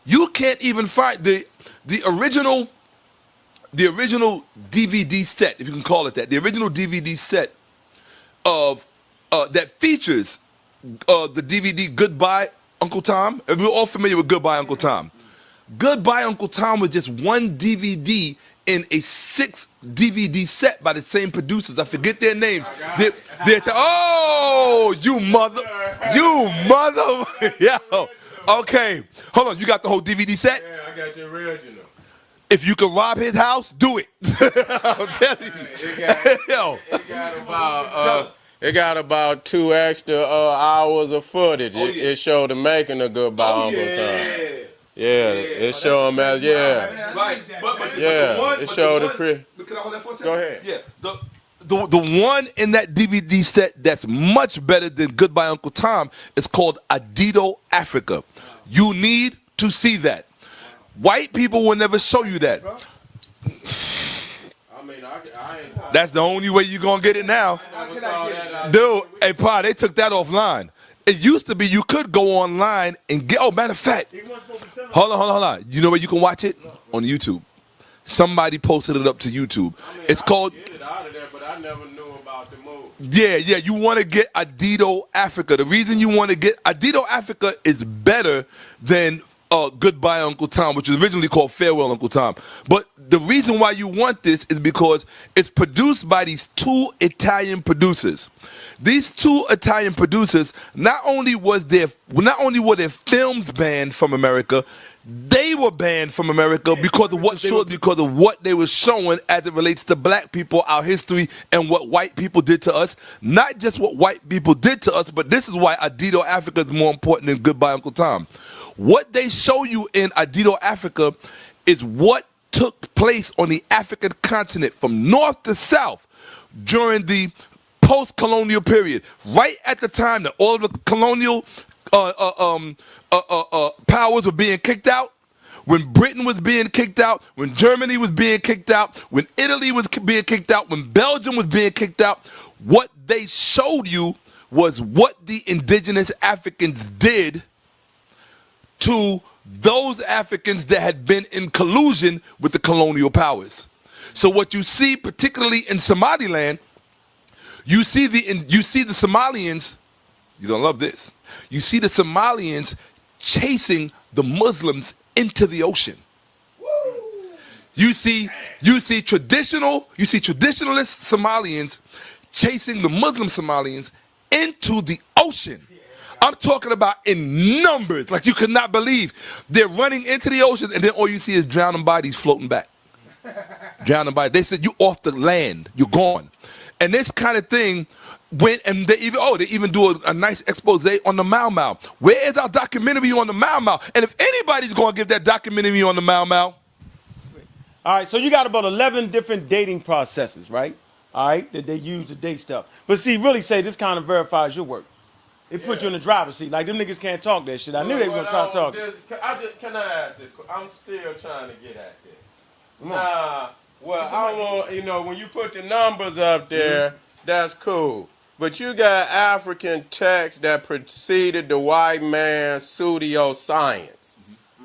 you can't even find the original DVD set, if you can call it that, the original DVD set of that features the DVD Goodbye Uncle Tom. And we're all familiar with Goodbye Uncle Tom. Goodbye Uncle Tom was just one DVD in a 6 DVD set by the same producers. I forget their names. Oh, you mother. You mother. Yo. Okay. Hold on. You got the whole DVD set? Yeah, I got the original. If you can rob his house, do it. I'm telling you. It got about 2 extra hours of footage. Oh, yeah. It showed the making of Goodbye Uncle Tom. Yeah, it showed him as Right. But it showed the Can I hold that for a second? Go ahead. Yeah. The one in that DVD set that's much better than Goodbye Uncle Tom is called Adito Africa. You need to see that. White people will never show you that. That's the only way you're going to get it now. Dude, hey, Pa, they took that offline. It used to be you could go online and get, oh, matter of fact, hold on. You know where you can watch it? On YouTube. Somebody posted it up to YouTube. It's called... Yeah, you want to get Adito Africa. The reason you want to get Adito Africa is better than Goodbye Uncle Tom, which was originally called Farewell Uncle Tom. But the reason why you want this is because it's produced by these 2 Italian producers. These 2 Italian producers, not only were their films banned from America, they were banned from America because of what they were showing as it relates to black people, our history, and what white people did to us. Not just what white people did to us, but this is why Adito Africa is more important than Goodbye Uncle Tom. What they show you in Adito Africa is what took place on the African continent from north to south during the post-colonial period. Right at the time that all of the colonial powers were being kicked out, when Britain was being kicked out, when Germany was being kicked out, when Italy was being kicked out, when Belgium was being kicked out, what they showed you was what the indigenous Africans did to those Africans that had been in collusion with the colonial powers. So what you see, particularly in Somaliland, you see the Somalians, you're gonna love this, you see the Somalians chasing the Muslims into the ocean. You see traditionalist Somalians chasing the Muslim Somalians into the ocean. I'm talking about in numbers, like you could not believe. They're running into the ocean, and then all you see is drowning bodies floating back. Drowning bodies. They said, you off the land, you're gone. And this kind of thing went, and they even do a nice expose on the Mau Mau. Where is our documentary on the Mau Mau? And if anybody's going to give that documentary on the Mau Mau. All right, so you got about 11 different dating processes, right? All right, that they use to date stuff. But see, really say this kind of verifies your work. It put you in the driver's seat. Like, them niggas can't talk that shit. I knew they were going to start talking. Can I ask this? I'm still trying to get at this. Nah, well, I want, when you put the numbers up there, that's cool. But you got African texts that preceded the white man's pseudoscience.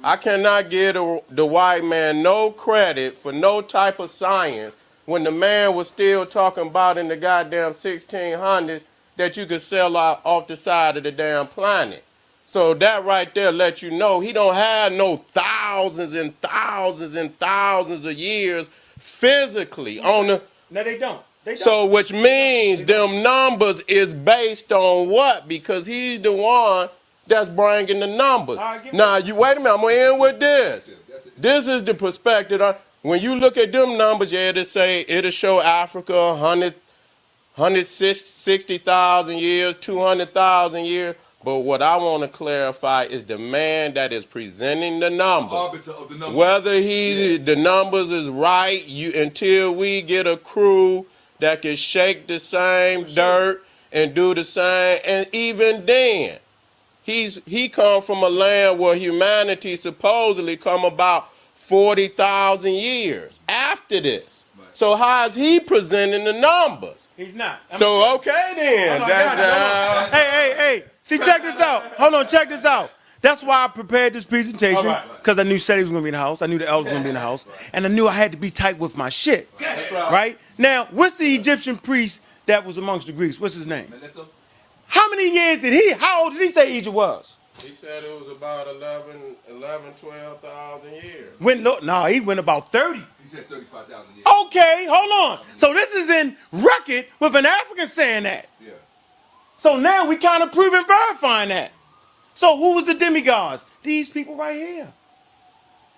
I cannot give the white man no credit for no type of science when the man was still talking about in the goddamn 1600s that you could sell out off the side of the damn planet. So that right there lets you know he don't have no thousands and thousands and thousands of years physically on the... No, they don't. So which means them numbers is based on what? Because he's the one that's bringing the numbers. Now, you wait a minute, I'm going to end with this. This is the perspective. When you look at them numbers, yeah, it'll show Africa 160,000 years, 200,000 years. But what I want to clarify is the man that is presenting the numbers. Arbiter of the numbers. Whether the numbers is right, until we get a crew that can shake the same dirt and do the same, and even then, he come from a land where humanity supposedly come about 40,000 years after this. Right. So how is he presenting the numbers? He's not. So okay then. Hey. See, check this out. Hold on, check this out. That's why I prepared this presentation, because I knew Seti was going to be in the house. I knew the elders were going to be in the house. And I knew I had to be tight with my shit. That's right? Now, what's the Egyptian priest that was amongst the Greeks? What's his name? How many years how old did he say Egypt was? He said it was about 12,000 years. He went about 30. He said 35,000 years. Okay, hold on. So this is in record with an African saying that. Yeah. So now we kind of proving, verifying that. So who was the demigods? These people right here.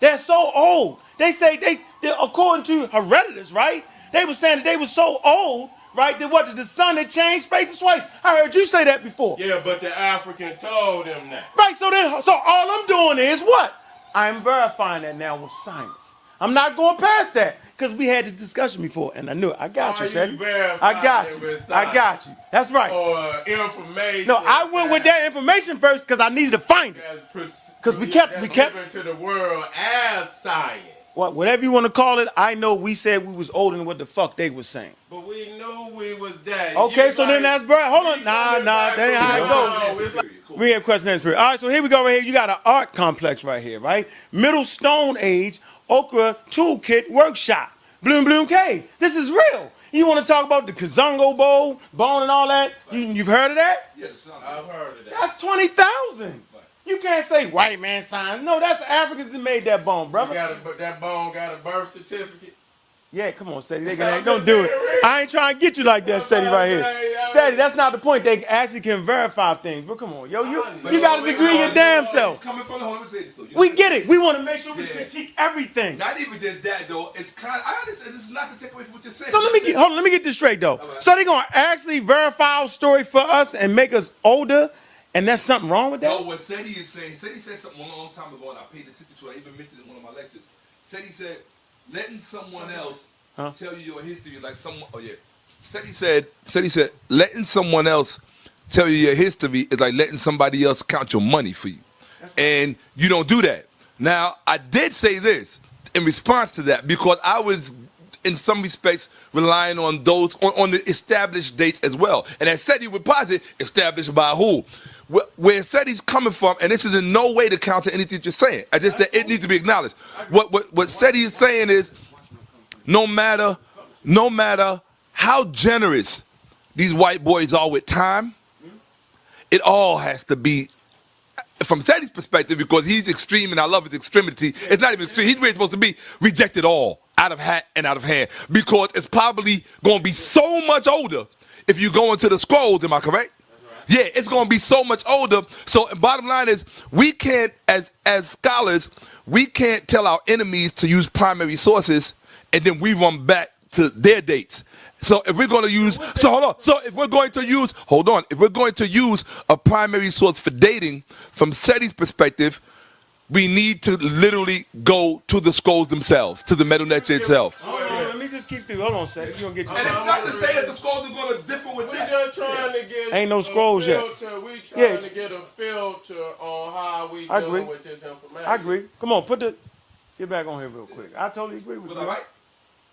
They're so old. They say they according to Herodotus, right? They were saying that they were so old, right? That what, the sun had changed space twice. I heard you say that before. Yeah, but the African told them that. Right, so all I'm doing is what? I'm verifying that now with science. I'm not going past that because we had the discussion before, and I knew it. I got you, Seti. I got you. I got you. That's right. Or information. No, I went with that information first because I needed to find it. Because we kept to the world as science. Whatever you want to call it, I know we said we was older than what the fuck they was saying. But we knew we was dead. Okay, so then that's bro. Hold on, nah, that ain't how it goes. We have question and answer. All right, so here we go right here. You got an art complex right here, right? Middle Stone Age Okra Toolkit Workshop. Bloom Bloom Cave. This is real. You want to talk about the Kazungo Bowl, bone and all that? You've heard of that? Yes, I've heard of that. That's 20,000. You can't say white man science. No, that's Africans that made that bone, brother. But that bone got a birth certificate. Yeah, come on, Seti. Don't do it. I ain't trying to get you like that, Seti, right here. Seti, that's not the point. They actually can verify things. But come on, yo, you got a degree in your damn self. Coming from the home, so we get it. We want to make sure we critique everything. Not even just that, though. It's kind of, I understand this is not to take away from what you're saying. So let me get this straight, though. Right. So they're going to actually verify our story for us and make us older, and there's something wrong with that? No, what Seti is saying, Seti said something a long time ago, and I paid attention to it. I even mentioned it in one of my lectures. Seti said, letting someone else tell you your history, like someone, Seti said, letting someone else tell you your history is like letting somebody else count your money for you. And you don't do that. Now, I did say this in response to that because I was, in some respects, relying on those, on the established dates as well. And as Seti would posit, established by who? Where Seti's coming from, and this is in no way to counter anything you're saying. I just said it needs to be acknowledged. What Seti is saying is, no matter how generous these white boys are with time, it all has to be, from Seti's perspective, because he's extreme and I love his extremity, it's not even extreme, he's really supposed to be rejected all, out of hat and out of hand, because it's probably going to be so much older if you go into the scrolls, am I correct? Yeah, it's going to be so much older. So bottom line is, we can't, as scholars, we can't tell our enemies to use primary sources and then we run back to their dates. So if we're going to use, if we're going to use a primary source for dating, from Seti's perspective, we need to literally go to the scrolls themselves, to the Metal Nature itself. Let me just keep through. Hold on, Seti. You gonna get your. And it's not to say that the scrolls are going to differ with that. We're just trying to get ain't no scrolls yet. We trying to get a filter on how we dealing with this information. I agree. Come on, get back on here real quick. I totally agree with you. Was I right?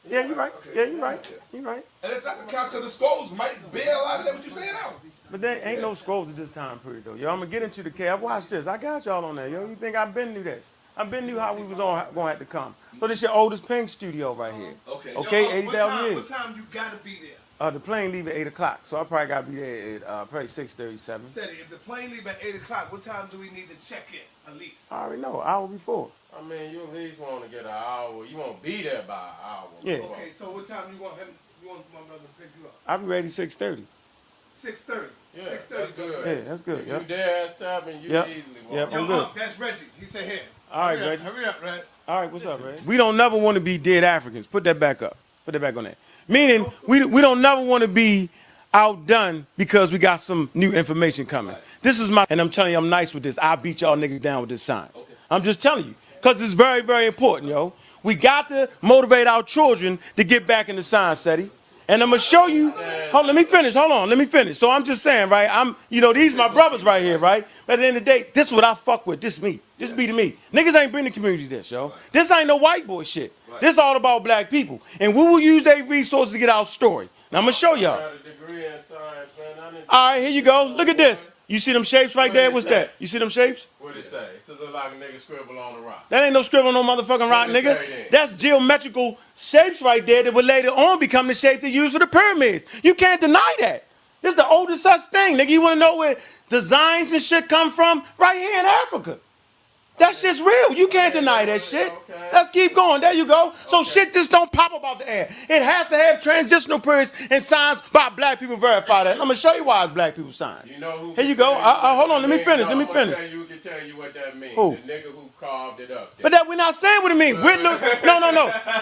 Yeah, you're right. Okay. Yeah, you're right. You're right. And it's not the count because the scrolls might bear a lot of that what you're saying now. But there ain't no scrolls at this time period, though. Yo, I'm going to get into the cave. Watch this. I got y'all on there, yo. You think I've been knew this? I've been knew how we was going to have to come. So this your oldest pink studio right here. Okay, 80,000 years. What time you got to be there? The plane leave at 8 o'clock, so I probably got to be there at probably 6:37. Seti, if the plane leave at 8 o'clock, what time do we need to check in, at least? I already know, an hour before. I mean, you at least want to get an hour. You won't be there by an hour. Yeah. Okay, so what time you want my brother to pick you up? I'll be ready 6:30. 6:30. Yeah, 6:30. that's good. Yeah, that's good. If you there at 7, you easily walk. Yep, Yo, I'm good. that's Reggie. He said here. All right, Reggie. Hurry up, Red. All right, what's up, Red? We don't never want to be dead Africans. Put that back up. Put that back on that. Meaning, we don't never want to be outdone because we got some new information coming. This is and I'm telling you, I'm nice with this. I'll beat y'all niggas down with this science. I'm just telling you, because it's very, very important, yo. We got to motivate our children to get back into science, Seti. And I'm going to show you, let me finish. So I'm just saying, right, these my brothers right here, right? But at the end of the day, this is what I fuck with. This me. This be to me. Niggas ain't bring the community this, yo. This ain't no white boy shit. This all about black people. And we will use their resources to get our story. Now I'm going to show y'all. I got a degree in science, man. All right, here you go. Look at this. You see them shapes right there? What's that? You see them shapes? What it say? It look like a nigga scribble on the rock. That ain't no scribble on no motherfucking rock, nigga. That's geometrical shapes right there that would later on become the shape they use for the pyramids. You can't deny that. This is the oldest such thing, nigga. You want to know where designs and shit come from? Right here in Africa. That shit's real. You can't deny that shit. Let's keep going. There you go. So shit just don't pop up out the air. It has to have transitional periods and signs by black people verify that. I'm gonna show you why it's black people signs. You know who Here you go. Hold on. Let me finish. Who can tell you what that means? Who? The nigga who carved it up. But that we're not saying what it means.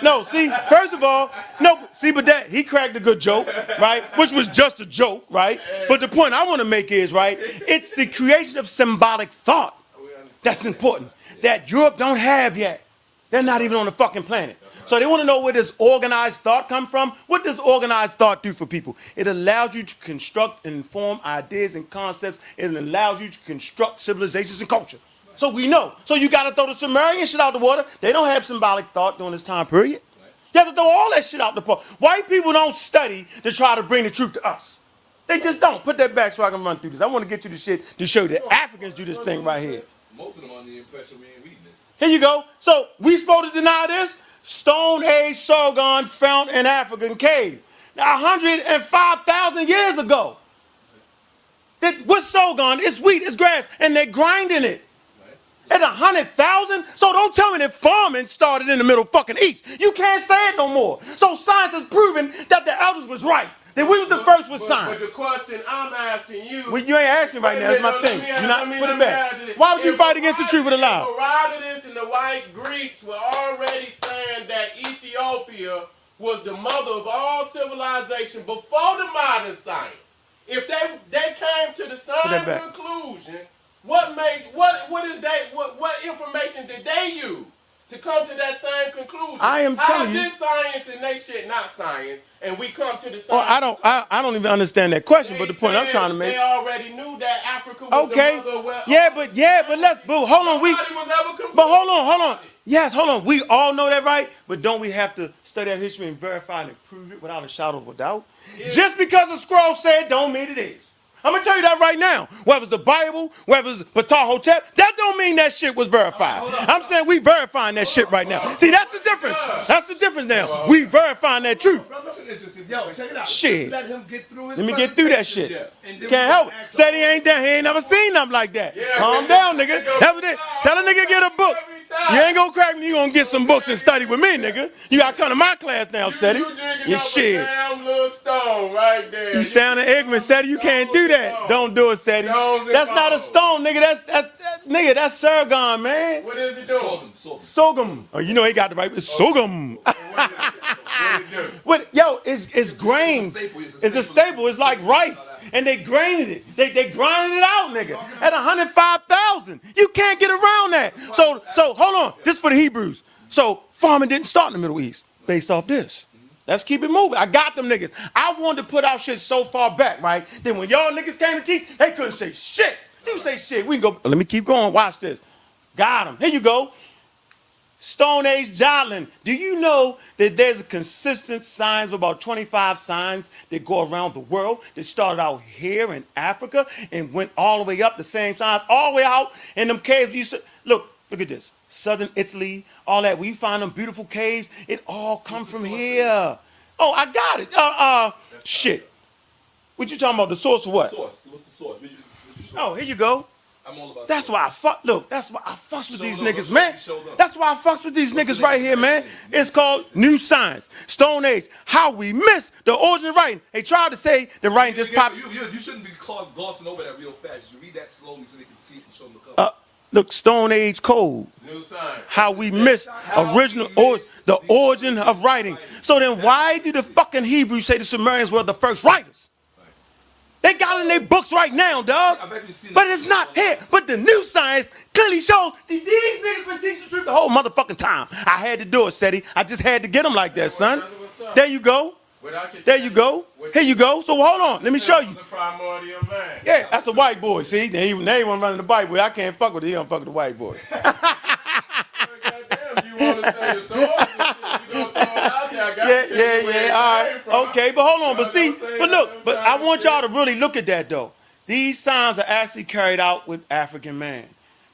No. See, first of all, no. See, but that he cracked a good joke, right? Which was just a joke, right? But the point I want to make is, right? It's the creation of symbolic thought that's important that Europe don't have yet. They're not even on the fucking planet. So they want to know where this organized thought come from. What does organized thought do for people? It allows you to construct and form ideas and concepts. It allows you to construct civilizations and culture. So we know. So you got to throw the Sumerian shit out the water. They don't have symbolic thought during this time period. You have to throw all that shit out the water. White people don't study to try to bring the truth to us. They just don't. Put that back so I can run through this. I want to get to the shit to show you that Africans do this thing right here. Most of them on the impression we ain't reading this. Here you go. So we supposed to deny this? Stone Age Sargon found in African cave. Now 105,000 years ago. What's Sargon? It's wheat, it's grass, and they're grinding it. At 100,000? So don't tell me that farming started in the Middle fucking East. You can't say it no more. So science has proven that the elders was right. That we was the first with science. But the question I'm asking you... Well, you ain't asking me right now. That's my thing. Put it back. Why would you fight against the truth with a lie? Herodotus and the white Greeks were already saying that Ethiopia was the mother of all civilization before the modern science. If they came to the same conclusion, what information did they use to come to that same conclusion? I am telling you. How is this science and they shit not science, and we come to the same? Oh, I don't even understand that question. But the point I'm trying to make. They already knew that Africa was the mother of where. But hold on. Hold on. Yes, hold on. We all know that, right? But don't we have to study our history and verify and prove it without a shadow of a doubt? Yeah. Just because a scroll said don't mean it is. I'm going to tell you that right now. Whether it's the Bible, whether it's Ptah-hotep, that don't mean that shit was verified. I'm saying we verifying that shit right now. See, that's the difference. That's the difference now. We verifying that truth. Yo, check it out. Shit. Let him get through his Let me get through that shit. Can't help it. Said he ain't there. He ain't never seen nothing like that. Calm down, nigga. That's what it. Tell a nigga get a book. You ain't gonna crack me. You gonna get some books and study with me, nigga. You gotta come to my class now, Seti. You shit. Damn little stone right there. You sounding ignorant, Seti. You can't do that. Don't do it, Seti. That's not a stone, nigga. That's Sargon, man. What is it doing? Sorghum. Oh, you know he got the right. It's sorghum. Yo, it's grains. It's a staple. It's like rice. And they grinded it. They grinded it out, nigga. At 105,000. You can't get around that. So hold on. This is for the Hebrews. So farming didn't start in the Middle East based off this. Let's keep it moving. I got them niggas. I wanted to put out shit so far back, right? Then when y'all niggas came to teach, they couldn't say shit. You say shit. We can go. Let me keep going. Watch this. Got them. Here you go. Stone Age Jotland. Do you know that there's a consistent signs of about 25 signs that go around the world that started out here in Africa and went all the way up the same signs, all the way out in them caves? Look at this. Southern Italy, all that. We find them beautiful caves. It all come from here. Oh, I got it. Shit. What you talking about? The source of what? What's the source? Oh, here you go. I'm all about That's why I fuck. Look, that's why I fucks with these niggas, man. That's why I fucks with these niggas right here, man. It's called New Science, Stone Age. How we miss the origin of writing. They tried to say the writing just popped. You shouldn't be glossing over that real fast. You read that slowly so they can see it and show them the cover. Look, Stone Age Code. New Science. How we miss the origin of writing. So then why do the fucking Hebrews say the Sumerians were the first writers? They got it in their books right now, dog. But it's not here. But the New Science clearly shows that these niggas been teaching the truth the whole motherfucking time. I had to do it, Seti. I just had to get them like that, son. There you go. There you go. Here you go. So hold on. Let me show you. Yeah, that's a white boy. See, they even running the white boy. I can't fuck with it. He don't fuck with the white boy. Yeah. All right. Okay, but hold on. But I want y'all to really look at that though. These signs are actually carried out with African man.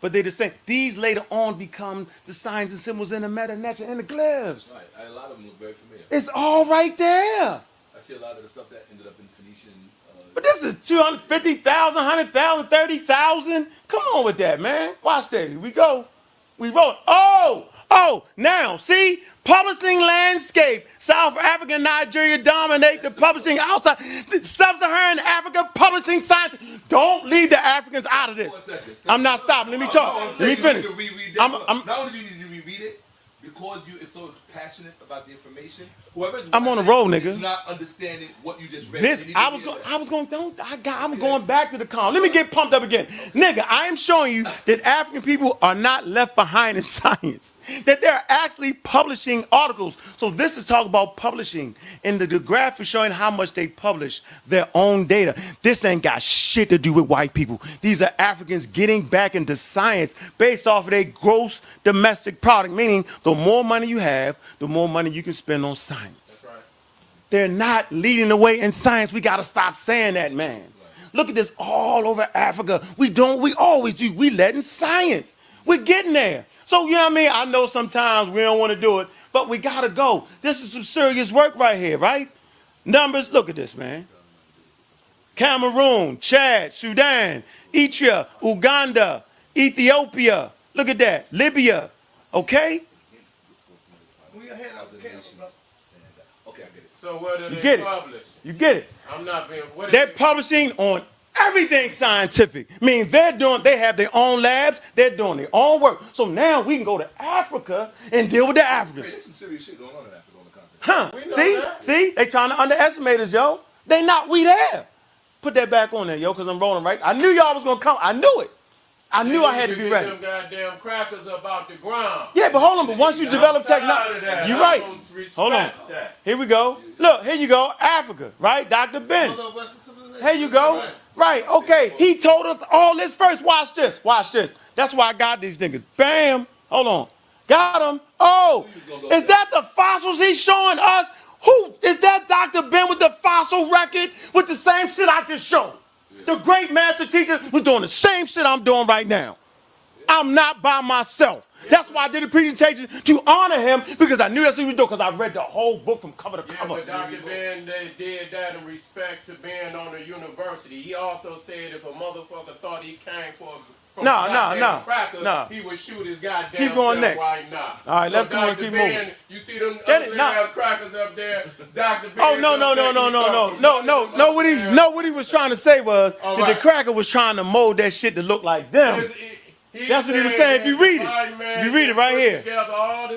But they're the same. These later on become the signs and symbols in the meta, nature, and the glyphs. Right. A lot of them look very familiar. It's all right there. I see a lot of the stuff that ended up in Phoenician. But this is 250,000, 100,000, 30,000. Come on with that, man. Watch that. Here we go. We wrote, oh, now, see? Publishing landscape. South Africa and Nigeria dominate the publishing outside. Sub-Saharan Africa publishing science. Don't leave the Africans out of this. I'm not stopping. Let me talk. Let me finish. Not only do you need to reread it, because you are so passionate about the information, whoever's I'm on the road, nigga. is not understanding what you just read. I'm going back to the con. Let me get pumped up again. Nigga, I am showing you that African people are not left behind in science. That they're actually publishing articles. So this is talking about publishing. And the graph is showing how much they publish their own data. This ain't got shit to do with white people. These are Africans getting back into science based off of their gross domestic product, meaning the more money you have, the more money you can spend on science. That's right. They're not leading the way in science. We got to stop saying that, man. Right. Look at this all over Africa. We always do. We let in science. We're getting there. So, you know what I mean? I know sometimes we don't want to do it, but we got to go. This is some serious work right here, right? Numbers, look at this, man. Cameroon, Chad, Sudan, Eritrea, Uganda, Ethiopia. Look at that. Libya. Okay? So what do You they get it. publish? You get it. I'm not being. They're publishing on everything scientific. I mean, they have their own labs. They're doing their own work. So now we can go to Africa and deal with the Africans. There's some serious shit going on in Africa on the continent. Huh? See? They trying to underestimate us, yo. They not. We there. Put that back on there, yo, because I'm rolling right. I knew y'all was going to come. I knew it. I knew I had to be ready. Them goddamn crackers up out the ground. Yeah, but hold on. But once you develop technology, you're right. Hold on. Here we go. Look, here you go. Africa, right? Dr. Ben. Here you go. Right. Okay. He told us all this first. Watch this. Watch this. That's why I got these niggas. Bam. Hold on. Got him. Oh, is that the fossils he's showing us? Who is that? Dr. Ben with the fossil record with the same shit I just showed. The great master teacher was doing the same shit I'm doing right now. I'm not by myself. That's why I did a presentation to honor him, because I knew that's what he was doing, because I read the whole book from cover to cover. But Dr. Ben, they did that in respect to being on the university. He also said if a motherfucker thought he came from cracker, he would shoot his goddamn Keep going next. Right now. All right, let's go and keep moving. You see them ugly ass crackers up there, Dr. Ben. Oh, no. What he was trying to say was that the cracker was trying to mold that shit to look like them. That's what he was saying. If you read it, you read it right here.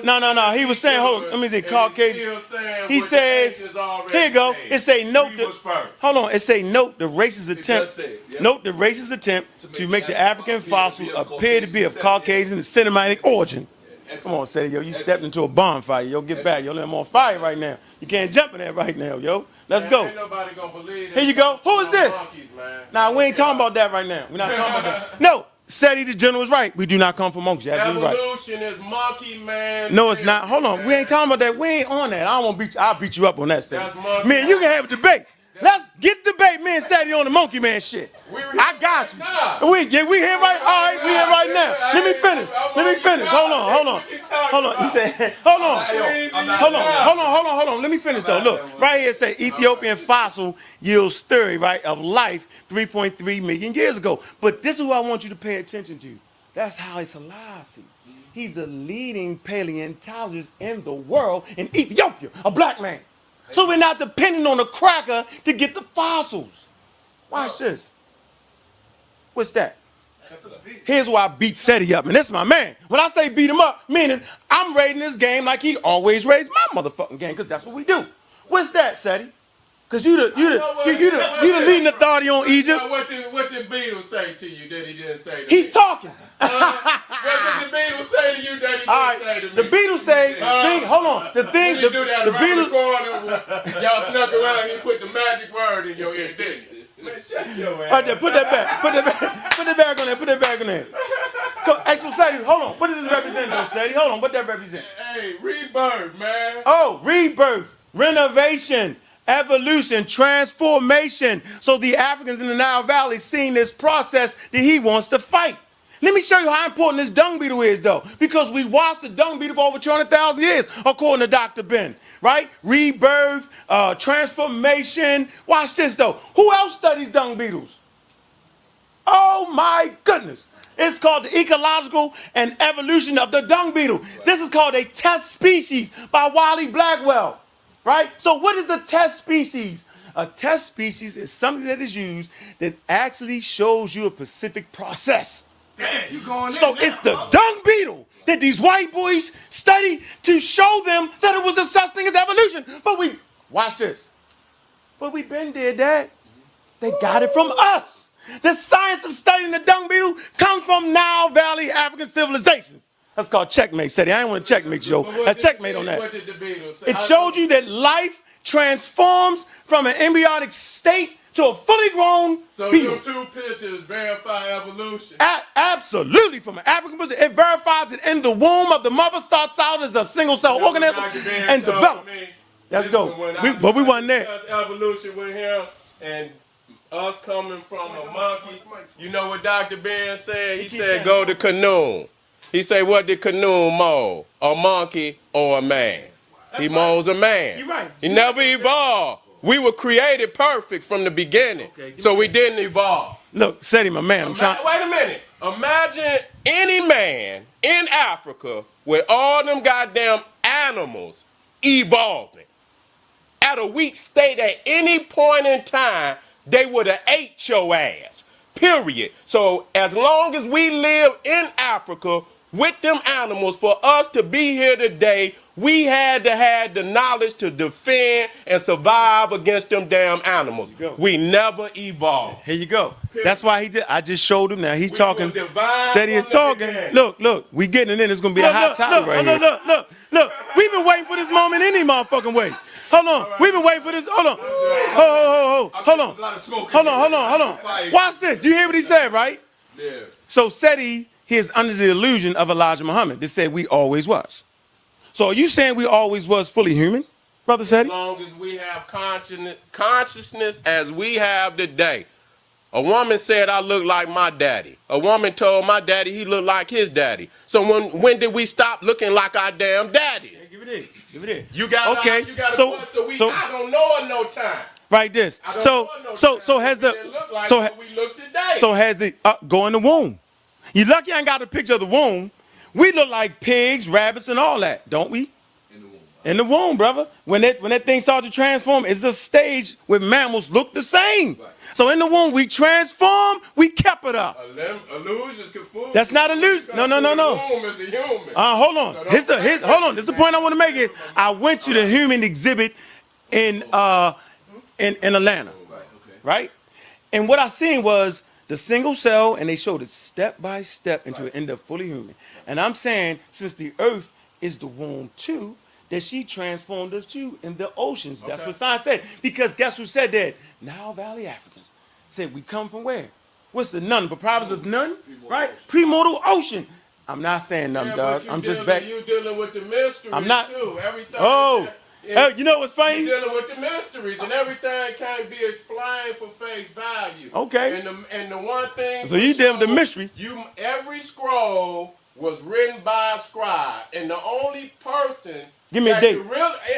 No. He was saying, hold on, let me see, Caucasian. He says, here you go. It say note the, hold on. It say note the racist attempt. Note the racist attempt to make the African fossil appear to be of Caucasian and Semitic origin. Come on, Seti, yo, you stepped into a bonfire. Yo, get back. Yo, I'm on fire right now. You can't jump in there right now, yo. Let's go. Ain't nobody gonna believe here you go. Who is this? Nah, we ain't talking about that right now. We're not talking about that. No. Seti the general is right. We do not come from monkeys. Evolution is monkey man. No, it's not. Hold on. We ain't talking about that. We ain't on that. I don't want to beat you. I'll beat you up on that, Seti. Man, you can have a debate. Let's get debate, me and Seti on the monkey man shit. I got you. We here right. All right, we here right now. Let me finish. Hold on. He said, hold on. Let me finish though. Look, right here it say Ethiopian fossil yields theory, right, of life 3.3 million years ago. But this is what I want you to pay attention to. That's Haile Selassie. He's the leading paleontologist in the world in Ethiopia, a black man. So we're not depending on a cracker to get the fossils. Watch this. What's that? Here's why I beat Seti up, and this is my man. When I say beat him up, meaning I'm rating this game like he always raised my motherfucking game, because that's what we do. What's that, Seti? Because you the leading authority on Egypt. What did Beatles say to you that he didn't say to me? He's talking. What did the Beatles say to you that he didn't say to me? The Beatles say, hold on. The Beatles, y'all snuck around and he put the magic word in your ear, didn't you? Man, shut your ass. Right there, put that back. Put that back on there. Hey, so Seti, hold on. What does this represent, though, Seti? Hold on, what that represent? Hey, rebirth, man. Oh, rebirth, renovation, evolution, transformation. So the Africans in the Nile Valley seen this process that he wants to fight. Let me show you how important this dung beetle is, though, because we watched the dung beetle for over 200,000 years, according to Dr. Ben, right? Rebirth, transformation. Watch this, though. Who else studies dung beetles? Oh, my goodness. It's called the ecological and evolution of the dung beetle. This is called a test species by Wiley Blackwell, right? So what is the test species? A test species is something that is used that actually shows you a specific process. Damn, you going So it's the dung beetle that these white boys study to show them that it was a such thing as evolution. But we, watch this. But we been did that. They got it from us. The science of studying the dung beetle comes from Nile Valley African civilizations. That's called checkmate, Seti. I ain't want to checkmate you, Joe. That checkmate on that. It showed you that life transforms from an embryonic state to a fully grown beetle. So your two pictures verify evolution. Absolutely. From an African perspective, it verifies it in the womb of the mother, starts out as a single cell organism and develops. Let's go. But we wasn't there. Evolution with him and us coming from a monkey. You know what Dr. Ben said? He said, go to canoe. He said, what did canoe mold? A monkey or a man? He molds a man. You're right. He never evolved. We were created perfect from the beginning. So we didn't evolve. Look, Seti, my man, I'm trying. Wait a minute. Imagine any man in Africa with all them goddamn animals evolving. At a weak state at any point in time, they would have ate your ass. Period. So as long as we live in Africa with them animals, for us to be here today, we had to have the knowledge to defend and survive against them damn animals. We never evolved. Here you go. That's why he did. I just showed him now. He's talking. Seti is talking. Look. We getting it in. It's gonna be a hot topic right here. Look. We've been waiting for this moment any motherfucking way. Hold on. We've been waiting for this. Hold on. Hold on. Watch this. Do you hear what he said, right? Yeah. So Seti, he is under the illusion of Elijah Muhammad. They said we always was. So are you saying we always was fully human, Brother Seti? As long as we have consciousness as we have today. A woman said I look like my daddy. A woman told my daddy he looked like his daddy. So when did we stop looking like our damn daddies? Hey, give it in. You got okay. I don't know in no time. Right this. So has the go in the womb. You lucky I ain't got a picture of the womb. We look like pigs, rabbits, and all that, don't we? In the womb, brother. When that thing starts to transform, it's a stage where mammals look the same. Right. So in the womb, we transform, we kept it up. Illusions can fool. That's not illusion. No. Womb is a human. Hold on. Hold on. This is the point I want to make is I went to the human exhibit in Atlanta, right? And what I seen was the single cell, and they showed it step by step into an end up fully human. And I'm saying since the earth is the womb too, that she transformed us too in the oceans. That's what science said. Because guess who said that? Nile Valley Africans said we come from where? What's the nun? The province of none, right? Premortal ocean. I'm not saying nothing, dog. I'm just back. You dealing with the mysteries too. Everything. You know what's funny? You're dealing with the mysteries, and everything can't be explained for face value. Okay. And the one thing. So you deal with the mystery. Every scroll was written by a scribe, and the only person. Give me a date.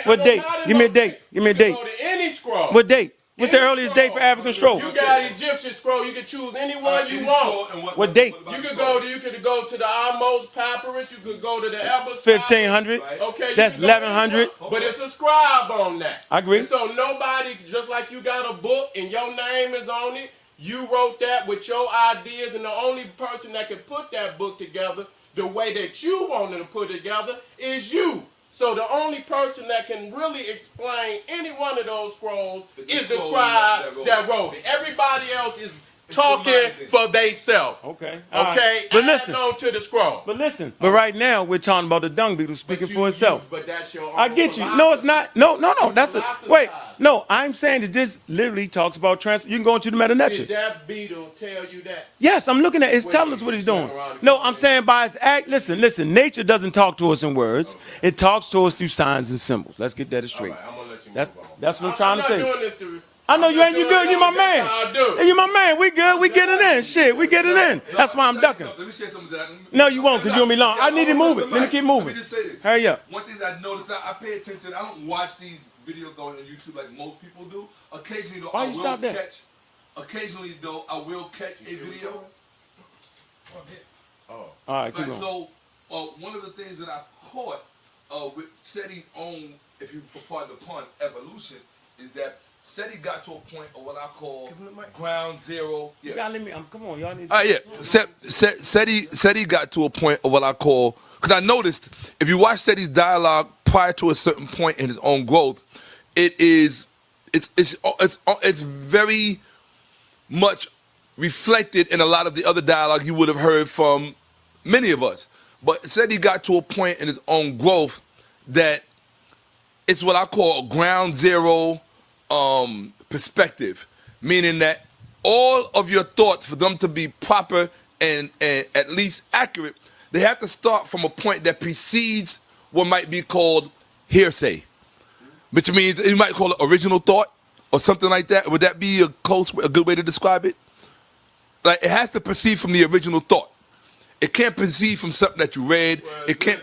What date? Give me a date. Give me a date. Go to any scroll. What date? What's the earliest date for African scroll? You got Egyptian scroll. You can choose any one you want. What date? You could go to the Amos papyrus. You could go to the Ebers. 1500. Okay. That's 1100. But it's a scribe on that. I agree. And so nobody, just like you got a book and your name is on it, you wrote that with your ideas, and the only person that can put that book together the way that you wanted to put it together is you. So the only person that can really explain any one of those scrolls is the scribe that wrote it. Everybody else is talking for theyself. Okay. Okay. But listen. On to the scroll. But listen. But right now we're talking about the dung beetle speaking for itself. But that's your own I get you. No, it's not. No. That's a wait. No, I'm saying that this literally talks about You can go into the meta-nature. Did that beetle tell you that? Yes, I'm looking at it. It's telling us what he's doing. No, I'm saying by its act. Listen. Nature doesn't talk to us in words. Okay. It talks to us through signs and symbols. Let's get that straight. Right, I'm gonna let you that's what I'm trying to say. Doing this to I know you ain't. You good. You my man. Hey, you my man. We good. We get it in. Shit, we get it in. That's why I'm ducking. Let me share something that No, you won't, because you'll be long. I need to move it. Let me keep moving. Let me just say this. Hurry up. One thing that I noticed, I pay attention. I don't watch these videos on YouTube like most people do. Occasionally, though, I will catch a video. All right, keep Right, going. so one of the things that I caught with Seti's own, if you pardon the pun, evolution, is that Seti got to a point of what I call ground zero. You gotta let me. Come on, y'all need. Yeah. Seti got to a point of what I call, because I noticed if you watch Seti's dialogue prior to a certain point in his own growth, it's very much reflected in a lot of the other dialogue you would have heard from many of us. But Seti got to a point in his own growth that it's what I call a ground zero perspective, meaning that all of your thoughts, for them to be proper and at least accurate, they have to start from a point that precedes what might be called hearsay, which means you might call it original thought or something like that. Would that be a good way to describe it? Like, it has to proceed from the original thought. It can't proceed from something that you read. It can't.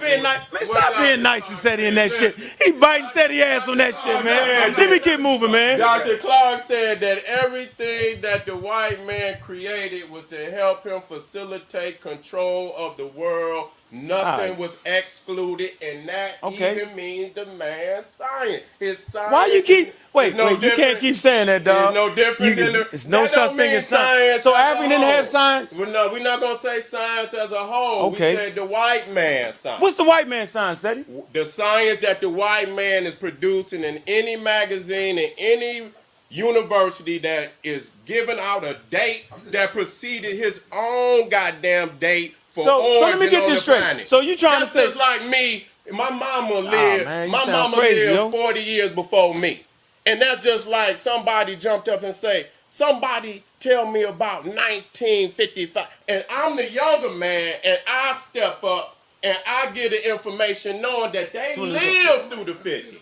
Being nice. Man, stop being nice to Seti in that shit. He biting Seti ass on that shit, man. Let me keep moving, man. Dr. Clark said that everything that the white man created was to help him facilitate control of the world. Nothing was excluded, and that even means the man's science. His science. Why you keep? Wait, you can't keep saying that, dog. It's no different than the. It's no such thing as science. So African didn't have science. Well, no, we're not gonna say science as a whole. Okay. We said the white man's science. What's the white man's science, Seti? The science that the white man is producing in any magazine, in any university that is giving out a date that preceded his own goddamn date. So let me get this straight. Planet. So you trying That's to say just like me? My mama lived. Man, my mama crazy, lived 40 years before me, and that's just like somebody jumped up and say, "Somebody tell me about 1955," and I'm the younger man, and I step up and I get the information knowing that they lived through the 50s.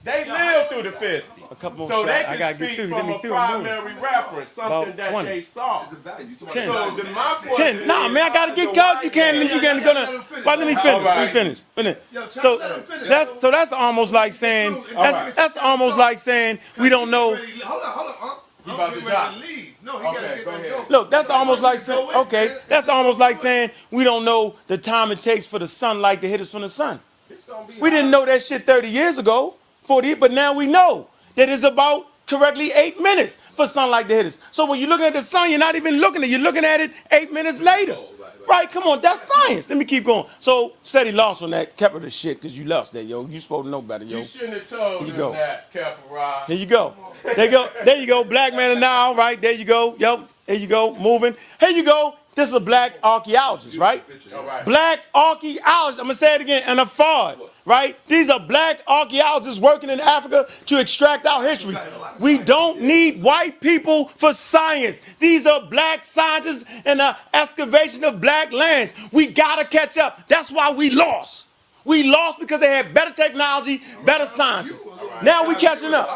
They lived through the 50s. A couple more So shots. they I can gotta speak get through. from Let a me through. primary reference, something About that 20. they saw. 10. So the, my 10. Nah, man, I gotta get going. You can't. You can't go to. Let me finish. Let me finish. So that's almost like saying that's almost like saying we don't know. Hold on. He about to drop. No, he gotta get on. Look, that's almost like saying. Okay, that's almost like saying we don't know the time it takes for the sunlight to hit us from the sun. We didn't know that shit 30 years ago, 40, but now we know that it's about correctly 8 minutes for sunlight to hit us. So when you're looking at the sun, you're not even looking at it. You're looking at it 8 minutes later. Right, come on, that's science. Let me keep going. So, Seti lost on that capital shit because you lost that, yo. You supposed to know better, yo. You shouldn't have told him that, Caparod. Here you go. There you go. Black man of now, right? There you go. Yo, there you go. Moving. Here you go. This is a black archaeologist, right? Black archaeologist. I'm going to say it again. And a fraud, right? These are black archaeologists working in Africa to extract our history. We don't need white people for science. These are black scientists in the excavation of black lands. We got to catch up. That's why we lost. We lost because they had better technology, better sciences. Now we catching up.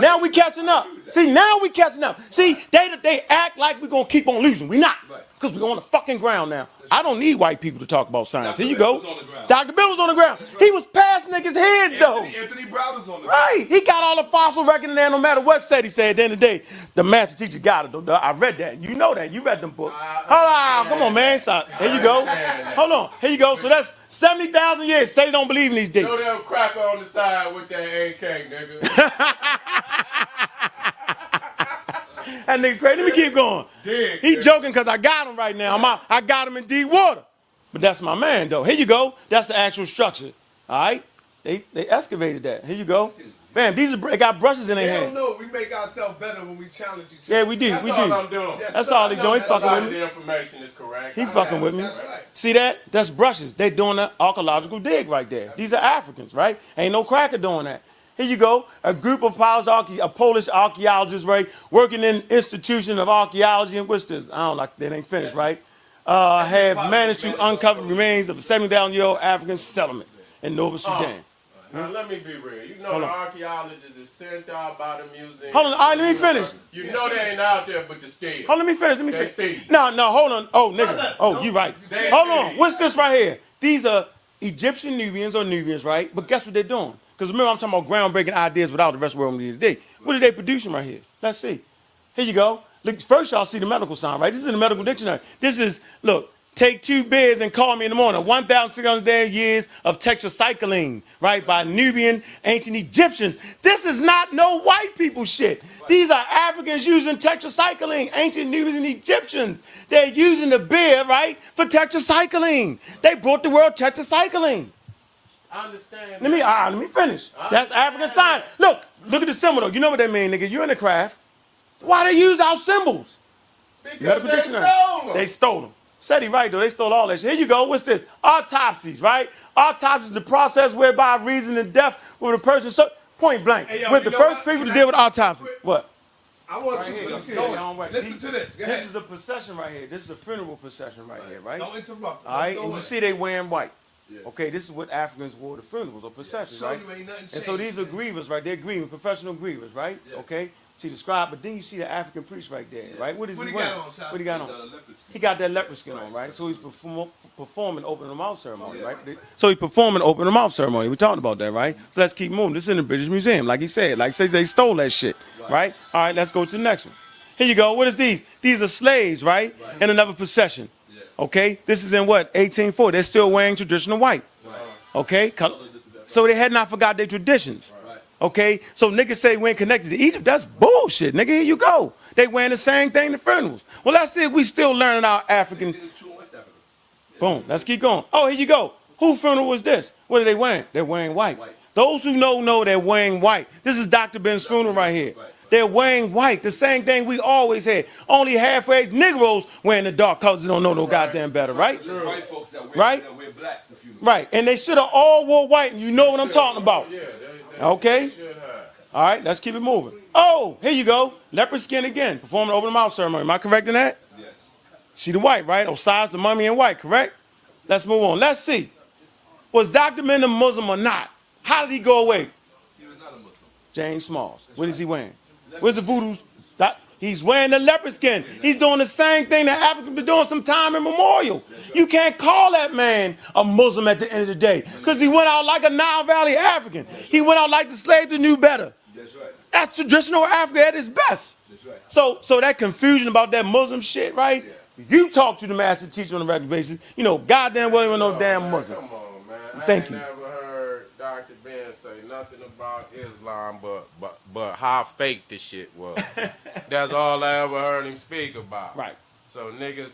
Now we catching up. See, now we catching up. See, they act like we're going to keep on losing. We not. Because we're on the fucking ground now. I don't need white people to talk about science. Here you go. Dr. Bill was on the ground. He was past niggas' heads, though. Anthony Browder's on the Right. He got all the fossil record in there no matter what Seti said at the end of the day. The master teacher got it, though. I read that. You know that. You read them books. Hold on. Come on, man. Stop. Here you go. Hold on. Here you go. So that's 70,000 years. Seti don't believe in these dates. Throw them cracker on the side with that AK, nigga. That nigga crazy. Let me keep going. He joking because I got him right now. I got him in deep water. But that's my man, though. Here you go. That's the actual structure. All right? They excavated that. Here you go. Man, they got brushes in their hand. They don't know. We make ourselves better when we challenge each other. Yeah, we do. That's we all do. I'm doing. That's all they doing. He fucking with me. The information is correct. He fucking with me. That's right. See that? That's brushes. They doing an archaeological dig right there. These are Africans, right? Ain't no cracker doing that. Here you go. A group of Polish archaeologists, right, working in institution of archaeology. And what's this? I don't like that. Ain't finished, right? Have managed to uncover remains of a 70,000-year-old African settlement in Northern Sudan. Now, let me be real. You know the archaeologists is sent out by the museum. Hold on. All right, let me finish. You know they ain't out there but the steel. Hold on, let me finish. They thieves. No, hold on. Oh, nigga. Oh, you right. Hold on. What's this right here? These are Egyptian Nubians, right? But guess what they're doing? Because remember, I'm talking about groundbreaking ideas without the rest of the world today. What are they producing right here? Let's see. Here you go. Look, first, y'all see the medical sign, right? This is in the medical dictionary. This is, look, Take 2 beers and call me in the morning. 1,600 years of tetracycline, right, by Nubian ancient Egyptians. This is not no white people shit. These are Africans using tetracycline, ancient Nubians and Egyptians. They're using the beer, right, for tetracycline. They brought the world tetracycline. I understand. Let me finish. That's African sign. Look at the symbol though. You know what that mean, nigga. You're in the craft. Why they use our symbols? Because they stole them. They stole them. Seti right though, they stole all that shit. Here you go, what's this? Autopsies, right? Autopsy is the process whereby reason and death with a person, so point blank. Hey, yo, with the you know first what? people to deal with autopsy. What? I want Right you here, to listen listen to this. Go ahead. This is a procession right here. This is a funeral procession right here, right? Don't interrupt. All right, Go and you ahead. see they wearing white. Yes. Okay, this is what Africans wore to funerals or processions, Show right? you ain't nothing And so changed, these are man. grievers, right? They're grieving, professional grievers, right? Yes. Okay, see the scribe, but then you see the African priest right there, right? What is What he he wearing? got on, Sara? What he got on? He got that leopard skin on, right? So he's performing open the mouth ceremony, right? So he's performing open the mouth ceremony. We talked about that, right? So let's keep moving. This is in the British Museum, like he said. Like say they stole that shit, right? All right, let's go to the next one. Here you go. What is these? These are slaves, right? In another procession. Okay, this is in what? 1840. They're still wearing traditional white. Okay, so they had not forgot their traditions. Okay, so niggas say we ain't connected to Egypt. That's bullshit, nigga. Here you go. They wearing the same thing to funerals. Well, let's see if we still learning our African. Boom. Let's keep going. Oh, here you go. Whose funeral was this? What are they wearing? They're wearing white. Those who know they're wearing white. This is Dr. Ben's funeral right here. They're wearing white. The same thing we always had. Only half-raised Negroes wearing the dark colors that don't know no goddamn better, right? White folks that Right? wear black to funerals. Right. And they should have all wore white, and you know what I'm talking about. Okay? All right, let's keep it moving. Oh, here you go. Leopard skin again. Performing open mouth ceremony. Am I correct in that? Yes. See the white, right? Osiris, the mummy in white, correct? Let's move on. Let's see. Was Dr. Ben a Muslim or not? How did he go away? He was not a Muslim. James Smalls. What is he wearing? Where's the voodoo? He's wearing the leopard skin. He's doing the same thing that Africans been doing some time immemorial. You can't call that man a Muslim at the end of the day because he went out like a Nile Valley African. He went out like the slaves who knew better. That's right. That's traditional Africa at its best. That's right. So that confusion about that Muslim shit, right? You talk to the master teacher on a regular basis. You know, goddamn well ain't no damn Muslim. Come on, man. Thank you. I ain't never heard Dr. Ben say nothing about Islam but how fake the shit was. That's all I ever heard him speak about. Right. So niggas